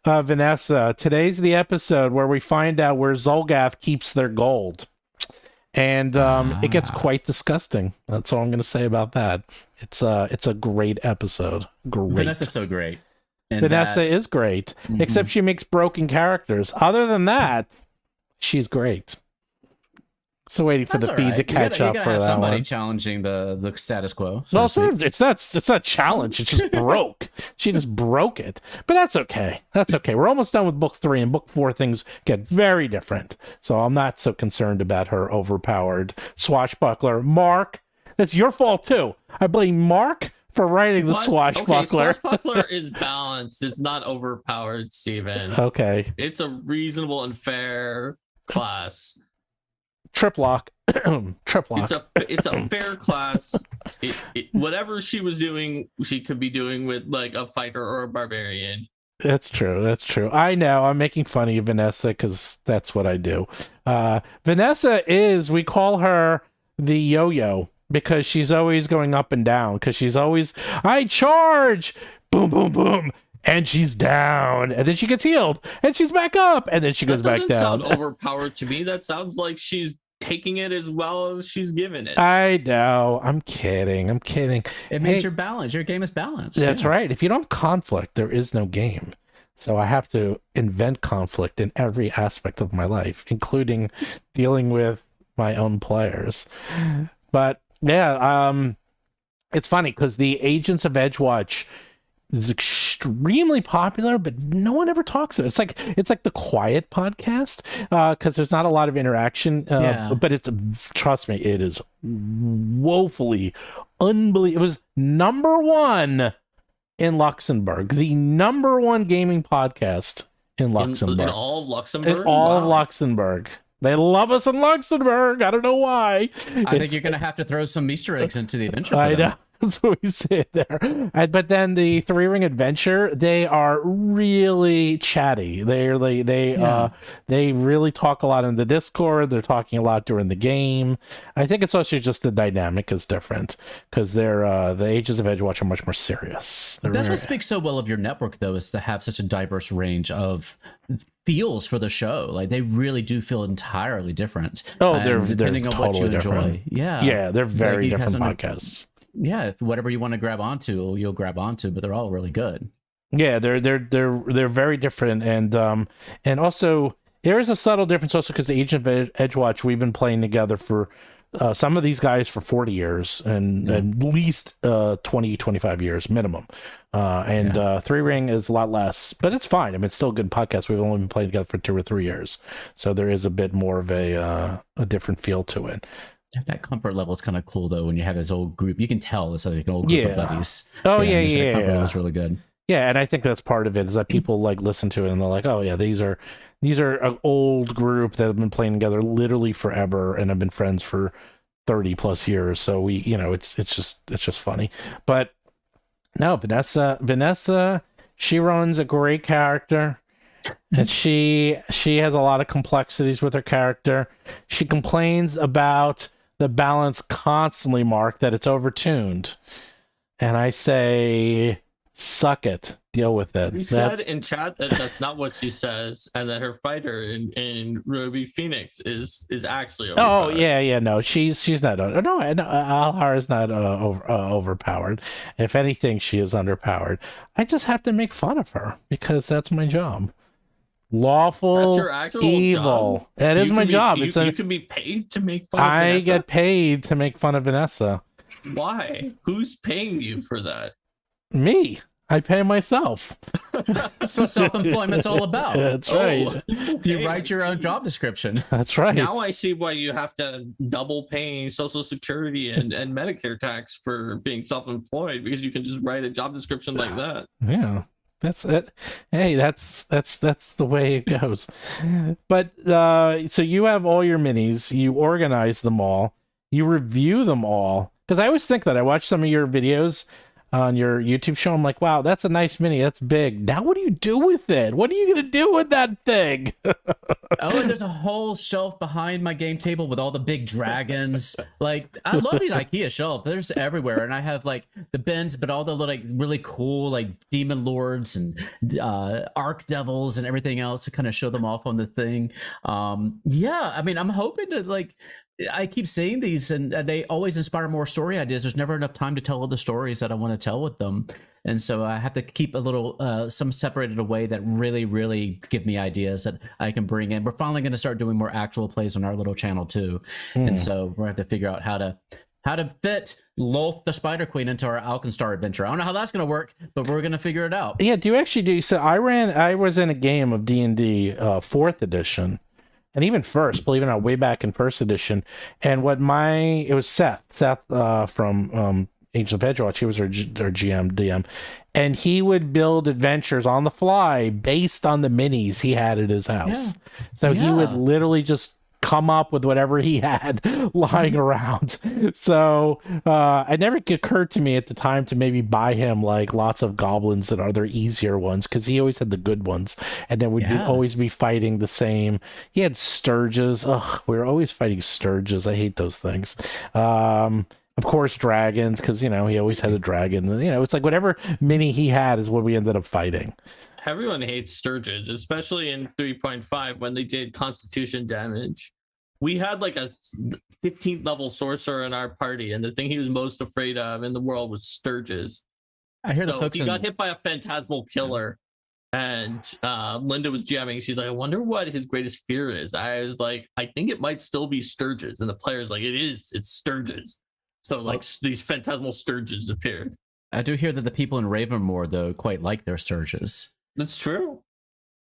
Vanessa, today's the episode where we find out where Zolgath keeps their gold. And it gets quite disgusting. That's all I'm gonna say about that. It's a great episode. Great. Vanessa's so great. And Vanessa is great, except she makes broken characters. Other than that, she's great. So waiting for the feed to catch up for that somebody one. challenging the status quo. No, it's not challenge. It's just broke. She just broke it. But that's okay. That's okay. We're almost done with book 3, and book 4 things get very different. So I'm not so concerned about her overpowered swashbuckler. Mark, that's your fault too. I blame Mark for writing the swashbuckler. Okay, swashbuckler is balanced. It's not overpowered, Steven. Okay. It's a reasonable and fair class. Triplock. It's a fair class. Whatever she was doing, she could be doing with like a fighter or a barbarian. That's true. I know. I'm making fun of you, Vanessa, because that's what I do. Vanessa we call her the yo-yo, because she's always going up and down, because she's always, I charge, boom, boom, boom, and she's down, and then she gets healed, and she's back up, and then she goes back down. That doesn't sound overpowered to me. That sounds like she's taking it as well as she's given it. I know. I'm kidding. It means you're balanced. Your game is balanced. That's right. If you don't have conflict, there is no game. So I have to invent conflict in every aspect of my life, including dealing with my own players. But yeah, it's funny because the Agents of Edgewatch is extremely popular, but no one ever talks about it. It's like the quiet podcast because there's not a lot of interaction. But trust me, it is woefully unbelievable. It was number one in Luxembourg, the number one gaming podcast in Luxembourg. In all of Luxembourg? In all of Luxembourg. They love us in Luxembourg. I don't know why. I think you're going to have to throw some Easter eggs into the adventure. I know. That's what we say there. But then the Three Ring Adventure, they are really chatty. They really talk a lot in the Discord. They're talking a lot during the game. I think it's also just the dynamic is different because the Agents of Edgewatch are much more serious. That's what speaks so well of your network, though, is to have such a diverse range of feels for the show. Like they really do feel entirely different. Oh, they're depending on totally what you different. Enjoy. Yeah, they're very different podcasts. Yeah, whatever you want to grab onto, you'll grab onto, but they're all really good. Yeah, they're very different, and also there is a subtle difference also because the Agent of Edgewatch, we've been playing together for some of these guys for 40 years and at least 20-25 years minimum. Three Ring is a lot less, but it's fine. I mean, it's still a good podcast. We've only been playing together for 2 or 3 years, so there is a bit more of a different feel to it. That comfort level is kind of cool, though, when you have this old group. You can tell it's like an old group of buddies. Oh, yeah. Comfort level is really good. Yeah, and I think that's part of it is that people like listen to it and they're like, oh, yeah, these are an old group that have been playing together literally forever and have been friends for 30 plus years. So we, it's just funny. But no, Vanessa, she runs a great character. And she has a lot of complexities with her character. She complains about the balance constantly, Mark, that it's overtuned. And I say, suck it. Deal with it. You said in chat that that's not what she says, and that her fighter in Ruby Phoenix is actually overpowered. Oh, yeah, no. She's not. No, Alhara's not overpowered. If anything, she is underpowered. I just have to make fun of her because that's my job. Lawful That's your actual Evil. Job? That is my job. You can be paid to make fun of Vanessa. I get paid to make fun of Vanessa. Why? Who's paying you for that? Me. I pay myself. That's what self-employment's all about. That's right. You write your own job description. That's right. Now I see why you have to double pay Social Security and Medicare tax for being self-employed, because you can just write a job description like that. Yeah. That's it. Hey, that's the way it goes. But so you have all your minis, you organize them all, you review them all. Because I always think that I watch some of your videos on your YouTube show. I'm like, wow, that's a nice mini. That's big. Now what do you do with it? What are you going to do with that thing? Oh, and there's a whole shelf behind my game table with all the big dragons. Like, I love these IKEA shelves. They're just everywhere. And I have like the bins, but all the like really cool like demon lords and arc devils and everything else to kind of show them off on the thing. Yeah, I mean, I'm hoping to like, I keep seeing these and they always inspire more story ideas. There's never enough time to tell all the stories that I want to tell with them. And so I have to keep a little, some separated away that really, really give me ideas that I can bring in. We're finally going to start doing more actual plays on our little channel too. And so we're going to have to figure out how to fit Lolth the Spider Queen into our Alkenstar adventure. I don't know how that's going to work, but we're going to figure it out. Yeah, do you actually do? So I was in a game of D&D 4th edition. And even first, believe it or not, way back in first edition. And it was Seth from Agents of Edgewatch. He was our GM, DM. And he would build adventures on the fly based on the minis he had at his house. Yeah. So he would literally just come up with whatever he had lying around. So it never occurred to me at the time to maybe buy him like lots of goblins and other easier ones, because he always had the good ones, and then we'd always be fighting the same. He had sturges. Ugh, we were always fighting sturges. I hate those things. Of course, dragons, because he always had a dragon. It's like whatever mini he had is what we ended up fighting. Everyone hates sturges, especially in 3.5 when they did constitution damage. we had like a 15th level sorcerer in our party, and the thing he was most afraid of in the world was sturges. I hear so the folks he got hit by a phantasmal killer, and Linda was jamming. She's like, I wonder what his greatest fear is. I was like, I think it might still be sturges, and the player's like, it's sturges. So like these phantasmal sturges appeared. I do hear that the people in Ravenmore though quite like their sturges. That's true.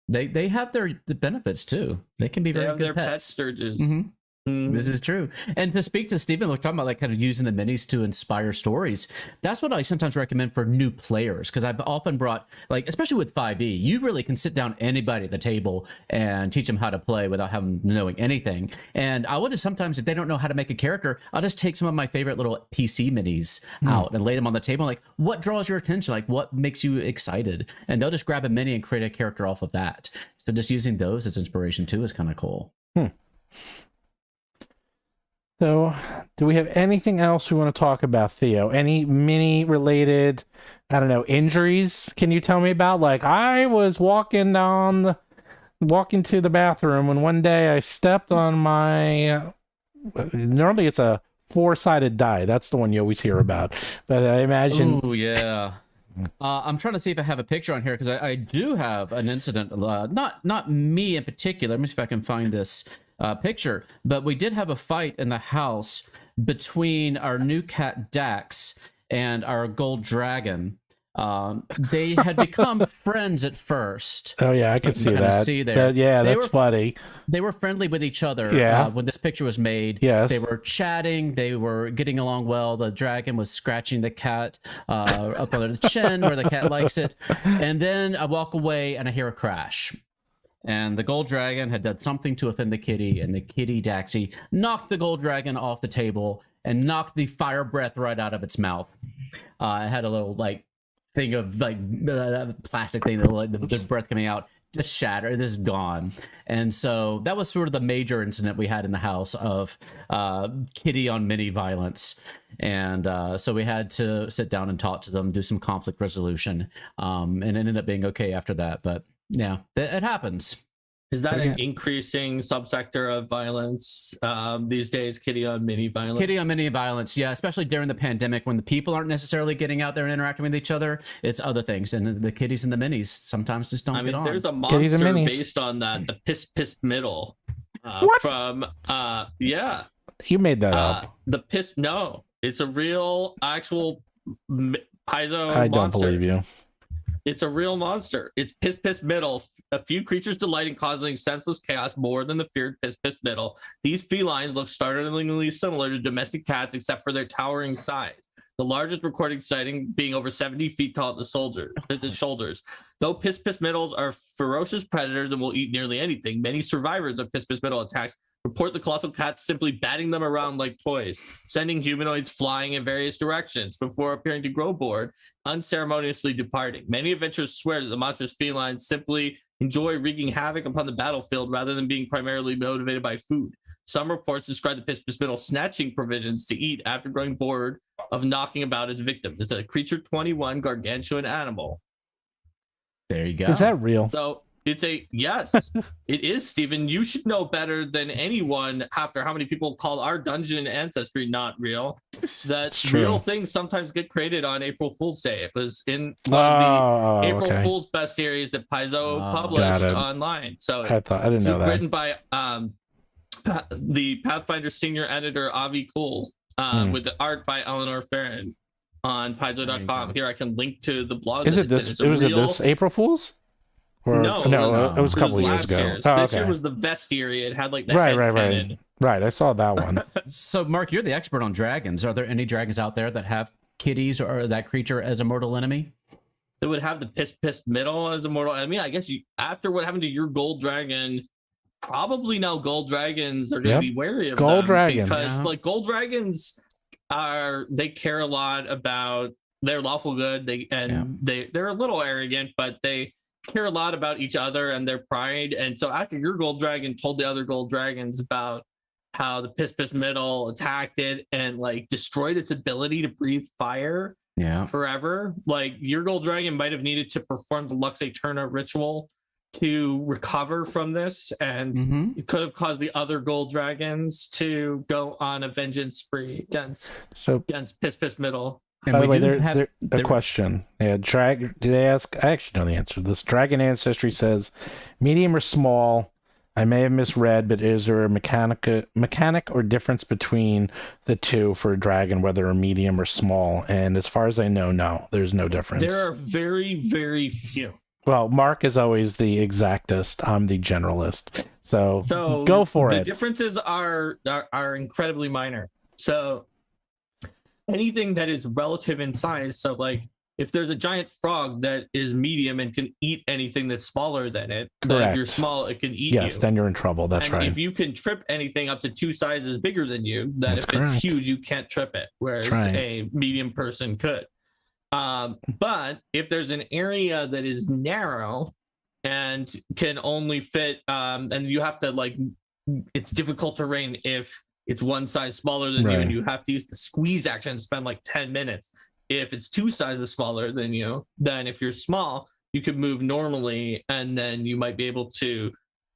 They have their benefits too. They can be very good their pets. pet sturges. Mm-hmm. This is true. And to speak to Stephen, we're talking about like kind of using the minis to inspire stories. That's what I sometimes recommend for new players, because I've often brought, like, especially with 5e, you really can sit down anybody at the table and teach them how to play without having knowing anything. And I would just sometimes, if they don't know how to make a character, I'll just take some of my favorite little PC minis out and lay them on the table. Like, what draws your attention? Like, what makes you excited? And they'll just grab a mini and create a character off of that. So just using those as inspiration too is kind of cool. So, do we have anything else we want to talk about, Theo? Any mini-related, I don't know, injuries? Can you tell me about? Like, I was walking to the bathroom, and one day I stepped on my. Normally, it's a 4-sided die. That's the one you always hear about. But I imagine. Oh yeah. I'm trying to see if I have a picture on here, because I do have an incident. Not me in particular. Let me see if I can find this picture. But we did have a fight in the house between our new cat Dax and our gold dragon. They had become friends at first. Oh yeah, I can see that. See there. That's funny. They were friendly with each other. When this picture was made. Yes. They were chatting. They were getting along well. The dragon was scratching the cat up under the chin where the cat likes it. And then I walk away and I hear a crash. And the gold dragon had done something to offend the kitty, and the kitty Daxie knocked the gold dragon off the table and knocked the fire breath right out of its mouth. It had a little like thing of like plastic thing, the breath coming out, just shattered. This is gone. And so that was sort of the major incident we had in the house of kitty on mini violence. And so we had to sit down and talk to them, do some conflict resolution, and it ended up being okay after that. But yeah, it happens. Is that an increasing subsector of violence these days? Kitty on mini violence? Kitty on mini violence, yeah, especially during the pandemic when the people aren't necessarily getting out there and interacting with each other. It's other things. And the kitties and the minis sometimes just don't get on. There's a monster based on that, the Piss Middle. From, yeah. You made that up. The Piss, no. It's a real, actual Paizo I don't monster. believe you. It's a real monster. It's Piss Middle. A few creatures delight in causing senseless chaos more than the feared Piss Middle. These felines look startlingly similar to domestic cats except for their towering size. The largest recorded sighting being over 70 feet tall at the shoulders. Though Piss Middles are ferocious predators and will eat nearly anything, many survivors of Piss Middle attacks report the colossal cats simply batting them around like toys, sending humanoids flying in various directions before appearing to grow bored, unceremoniously departing. Many adventurers swear that the monstrous felines simply enjoy wreaking havoc upon the battlefield rather than being primarily motivated by food. Some reports describe the Piss Middle snatching provisions to eat after growing bored of knocking about its victims. It's a creature 21 gargantuan animal. There you go. Is that real? So it's yes, it is, Stephen. You should know better than anyone after how many people called our dungeon ancestry not real. That real things sometimes get created on April Fool's Day. It was in one of the April Fool's bestiaries that Paizo published online. So I didn't know that. Written by the Pathfinder senior editor Avi Cool, with the art by Eleanor Farron on Paizo.com. Here I can link to the blog. Is it this? Was it this April Fool's? Or, no, it was a couple years ago. This year was the vestiary. It had like the head cannon. Right, I saw that one. So, Mark, you're the expert on dragons. Are there any dragons out there that have kitties or that creature as a mortal enemy? It would have the Piss Middle as a mortal enemy. I guess after what happened to your gold dragon, probably now gold dragons are going to be wary of gold dragons because like gold dragons they care a lot about their lawful good. They're a little arrogant, but they care a lot about each other and their pride. And so after your gold dragon told the other gold dragons about how the Piss Middle attacked it and like destroyed its ability to breathe fire forever, like your gold dragon might have needed to perform the Lux Aeterna ritual to recover from this, and it could have caused the other gold dragons to go on a vengeance spree against Piss Middle. And by the way, there a question. Yeah, did they ask? I actually know the answer. This dragon ancestry says medium or small. I may have misread, but is there a mechanic or difference between the two for a dragon, whether a medium or small? And as far as I know, no, there's no difference. There are very, very few. Well, Mark is always the exactest. I'm the generalist. So go for it. The differences are incredibly minor. So anything that is relative in size, so like if there's a giant frog that is medium and can eat anything that's smaller than it, then if you're small, it can eat you. Yes, then you're in trouble. That's right. If you can trip anything up to 2 sizes bigger than you, then if it's huge, you can't trip it, whereas a medium person could. But if there's an area that is narrow and can only fit, and you have to it's difficult terrain if it's 1 size smaller than you, and you have to use the squeeze action and spend like 10 minutes. If it's 2 sizes smaller than you, then if you're small, you could move normally, and then you might be able to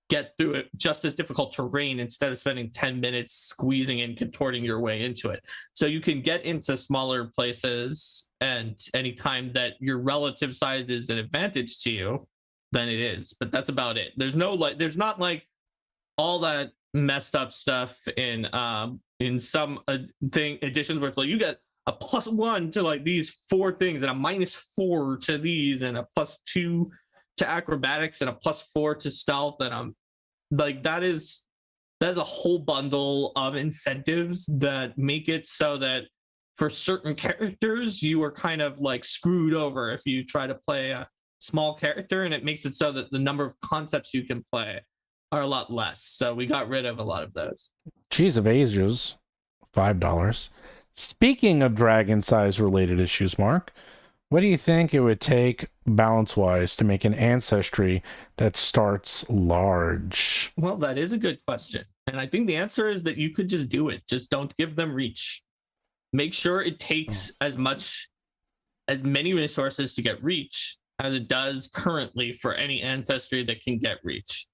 get through it just as difficult terrain instead of spending 10 minutes squeezing and contorting your way into it. So you can get into smaller places, and anytime that your relative size is an advantage to you, then it is. But that's about it. There's not like all that messed up stuff in some editions where it's like you get a +1 to like these 4 things and a -4 to these and a +2 to acrobatics and a +4 to stealth, and like that is a whole bundle of incentives that make it so that for certain characters you are kind of like screwed over if you try to play a small character, and it makes it so that the number of concepts you can play are a lot less. So we got rid of a lot of those. Cheese of Ages, $5. Speaking of dragon size related issues, Mark, what do you think it would take balance-wise to make an ancestry that starts large? Well, that is a good question. And I think the answer is that you could just do it. Just don't give them reach. Make sure it takes as many resources to get reach as it does currently for any ancestry that can get reach,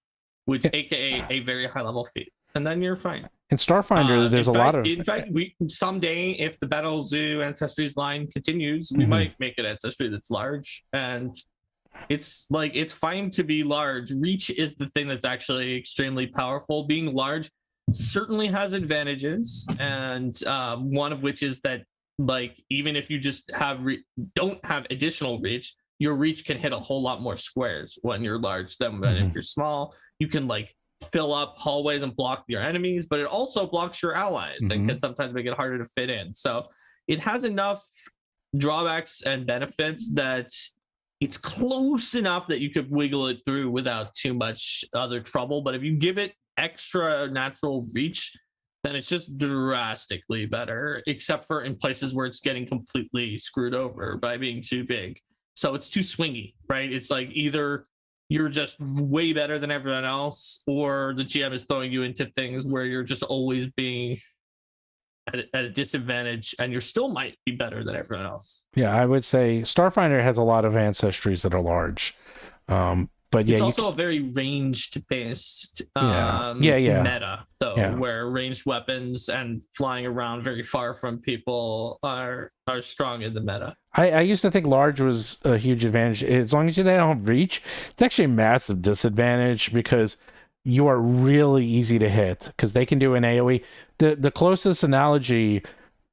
which aka a very high level feat. And then you're fine. In Starfinder, there's lot of... In fact, we someday, if the Battle Zoo Ancestries line continues, we might make an ancestry that's large. And it's fine to be large. Reach is the thing that's actually extremely powerful. Being large certainly has advantages. And one of which is that, like, even if you just don't have additional reach, your reach can hit a whole lot more squares when you're large than if you're small. You can, like, fill up hallways and block your enemies, but it also blocks your allies and can sometimes make it harder to fit in. So it has enough drawbacks and benefits that it's close enough that you could wiggle it through without too much other trouble. But if you give it extra natural reach, then it's just drastically better, except for in places where it's getting completely screwed over by being too big. So it's too swingy, right? It's like either you're just way better than everyone else, or the GM is throwing you into things where you're just always being at a disadvantage, and you still might be better than everyone else. Yeah, I would say Starfinder has a lot of ancestries that are large. But yeah, it's also a very ranged based meta, though, where ranged weapons and flying around very far from people are strong in the meta. I used to think large was a huge advantage. As long as they don't reach, it's actually a massive disadvantage because you are really easy to hit because they can do an AoE. The closest analogy,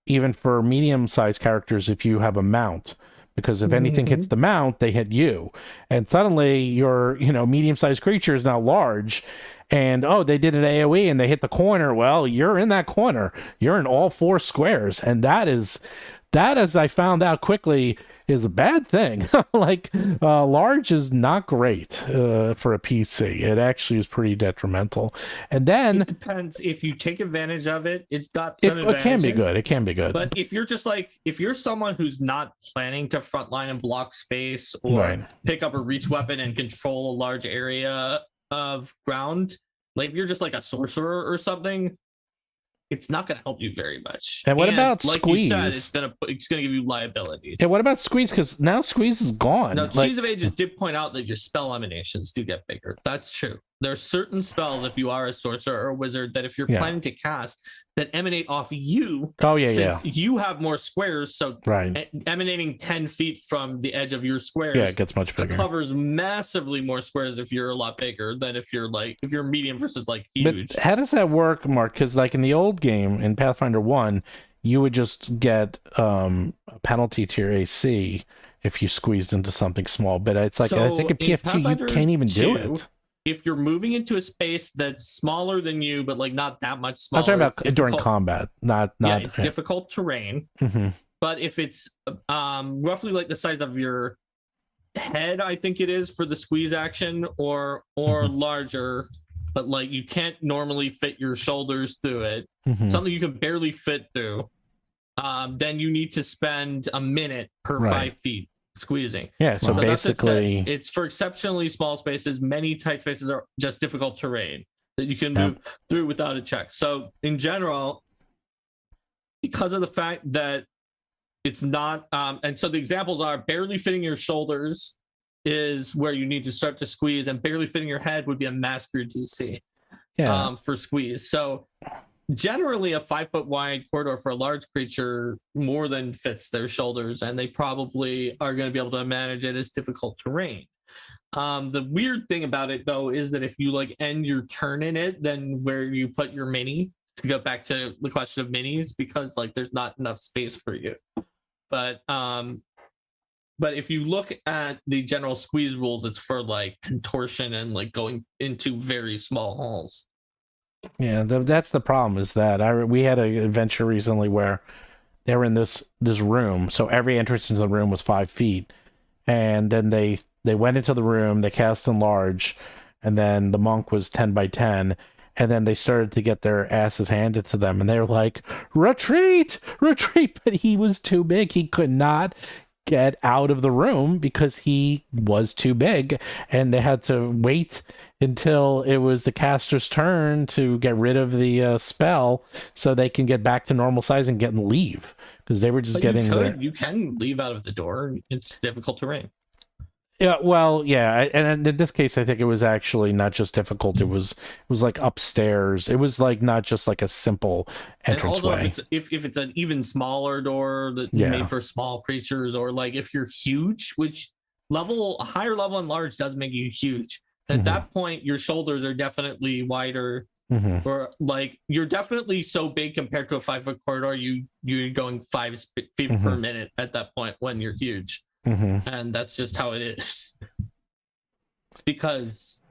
even for medium-sized characters, if you have a mount. Because if anything hits the mount, they hit you. And suddenly your, medium-sized creature is now large. And, they did an AoE and they hit the corner. Well, you're in that corner. You're in all 4 squares. And that, as I found out quickly, is a bad thing. Large is not great for a PC. It actually is pretty detrimental. And then... It depends. If you take advantage of it, it's got some advantages. It can be good. But if you're someone who's not planning to frontline and block space or pick up a reach weapon and control a large area of ground, like if you're just like a sorcerer or something, it's not going to help you very much. And what about like squeeze? You said, it's going to give you liabilities. Yeah, what about squeeze? Because now squeeze is gone. Now, Cheese of Ages did point out that your spell emanations do get bigger. That's true. There are certain spells, if you are a sorcerer or a wizard, that if you're planning to cast, that emanate off you. Since you have more squares, so emanating 10 feet from the edge of your squares, it gets much bigger. It covers massively more squares if you're a lot bigger than if you're medium versus like huge. But how does that work, Mark? Because like in the old game in Pathfinder 1, you would just get a penalty to your AC if you squeezed into something small. But it's like, I think in PF2 you can't even do it. If you're moving into a space that's smaller than you, but like not that much smaller. I'm talking about during combat, not. It's difficult terrain. Mm-hmm. But if it's roughly like the size of your head, I think it is for the squeeze action, or larger, but like you can't normally fit your shoulders through it. Something you can barely fit through. Then you need to spend a minute per 5 feet squeezing. Yeah, so basically it's for exceptionally small spaces. Many tight spaces are just difficult terrain that you can move through without a check. So in general, because of the fact that it's not and so the examples are barely fitting your shoulders is where you need to start to squeeze, and barely fitting your head would be a master DC for squeeze. So generally a 5 foot wide corridor for a large creature more than fits their shoulders, and they probably are going to be able to manage it as difficult terrain. The weird thing about it though is that if you like end your turn in it, then where you put your mini, to go back to the question of minis, because like there's not enough space for you. But if you look at the general squeeze rules, it's for like contortion and like going into very small halls. Yeah, that's the problem, is that we had an adventure recently where they were in this room, so every entrance into the room was 5 feet, and then they went into the room, they cast enlarge, and then the monk was 10 by 10, and then they started to get their asses handed to them, and they were like, retreat, but he was too big. He could not get out of the room because he was too big, and they had to wait until it was the caster's turn to get rid of the spell so they can get back to normal size and leave, because they were just you can leave out of the door. It's difficult terrain. Yeah, well, yeah, and in this case, I think it was actually not just difficult. It was like upstairs. It was like not just like a simple entranceway. Also, if it's an even smaller door that made for small creatures, or like if you're huge, which a higher level and large does make you huge. At that point, your shoulders are definitely wider, or like you're definitely so big compared to a 5 foot corridor. You're going 5 feet per minute at that point when you're huge. And that's just how it is, because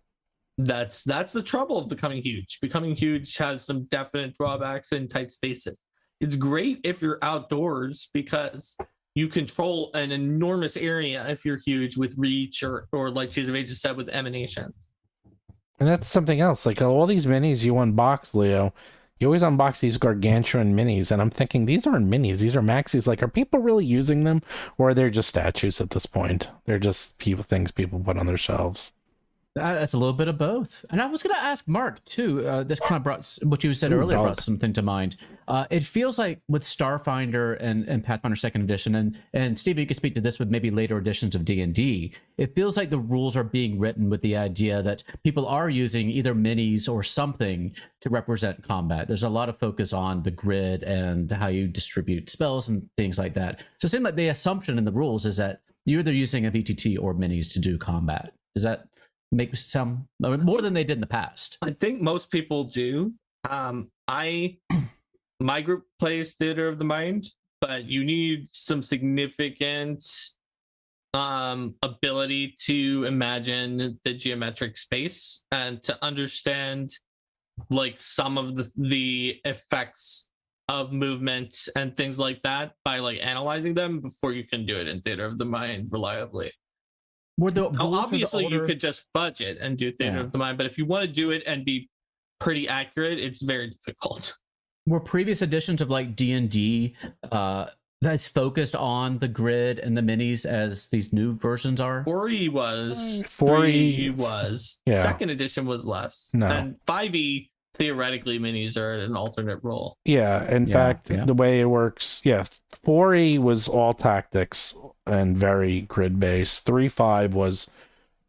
that's the trouble of becoming huge has some definite drawbacks in tight spaces. It's great if you're outdoors because you control an enormous area if you're huge with reach, or like Cheese of Ages said, with emanations. And that's something else, like all these minis you unbox, Leo, you always unbox these gargantuan minis, and I'm thinking, these aren't minis, these are maxis. Like, are people really using them, or are they just statues at this point? They're just things people put on their shelves. That's a little bit of both. And I was going to ask Mark, too. This kind of brought what you said earlier, brought something to mind. It feels like with Starfinder and Pathfinder 2nd Edition, and Steve, you could speak to this with maybe later editions of D&D, it feels like the rules are being written with the idea that people are using either minis or something to represent combat. There's a lot of focus on the grid and how you distribute spells and things like that. So it seems like the assumption in the rules is that you're either using a VTT or minis to do combat. Does that make some more than they did in the past? I think most people do. My group plays Theater of the Mind, but you need some significant ability to imagine the geometric space and to understand like some of the effects of movement and things like that by like analyzing them before you can do it in Theater of the Mind reliably. Obviously, you could just fudge it and do Theater of the Mind, but if you want to do it and be pretty accurate, it's very difficult. Were previous editions of like D&D that's focused on the grid and the minis as these new versions are? 4E was. 3 was. Yeah. 2nd edition was less. No. And 5E theoretically minis are an alternate role. Yeah, in fact, the way it works, 4E was all tactics and very grid based. 3.5 was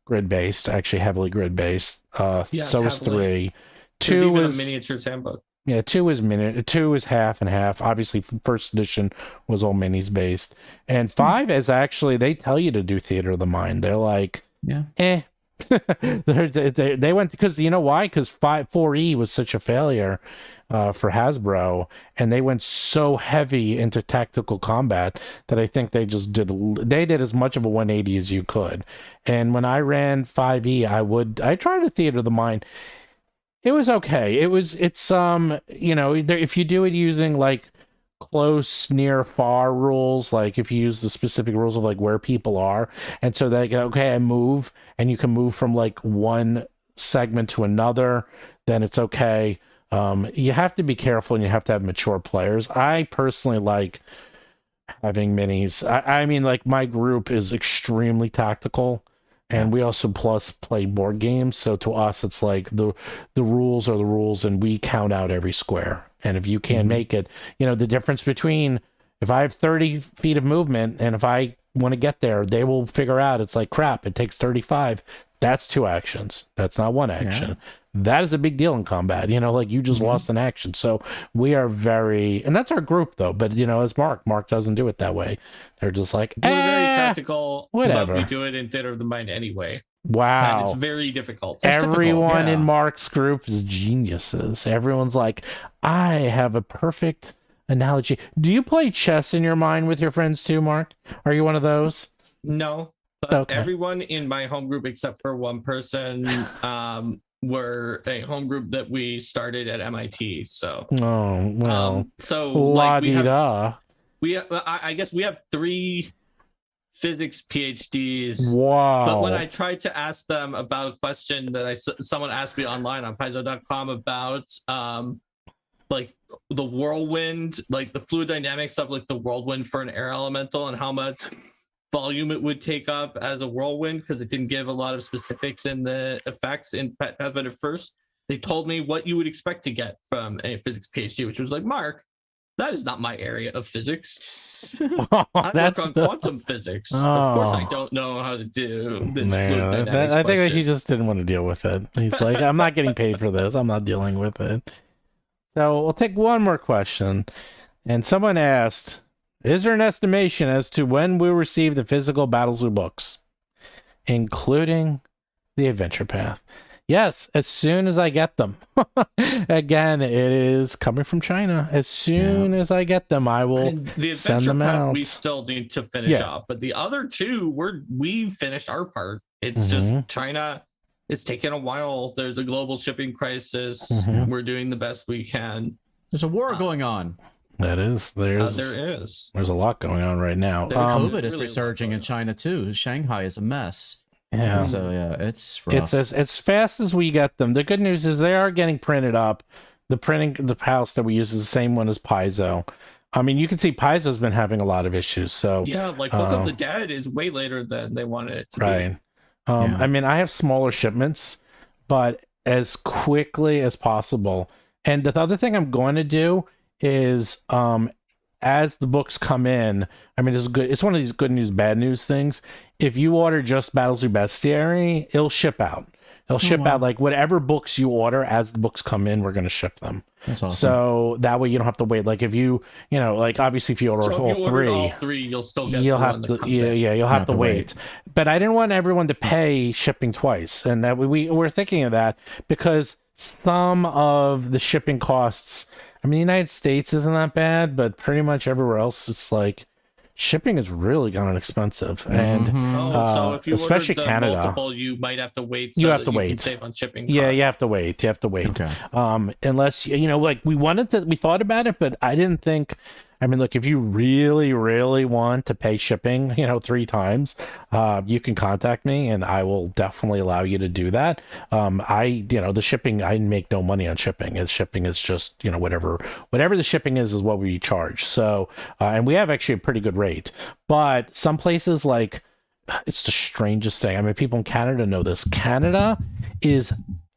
grid based, actually heavily grid based. So was 3. 2 was a miniatures handbook. Yeah, 2 is minute. 2 is half and half. Obviously, first edition was all minis based, and 5 is actually, they tell you to do theater of the mind. They're like, they went, because you know why? Because 4E was such a failure for Hasbro, and they went so heavy into tactical combat that I think they just did as much of a 180 as you could. And when I ran 5E, I tried to theater of the mind. It was okay. It's if you do it using like close, near, far rules, like if you use the specific rules of like where people are, and so they go, okay, I move, and you can move from like one segment to another, then it's okay. You have to be careful, and you have to have mature players. I personally like having minis. I mean, like, my group is extremely tactical. And we also play board games, so to us it's like the rules are the rules, and we count out every square. And if you can't make it, the difference between, if I have 30 feet of movement and if I want to get there, they will figure out, it's like, crap, it takes 35. That's 2 actions. That's not 1 action. Yeah. That is a big deal in combat. Like, you just lost an action. So we are and that's our group though. But as Mark doesn't do it that way. They're just like, we're very tactical, whatever. But we do it in theater of the mind anyway. Wow. And it's very difficult. Everyone in Mark's group is geniuses. Everyone's like, I have a perfect analogy. Do you play chess in your mind with your friends too, Mark? Are you one of those? No. But everyone in my home group except for one person were a home group that we started at MIT. So like I guess we have 3 physics PhDs. Wow. But when I tried to ask them about a question that someone asked me online on paizo.com about like the whirlwind, like the fluid dynamics of like the whirlwind for an air elemental and how much volume it would take up as a whirlwind, because it didn't give a lot of specifics in the effects in Pathfinder first. They told me what you would expect to get from a physics PhD, which was like, Mark, that is not my area of physics. I work on quantum physics. Of course, I don't know how to do this. I think that he just didn't want to deal with it. He's like, I'm not getting paid for this. I'm not dealing with it. So we'll take one more question. And someone asked, is there an estimation as to when we receive the physical Battlezoo books, including the adventure path? Yes, as soon as I get them. Again, it is coming from China. As soon as I get them, I will send them out. We still need to finish off, but the other 2, we finished our part. It's just China. It's taken a while. There's a global shipping crisis. We're doing the best we can. There's a war going on. That is, there is. There's a lot going on right now. COVID is resurging in China too. Shanghai is a mess. Yeah. So it's rough. It's as fast as we get them. The good news is they are getting printed up. The house that we use is the same one as Paizo. I mean, you can see Paizo's been having a lot of issues. So like Book of the Dead is way later than they wanted it to be. I mean, I have smaller shipments, but as quickly as possible. And the other thing I'm going to do is as the books come in, I mean, it's one of these good news bad news things. If you order just Battlezoo Bestiary, it'll ship out. Out like whatever books you order. As the books come in, we're going to ship them. That's awesome. So that way you don't have to wait. Like if like obviously if you order all three, you'll still get you'll have to you'll have to wait. But I didn't want everyone to pay shipping twice, and that we're thinking of that because some of the shipping costs, I mean, the United States isn't that bad, but pretty much everywhere else, it's like shipping is really gone expensive. And so if you especially ordered the Canada, multiple, you might have to wait. You have to wait. You can save on shipping costs. Yeah, you have to wait. Okay. Unless like we thought about it, but I didn't think. I mean, look, if you really, really want to pay shipping, 3 times, you can contact me and I will definitely allow you to do that. The shipping, I make no money on shipping. Shipping is just, whatever the shipping is what we charge. So, and we have actually a pretty good rate, but some places like, it's the strangest thing. I mean, people in Canada know this. Canada is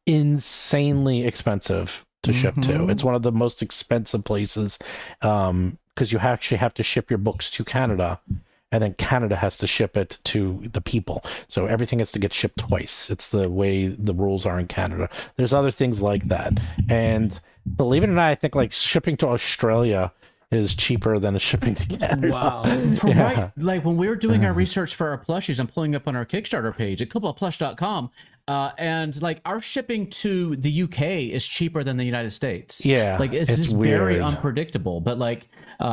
insanely expensive to ship to. It's one of the most expensive places because you actually have to ship your books to Canada, and then Canada has to ship it to the people. So everything has to get shipped twice. It's the way the rules are in Canada. There's other things like that. And believe it or not, I think like shipping to Australia is cheaper than a shipping to Canada. Wow. Right, like when we were doing our research for our plushies, I'm pulling up on our Kickstarter page at kobaltplush.com, and like our shipping to the UK is cheaper than the United States. Yeah, like it's just very unpredictable. But like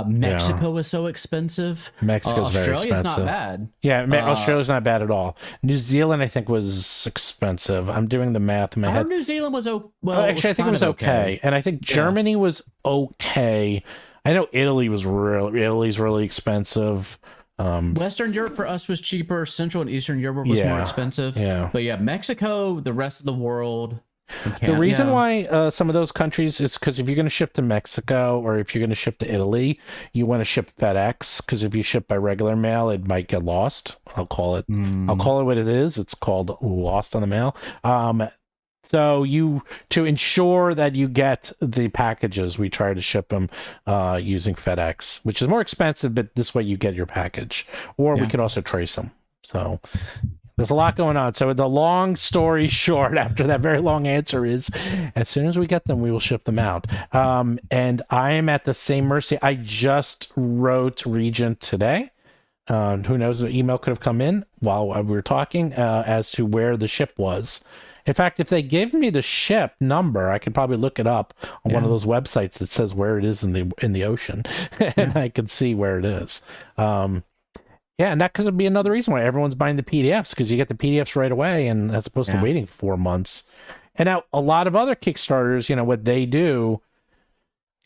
Mexico is so expensive. Mexico's very expensive. Australia's not bad. Yeah, Australia's not bad at all. New Zealand, I think, was expensive. I'm doing the math in my head. New Zealand was actually, I think it was okay. And I think Germany was okay. I know Italy's really expensive. Western Europe for us was cheaper. Central and Eastern Europe was more expensive. Yeah. But yeah, Mexico, the rest of the world. The reason why some of those countries is because if you're going to ship to Mexico or if you're going to ship to Italy, you want to ship FedEx, because if you ship by regular mail, it might get lost. I'll call it what it is. It's called lost on the mail. So to ensure that you get the packages, we try to ship them using FedEx, which is more expensive, but this way you get your package. Or we can also trace them. So there's a lot going on. So the long story short, after that very long answer is, as soon as we get them, we will ship them out. And I am at the same mercy. I just wrote Regent today. Who knows, the email could have come in while we were talking as to where the ship was. In fact, if they give me the ship number, I could probably look it up on one of those websites that says where it is in the ocean, and I can see where it is. And that could be another reason why everyone's buying the PDFs, because you get the PDFs right away, and as opposed to waiting 4 months. And now a lot of other Kickstarters, what they do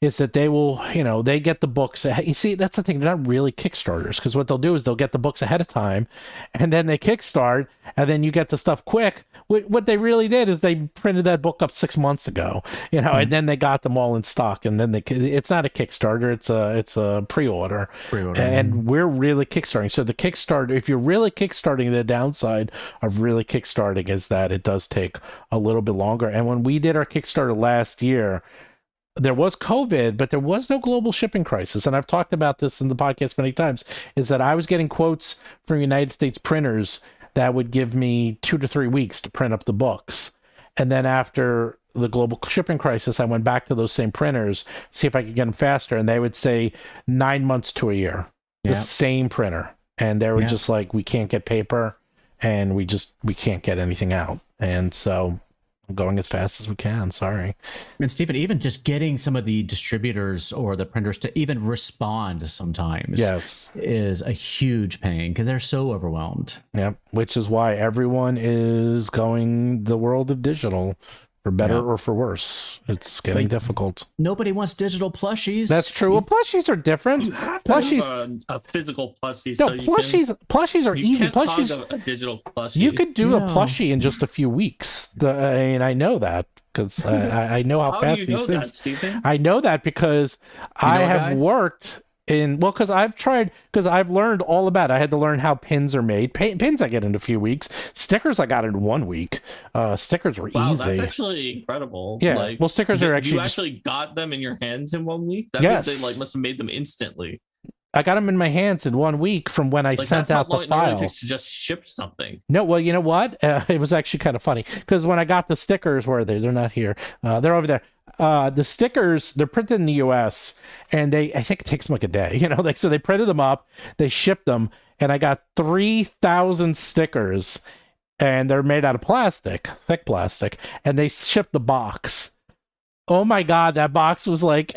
is that they will, they get the books. You see, that's the thing. They're not really Kickstarters, because what they'll do is they'll get the books ahead of time, and then they Kickstart, and then you get the stuff quick. What they really did is they printed that book up 6 months ago, and then they got them all in stock, and then it's not a Kickstarter, it's a pre-order. And we're really Kickstarting. So the Kickstarter, if you're really Kickstarting, the downside of really Kickstarting is that it does take a little bit longer. And when we did our Kickstarter last year, there was COVID, but there was no global shipping crisis. And I've talked about this in the podcast many times, is that I was getting quotes from United States printers that would give me 2 to 3 weeks to print up the books. And then after the global shipping crisis, I went back to those same printers, see if I could get them faster. And they would say 9 months to a year, the same printer. And they were just like, we can't get paper, and we can't get anything out. And so I'm going as fast as we can. Sorry. And Stephen, even just getting some of the distributors or the printers to even respond sometimes is a huge pain, because they're so overwhelmed. Yeah, which is why everyone is going the world of digital, for better or for worse. It's getting difficult. Nobody wants digital plushies. That's true. Well, plushies are different. You have to have a physical plushie. No, plushies are easy. Plushies, a digital plushie. You could do a plushie in just a few weeks. I know that because I know how fast do you these know things. That, Stephen? I know that because I have worked because I've learned all about it. I had to learn how pins are made. Pins I get in a few weeks. Stickers I got in 1 week. Stickers were easy. Wow, that's actually incredible. Yeah, well, stickers are actually... You actually got them in your hands in 1 week? That means they must have made them instantly. I got them in my hands in 1 week from when I sent out the file. To just ship something. No, well, you know what? It was actually kind of funny, because when I got the stickers, where are they? They're not here. They're over there. The stickers, they're printed in the US, and I think it takes them like a day, so they printed them up, they shipped them, and I got 3,000 stickers, and they're made out of plastic, thick plastic, and they shipped the box. Oh my God, that box was like,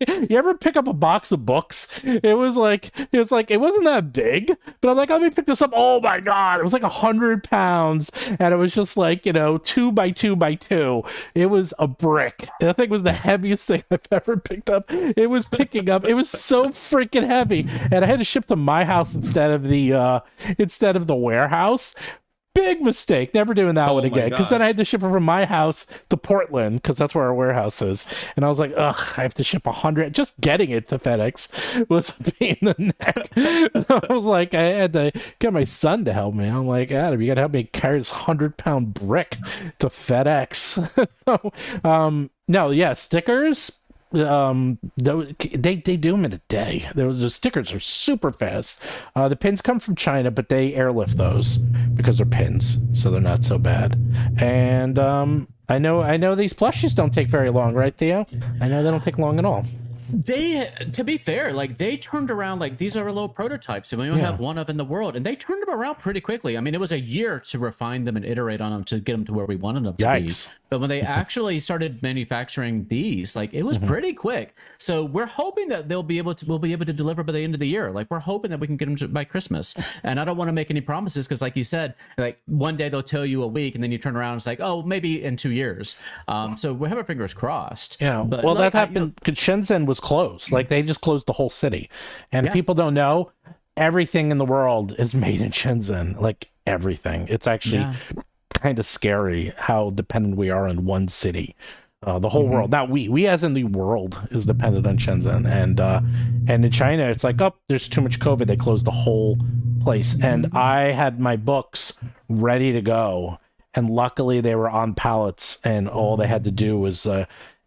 you ever pick up a box of books? It wasn't that big, but I'm like, let me pick this up. Oh my God, it was like 100 pounds. And it was just like, 2 by 2 by 2. It was a brick. That thing was the heaviest thing I've ever picked up. It was picking up. It was so freaking heavy. And I had to ship to my house instead of the warehouse. Big mistake. Never doing that one again. Because then I gosh. had to ship it from my house to Portland, because that's where our warehouse is. And I was like, ugh, I have to ship 100. Just getting it to FedEx was a pain in the neck. So I was like, I had to get my son to help me. I'm like, Adam, you got to help me carry this 100-pound brick to FedEx. So, no, yeah, stickers. They do them in a day. The stickers are super fast. The pins come from China, but they airlift those because they're pins, so they're not so bad. And I know these plushies don't take very long, right, Theo? I know they don't take long at all. To be fair, like they turned around, like these are little prototypes and we only have one of in the world, and they turned them around pretty quickly. I mean, it was a year to refine them and iterate on them to get them to where we wanted them to be. But when they actually started manufacturing these, like it was pretty quick. So we're hoping that we'll be able to deliver by the end of the year. Like we're hoping that we can get them by Christmas. And I don't want to make any promises because, like you said, like one day they'll tell you a week, and then you turn around and it's like, oh, maybe in 2 years. So we have our fingers crossed. Yeah. But well, like, that happened because Shenzhen was closed. Like they just closed the whole city, and if people don't know, everything in the world is made in Shenzhen. Like everything. It's actually kind of scary how dependent we are on one city. The whole world, not we as in the world, is dependent on Shenzhen, and in China it's like, oh, there's too much COVID, they closed the whole place. And I had my books ready to go, and luckily they were on pallets, and all they had to do was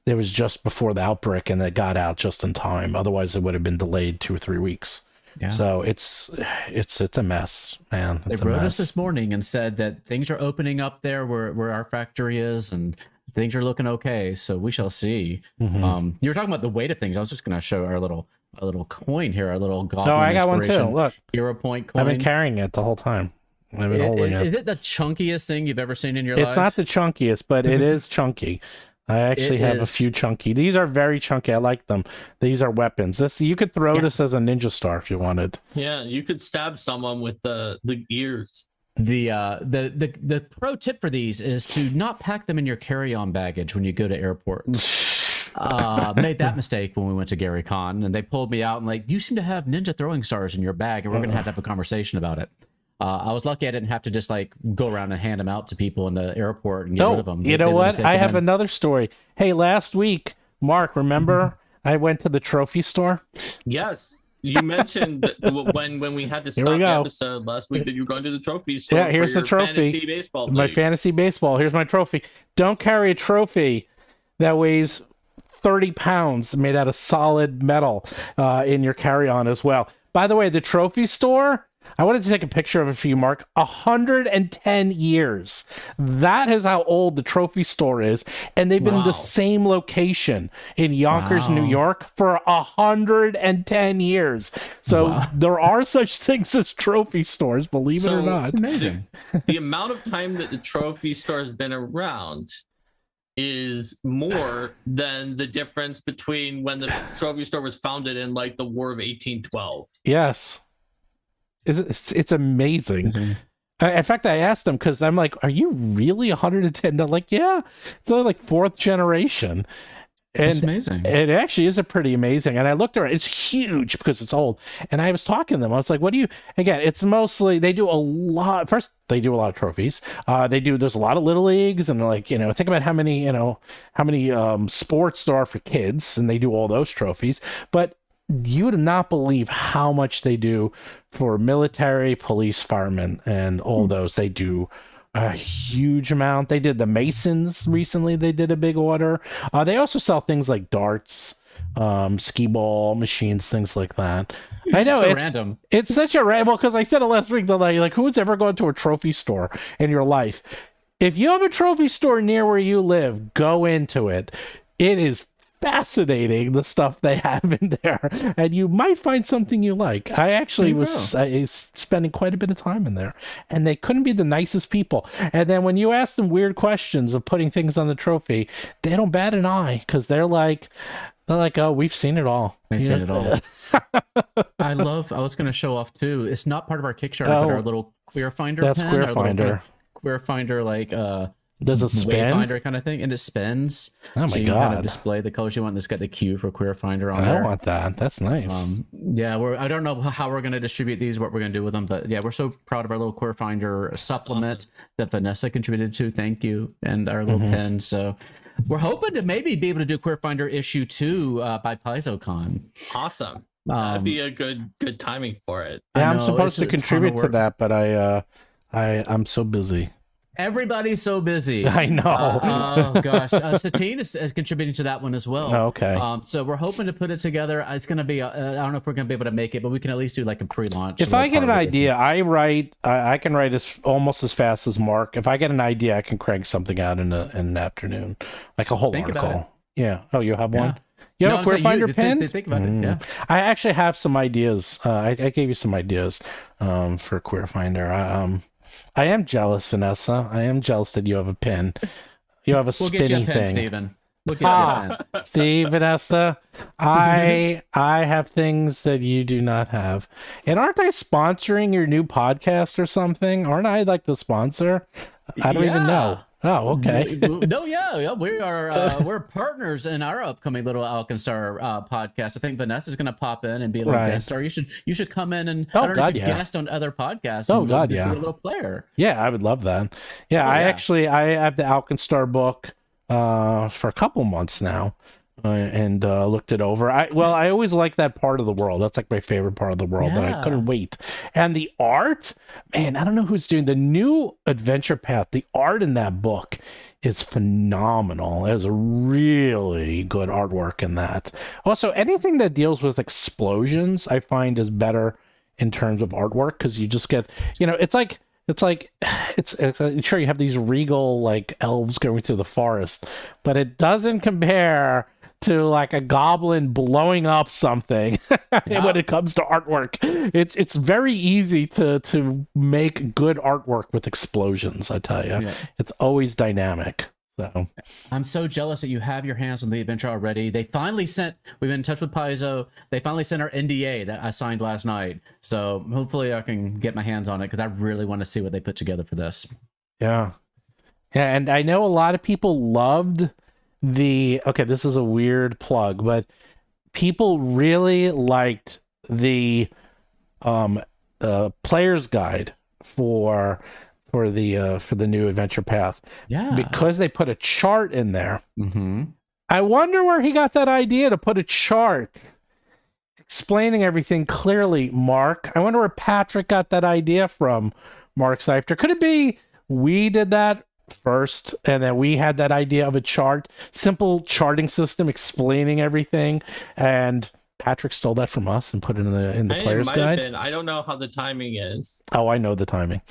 it was just before the outbreak, and it got out just in time. Otherwise it would have been delayed 2 or 3 weeks. Yeah. So it's a mess, man. They wrote us this morning and said that things are opening up there where our factory is, and things are looking okay. So we shall see. You were talking about the weight of things. I was just going to show our little coin here, our little goblin. Oh, I got one too. Look, Hero Point coin. I've been carrying it the whole time. I've been holding it. Is it the chunkiest thing you've ever seen in your life? It's not the chunkiest, but it is chunky. I actually have a few chunky. These are very chunky. I like them. These are weapons. This you could throw this as a ninja star if you wanted. Yeah, you could stab someone with the ears. The pro tip for these is to not pack them in your carry-on baggage when you go to airports. Made that mistake when we went to Gary Con, and they pulled me out and like, you seem to have ninja throwing stars in your bag, and we're gonna have to have a conversation about it. I was lucky I didn't have to just like go around and hand them out to people in the airport and get rid of them. You know what? I have another story. Hey, last week, Mark, remember I went to the trophy store? Yes. You mentioned when we had to stop the episode last week that you were going to the trophy store. Yeah, here's the trophy. Fantasy baseball league. My fantasy baseball. Here's my trophy. Don't carry a trophy that weighs 30 pounds made out of solid metal in your carry-on as well. By the way, the trophy store, I wanted to take a picture of it for you, Mark. 110 years. That is how old the trophy store is. And they've been in the same location in Yonkers, New York for 110 years. So there are such things as trophy stores, believe it or not. It's amazing. The amount of time that the trophy store has been around is more than the difference between when the trophy store was founded in like the War of 1812. Yes. It's amazing. In fact, I asked them because I'm like, "Are you really 110?" They're like, "Yeah, it's only like 4th generation." And it's amazing. It actually is pretty amazing. And I looked around; it's huge because it's old. And I was talking to them. I was like, "What do you?" Again, it's mostly they do a lot. First, they do a lot of trophies. There's a lot of little leagues, and like think about how many sports there are for kids, and they do all those trophies. But you would not believe how much they do for military, police, firemen, and all those. They do a huge amount. They did the Masons recently. They did a big order. They also sell things like darts, skee ball machines, things like that. I know it's random. It's such a random, because I said it last week, like who's ever gone to a trophy store in your life? If you have a trophy store near where you live, go into it. It is fascinating, the stuff they have in there, and you might find something you like. I actually was spending quite a bit of time in there, and they couldn't be the nicest people. And then when you ask them weird questions of putting things on the trophy, they don't bat an eye, because they're like, oh, we've seen it all. We've seen it all. I was going to show off too. It's not part of our Kickstarter, but our little Queer Finder that's pen. Queer Finder. Queer Finder, like Does it spin? Wayfinder kind of thing, and it spins. Oh my so you god! Can kind of display the colors you want. This got the Q for Queer Finder on there. I want that. That's nice. Yeah, I don't know how we're going to distribute these, what we're going to do with them, but yeah, we're so proud of our little Queer Finder supplement that Vanessa contributed to. Thank you, and our little pen. So we're hoping to maybe be able to do Queer Finder issue 2 by PaizoCon. Awesome. That'd be a good timing for it. Yeah, I'm supposed to contribute to that, but I'm so busy. Everybody's so busy. I know. Oh gosh, Satine is contributing to that one as well. Oh, okay. So we're hoping to put it together. It's going to be. I don't know if we're going to be able to make it, but we can at least do like a pre-launch. If I get an idea, I can write almost as fast as Mark. If I get an idea, I can crank something out in an afternoon, like a whole article. Yeah. Oh, you have one. You have a Queer Finder pen? Think about it. Yeah. I actually have some ideas. I gave you some ideas for Queer Finder. I am jealous, Vanessa. I am jealous that you have a pen. You have a spinny get you a pen, thing. Steven. We'll get you a pen. See, Vanessa, I have things that you do not have. And aren't I sponsoring your new podcast or something? Aren't I like the sponsor? I don't even know. Oh, okay. No, yeah, we are. We're partners in our upcoming little Alkenstar podcast. I think Vanessa's going to pop in and be a little guest star. You should come in and I don't know if you guest on other podcasts. Oh God, yeah. Be a little player. Yeah, I would love that. Yeah, I have the Alkenstar book for a couple months now. And looked it over. I always like that part of the world. That's like my favorite part of the world, and I couldn't wait. And the art, man, I don't know who's doing the new Adventure Path. The art in that book is phenomenal. There's a really good artwork in that. Also, anything that deals with explosions, I find is better in terms of artwork because you just get, it's sure you have these regal like elves going through the forest, but it doesn't compare to like a goblin blowing up something. When it comes to artwork, it's very easy to make good artwork with explosions. I tell you, it's always dynamic. So I'm so jealous that you have your hands on the adventure already. They finally sent. We've been in touch with Paizo. They finally sent our NDA that I signed last night. So hopefully I can get my hands on it because I really want to see what they put together for this. Yeah, and I know a lot of people loved this is a weird plug, but people really liked the player's guide for the new Adventure Path. Yeah, because they put a chart in there. I wonder where he got that idea to put a chart explaining everything clearly, Mark. I wonder where Patrick got that idea from, Mark Seifter. Could it be we did that first and then we had that idea of a simple charting system explaining everything, and Patrick stole that from us and put it in the player's guide? I don't know how the timing is. Oh, I know the timing.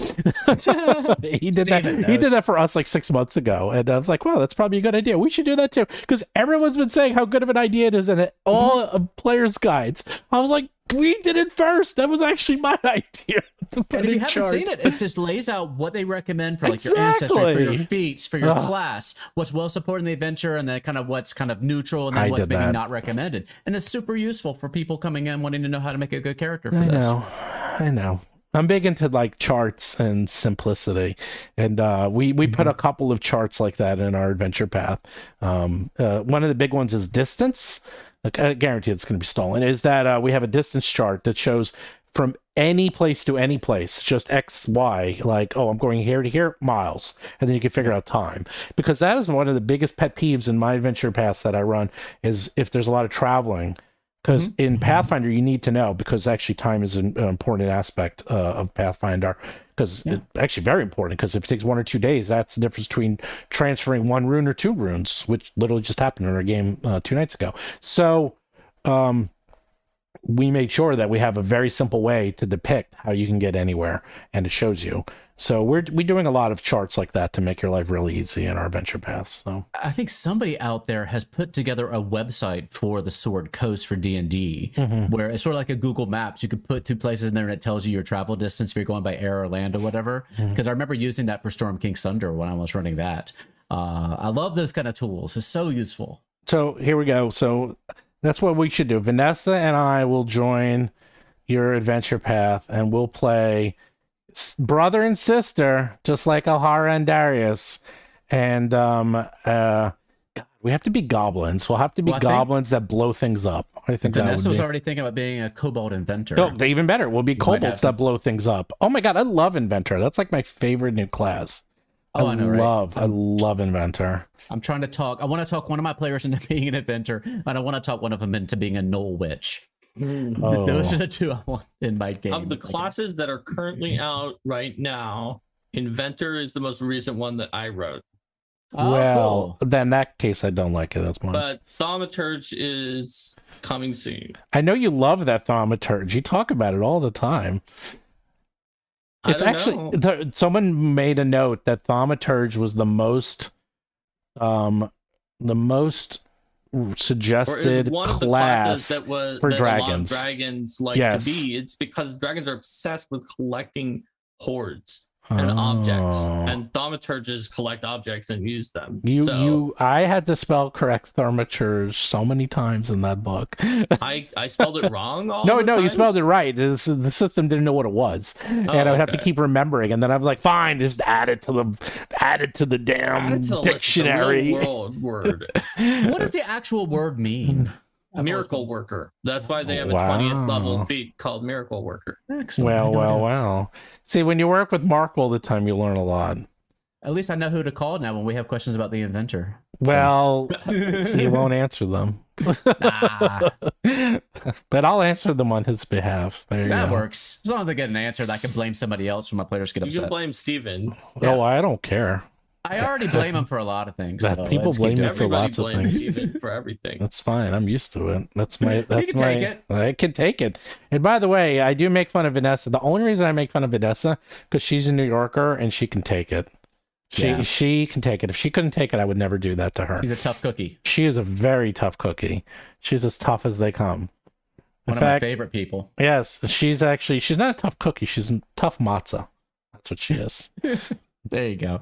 He did that for us like 6 months ago, and I was like, "Wow, that's probably a good idea. We should do that too." Because everyone's been saying how good of an idea it is in all of players' guides. I was like, "We did it first. That was actually my idea." And if you haven't seen it, it just lays out what they recommend for like your ancestry, for your feats, for your class, what's well supported in the adventure, and then kind of what's kind of neutral, and then what's maybe not recommended. And it's super useful for people coming in wanting to know how to make a good character for this. I know. I'm big into like charts and simplicity, and we put a couple of charts like that in our adventure path. One of the big ones is distance. I guarantee it's going to be stolen. Is that we have a distance chart that shows from any place to any place, just X, Y, like, oh, I'm going here to here, miles. And then you can figure out time. Because that is one of the biggest pet peeves in my adventure paths that I run, is if there's a lot of traveling. Because in Pathfinder, you need to know, because actually time is an important aspect of Pathfinder. Because it's actually very important, because if it takes 1 or 2 days, that's the difference between transferring 1 rune or 2 runes, which literally just happened in our game 2 nights ago. So, we made sure that we have a very simple way to depict how you can get anywhere, and it shows you. So we're doing a lot of charts like that to make your life really easy in our adventure paths. So I think somebody out there has put together a website for the Sword Coast for D&D, where it's sort of like a Google Maps. You could put 2 places in there and it tells you your travel distance if you're going by air or land or whatever. Because I remember using that for Storm King's Thunder when I was running that. I love those kind of tools. It's so useful. So here we go. So that's what we should do. Vanessa and I will join your adventure path, and we'll play brother and sister, just like Alhara and Darius. And we have to be goblins. We'll have to be goblins that blow things up. I think Vanessa was already thinking about being a Cobalt inventor. No, even better. We'll be Cobalts that blow things up. Oh my god, I love inventor. That's like my favorite new class. I know, right? I love inventor. I'm trying to talk. I want to talk one of my players into being an inventor, and I want to talk one of them into being a Knoll Witch. Those are the two I want in my game. Of the classes that are currently out right now, inventor is the most recent one that I wrote. Oh, well, cool. then in that case, I don't like it as much. But Thaumaturge is coming soon. I know you love that Thaumaturge. You talk about it all the time. It's actually someone made a note that Thaumaturge was the most suggested one of the class classes for that dragons. A lot of dragons like to be. It's because dragons are obsessed with collecting hoards and objects, and thaumaturges collect objects and use them. I had to spell correct thaumaturge so many times in that book. I spelled it wrong. No, you spelled it right. The system didn't know what it was, and I would have to keep remembering. And then I was like, "Fine, just add it to the damn dictionary." It's a real world word. What does the actual word mean? Miracle worker. That's why they have a 20th level feat called miracle worker. Excellent. Well. See, when you work with Mark all the time, you learn a lot. At least I know who to call now when we have questions about the inventor. Well, he won't answer them. But I'll answer them on his behalf. That works. As long as they get an answer that I can blame somebody else when my players get upset. You can blame Steven. Oh, I don't care. I already blame him for a lot of things. So people blame me for lots of things. Steven for everything. That's fine. I'm used to it. That's my. Take it. I can take it. And by the way, I do make fun of Vanessa. The only reason I make fun of Vanessa because she's a New Yorker and she can take it. She can take it. If she couldn't take it, I would never do that to her. She's a tough cookie. She is a very tough cookie. She's as tough as they come. One of my favorite people. Yes, she's not a tough cookie. She's a tough matzah. That's what she is. There you go.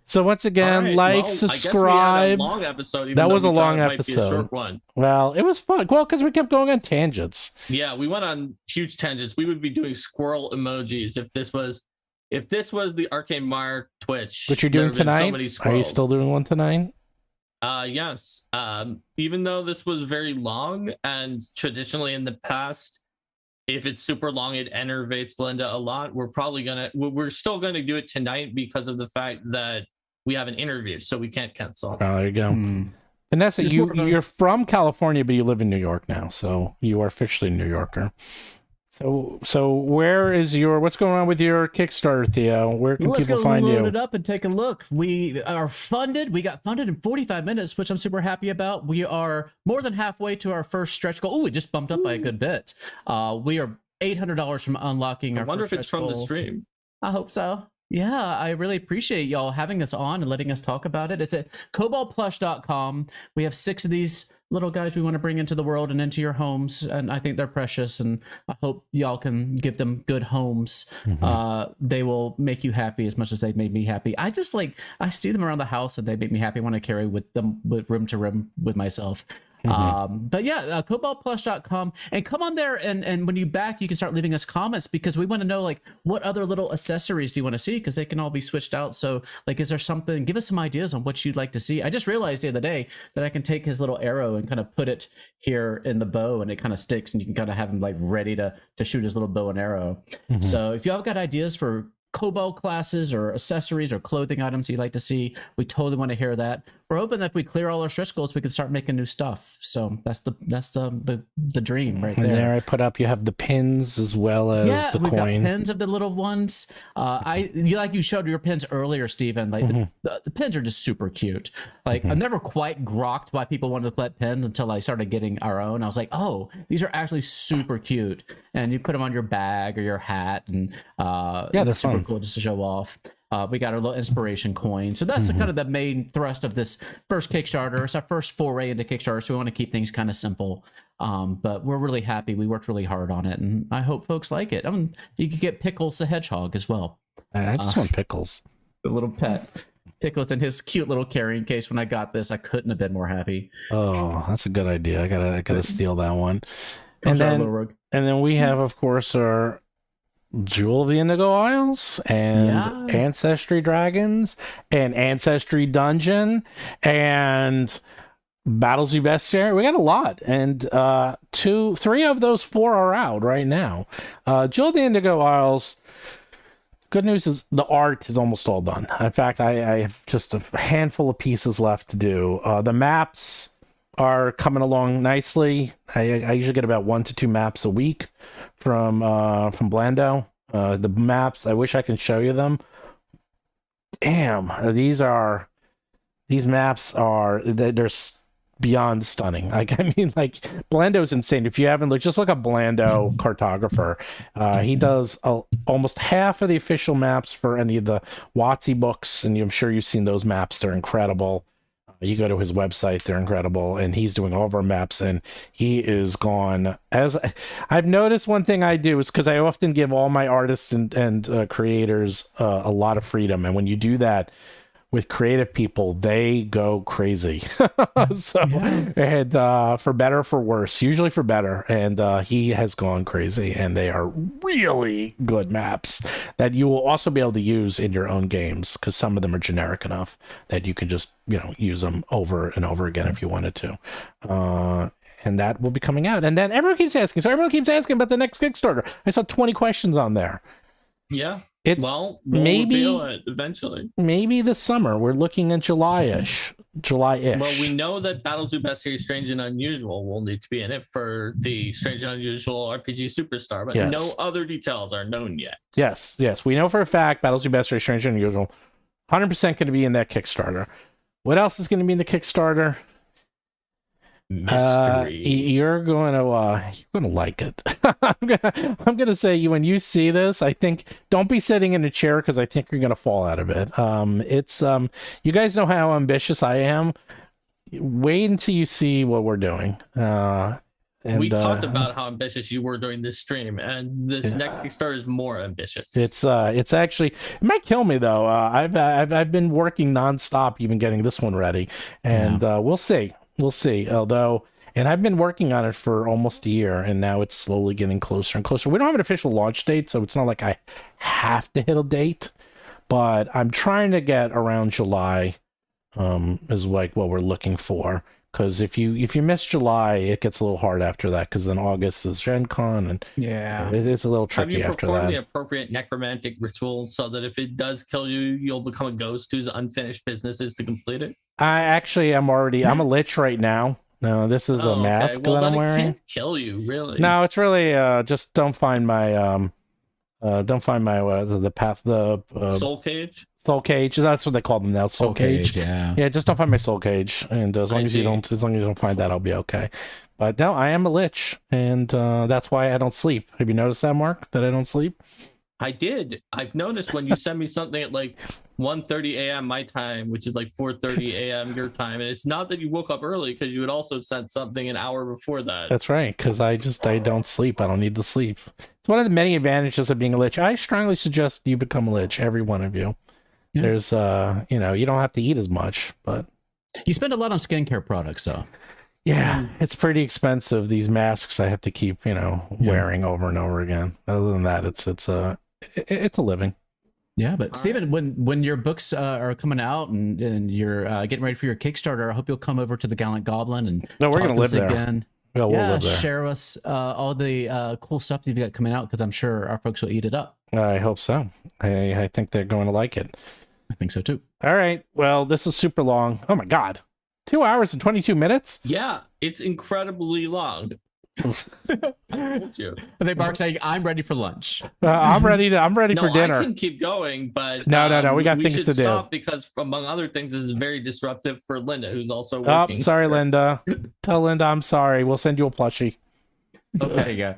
So once again, subscribe. I guess we had a long episode. That was a long episode. episode. Might be a short one. Well, it was fun. Well, because we kept going on tangents. Yeah, we went on huge tangents. We would be doing squirrel emojis if this was the Arcane Mire Twitch. What you're doing tonight? Are you still doing one tonight? Yes. Even though this was very long, and traditionally in the past, if it's super long, it enervates Linda a lot. We're still gonna do it tonight because of the fact that we have an interview, so we can't cancel. Oh, there you go. Vanessa, you're from California, but you live in New York now, so you are officially a New Yorker. So where is what's going on with your Kickstarter, Theo? Where can people find you? Let's go load it up and take a look. We are funded. We got funded in 45 minutes, which I'm super happy about. We are more than halfway to our first stretch goal. Oh, it just bumped up by a good bit. We are $800 from unlocking our first stretch goal. I wonder if it's from the stream. I hope so. Yeah, I really appreciate y'all having us on and letting us talk about it. It's at kobaltplush.com. We have 6 of these little guys we want to bring into the world and into your homes, and I think they're precious, and I hope y'all can give them good homes. They will make you happy as much as they've made me happy. I see them around the house and they make me happy. I want to carry with them with room to room with myself. But yeah, kobaltplush.com, and come on there, and when you back, you can start leaving us comments, because we want to know, like, what other little accessories do you want to see, because they can all be switched out. So, like, is there something, give us some ideas on what you'd like to see. I just realized the other day that I can take his little arrow and kind of put it here in the bow, and it kind of sticks, and you can kind of have him like ready to shoot his little bow and arrow. So if y'all got ideas for Cobalt classes or accessories or clothing items you'd like to see, we totally want to hear that. We're hoping that if we clear all our stretch goals, we can start making new stuff. So that's the dream right there. And there I put up, you have the pins as well as the coin. Got pins of the little ones. You showed your pins earlier, Steven. Like the pins are just super cute. Like I've never quite grokked why people wanted to collect pins until I started getting our own. I was like, oh, these are actually super cute. And you put them on your bag or your hat, and they're super fun. Cool just to show off. We got our little inspiration coin. So that's the kind of the main thrust of this first Kickstarter. It's our first foray into Kickstarter, so we want to keep things kind of simple. But we're really happy. We worked really hard on it, and I hope folks like it. You could get Pickles the Hedgehog as well. I just want Pickles. The little pet. Pickles in his cute little carrying case. When I got this, I couldn't have been more happy. Oh, that's a good idea. I gotta steal that one. And then we have, of course, our Jewel of the Indigo Isles and Ancestry Dragons and Ancestry Dungeon and Battles of Bestiary. We got a lot, and 3 of those 4 are out right now. Jewel of the Indigo Isles. Good news is the art is almost all done. In fact, I have just a handful of pieces left to do. The maps are coming along nicely. I usually get about 1 to 2 maps a week from Blando. The maps, I wish I could show you them. Damn, these maps are, they're beyond stunning. Like, I mean, like, Blando's insane. If you haven't looked, just look up Blando cartographer. He does almost half of the official maps for any of the WotC books, and I'm sure you've seen those maps. They're incredible. You go to his website, they're incredible, and he's doing all of our maps, and he is gone. As I've noticed, one thing I do is, because I often give all my artists and creators a lot of freedom, and when you do that with creative people, they go crazy. So, and for better or for worse, usually for better, and he has gone crazy, and they are really good maps that you will also be able to use in your own games, because some of them are generic enough that you can just, use them over and over again if you wanted to. And that will be coming out. And then everyone keeps asking about the next Kickstarter. I saw 20 questions on there. Yeah. We'll maybe it eventually. Maybe this summer. We're looking at July-ish. Well, we know that Battles of Bestiary Strange and Unusual will need to be in it for the Strange and Unusual RPG Superstar, but no other details are known yet. Yes. We know for a fact Battles of Bestiary Strange and Unusual 100% going to be in that Kickstarter. What else is going to be in the Kickstarter? Mystery. You're going to like it. I'm gonna say, when you see this, I think don't be sitting in a chair, because I think you're gonna fall out of it. It's you guys know how ambitious I am. Wait until you see what we're doing. And we talked about how ambitious you were during this stream, and this next Kickstarter is more ambitious. It's actually, it might kill me though. I've been working nonstop, even getting this one ready, and we'll see. Although, and I've been working on it for almost a year, and now it's slowly getting closer and closer. We don't have an official launch date, so it's not like I have to hit a date, but I'm trying to get around July, is like what we're looking for. Because if you miss July, it gets a little hard after that, because then August is Gen Con, and it is a little tricky after that. Have you performed the appropriate necromantic rituals so that if it does kill you, you'll become a ghost whose unfinished business is to complete it? I actually am already, I'm a lich right now. No, this is a mask that I'm wearing. It can't kill you, really. No, it's really just don't find my soul cage. Soul cage. That's what they call them now. Soul cage. Yeah. Just don't find my soul cage, and as long as you don't find that, I'll be okay. But no, I am a lich, and that's why I don't sleep. Have you noticed that, Mark? That I don't sleep? I did. I've noticed when you send me something at like 1:30 a.m. my time, which is like 4:30 a.m. your time, and it's not that you woke up early, because you had also sent something an hour before that. That's right, because I don't sleep. I don't need to sleep. It's one of the many advantages of being a lich. I strongly suggest you become a lich, every one of you. Yeah. There's you don't have to eat as much, but you spend a lot on skincare products, though. Yeah, it's pretty expensive. These masks I have to keep, wearing over and over again. Other than that, it's a living. Yeah, but Stephen, when your books are coming out and you're getting ready for your Kickstarter, I hope you'll come over to the Gallant Goblin and we're gonna live there again. Yeah, we'll live there. Share us all the cool stuff that you've got coming out, because I'm sure our folks will eat it up. I hope so. I think they're going to like it. I think so too. All right. Well, this is super long. Oh my God. 2 hours and 22 minutes? Yeah, it's incredibly long. I think Mark's saying, I'm ready for lunch. I'm ready for dinner. I can keep going, but no, we got things to do. Stop, because among other things, this is very disruptive for Linda, who's also working. Oh, sorry, Linda. Tell Linda I'm sorry. We'll send you a plushie. Okay, there you go.